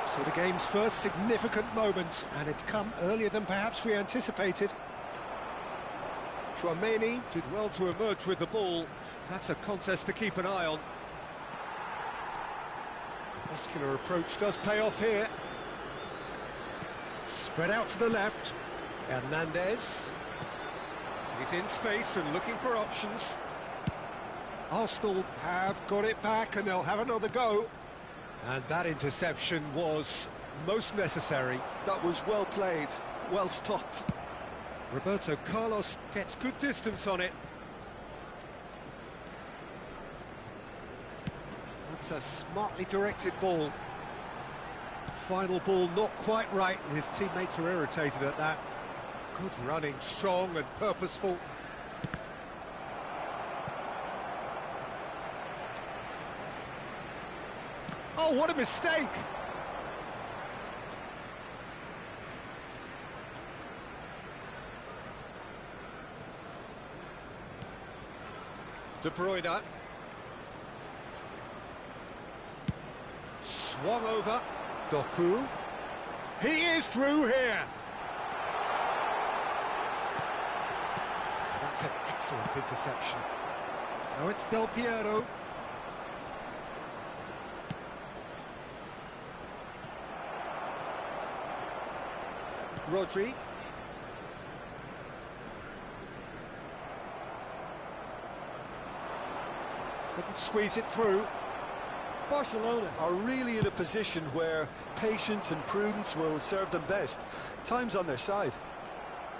So the game's first significant moment, and it's come earlier than perhaps we anticipated. Chouameni did well to emerge with the ball. That's a contest to keep an eye on. Muscular approach does pay off here. Spread out to the left. Hernandez. He's in space and looking for options. Arsenal have got it back and they'll have another go. And that interception was most necessary. That was well played, well stopped. Roberto Carlos gets good distance on it. That's a smartly directed ball. Final ball not quite right, and his teammates are irritated at that. Good running, strong and purposeful. Oh, what a mistake! De Bruyne. Swung over. Doku. He is through here. That's an excellent interception. Now it's Del Piero. Rodri. Couldn't squeeze it through. Barcelona are really in a position where patience and prudence will serve them best. Time's on their side.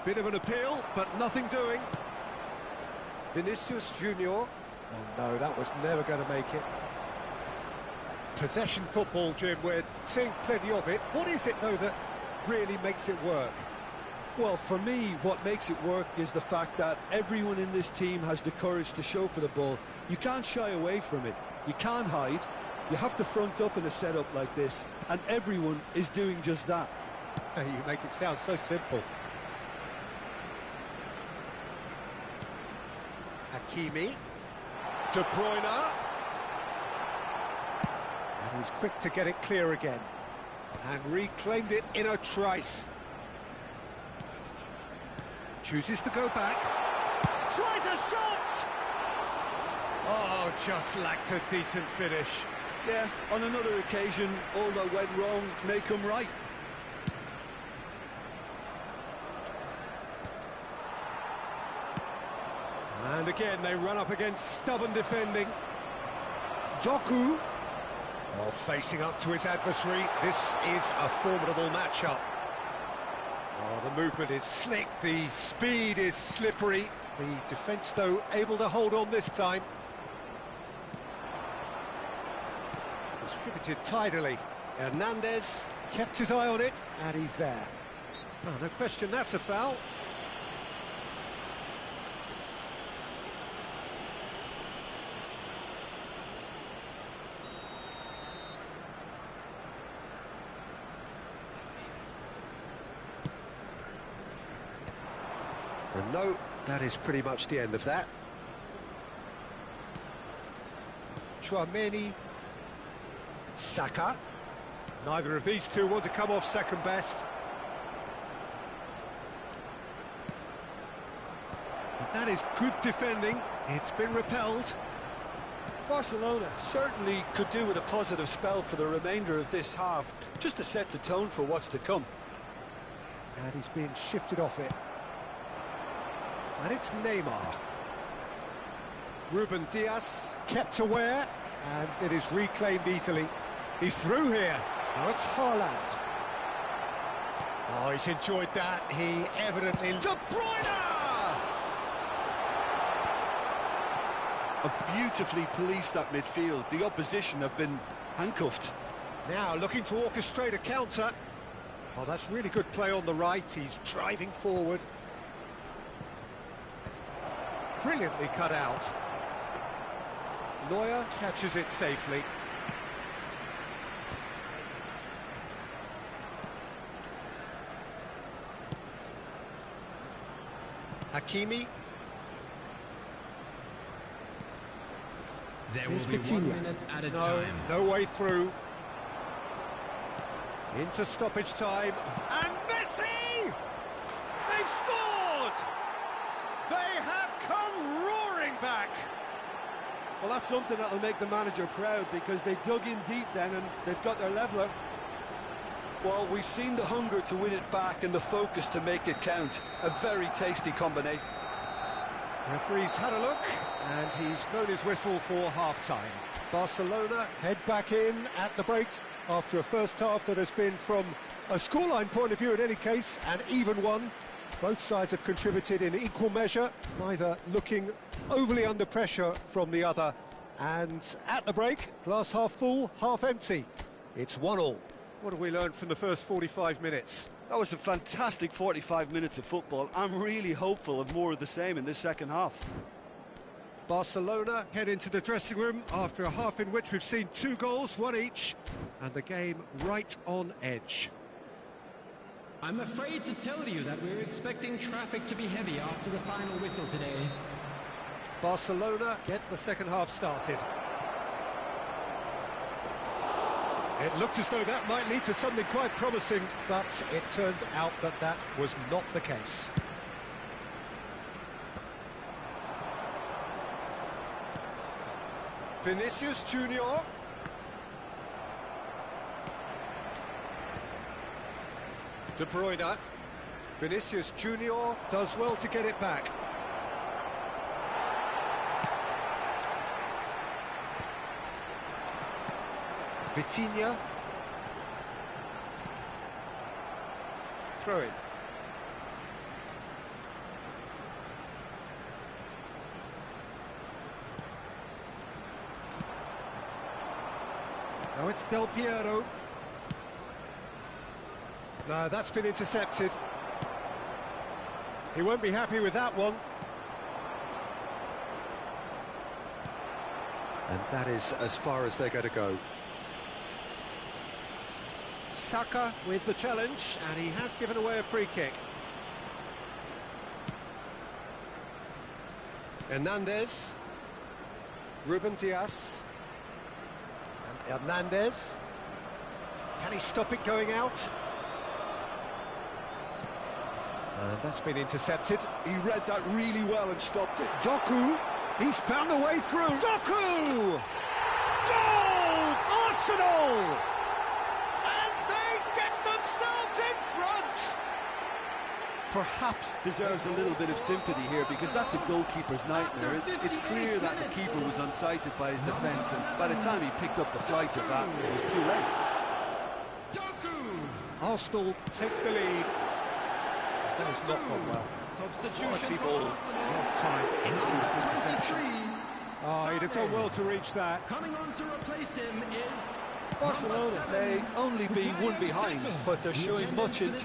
Bit of an appeal, but nothing doing. Vinicius Junior. Oh no, that was never going to make it. Possession football, Jim, we're seeing plenty of it. What is it, though, that really makes it work? Well, for me, what makes it work is the fact that everyone in this team has the courage to show for the ball. You can't shy away from it. You can't hide. You have to front up in a setup like this, and everyone is doing just that. You make it sound so simple. Hakimi. De Bruyne. And he's quick to get it clear again. And reclaimed it in a trice. Chooses to go back. Tries a shot! Oh, just lacked a decent finish. Yeah, on another occasion, all that went wrong may come right. And again, they run up against stubborn defending. Doku. Oh, facing up to his adversary. This is a formidable matchup. Oh, the movement is slick, the speed is slippery. The defence, though, able to hold on this time. Distributed tidily. Hernandez kept his eye on it, and he's there. Oh, no question, that's a foul. And no, that is pretty much the end of that. Chouameni, Saka. Neither of these two want to come off second best. But that is good defending. It's been repelled. Barcelona certainly could do with a positive spell for the remainder of this half, just to set the tone for what's to come. And he's being shifted off it. And it's Neymar. Ruben Dias kept aware, and it is reclaimed easily. He's through here. Now it's Haaland. Oh, he's enjoyed that. He evidently... De Bruyne! Beautifully policed that midfield. The opposition have been handcuffed. Now looking to orchestrate a counter. Oh, that's really good play on the right. He's driving forward. Brilliantly cut out. Neuer catches it safely. Hakimi. There will be 1 minute at a time. No way through. Into stoppage time. And Messi! They've scored! They have come roaring back! Well, that's something that'll make the manager proud, because they dug in deep then and they've got their leveller. Well, we've seen the hunger to win it back and the focus to make it count. A very tasty combination. Referee's had a look, and he's blown his whistle for half-time. Barcelona head back in at the break after a first half that has been, from a scoreline point of view in any case, an even one. Both sides have contributed in equal measure, neither looking overly under pressure from the other. And at the break, glass half full, half empty. It's 1-1. What have we learned from the first 45 minutes? That was a fantastic 45 minutes of football. I'm really hopeful of more of the same in this second half. Barcelona head into the dressing room after a half in which we've seen 2 goals, 1 each, and the game right on edge. I'm afraid to tell you that we're expecting traffic to be heavy after the final whistle today. Barcelona get the second half started. It looked as though that might lead to something quite promising, but it turned out that that was not the case. Vinicius Junior. De Bruyne. Vinicius Junior does well to get it back. Vitinha. Throw in. Now it's Del Piero. No, that's been intercepted. He won't be happy with that one. And that is as far as they're going to go. Saka with the challenge, and he has given away a free kick. Hernandez. Ruben Dias. And Hernandez. Can he stop it going out? And that's been intercepted. He read that really well and stopped it. Doku, he's found a way through. Doku! Goal! Arsenal! And they get themselves in front! Perhaps deserves a little bit of sympathy here, because that's a goalkeeper's nightmare. It's clear that the keeper was unsighted by his defence, and by the time he picked up the flight of that, it was too late. Arsenal take the lead. That has not gone well. Quality ball, long time, excellent interception. Oh, he'd have done well to reach that. Coming on to replace him is Barcelona may only be one behind, but they're showing much in terms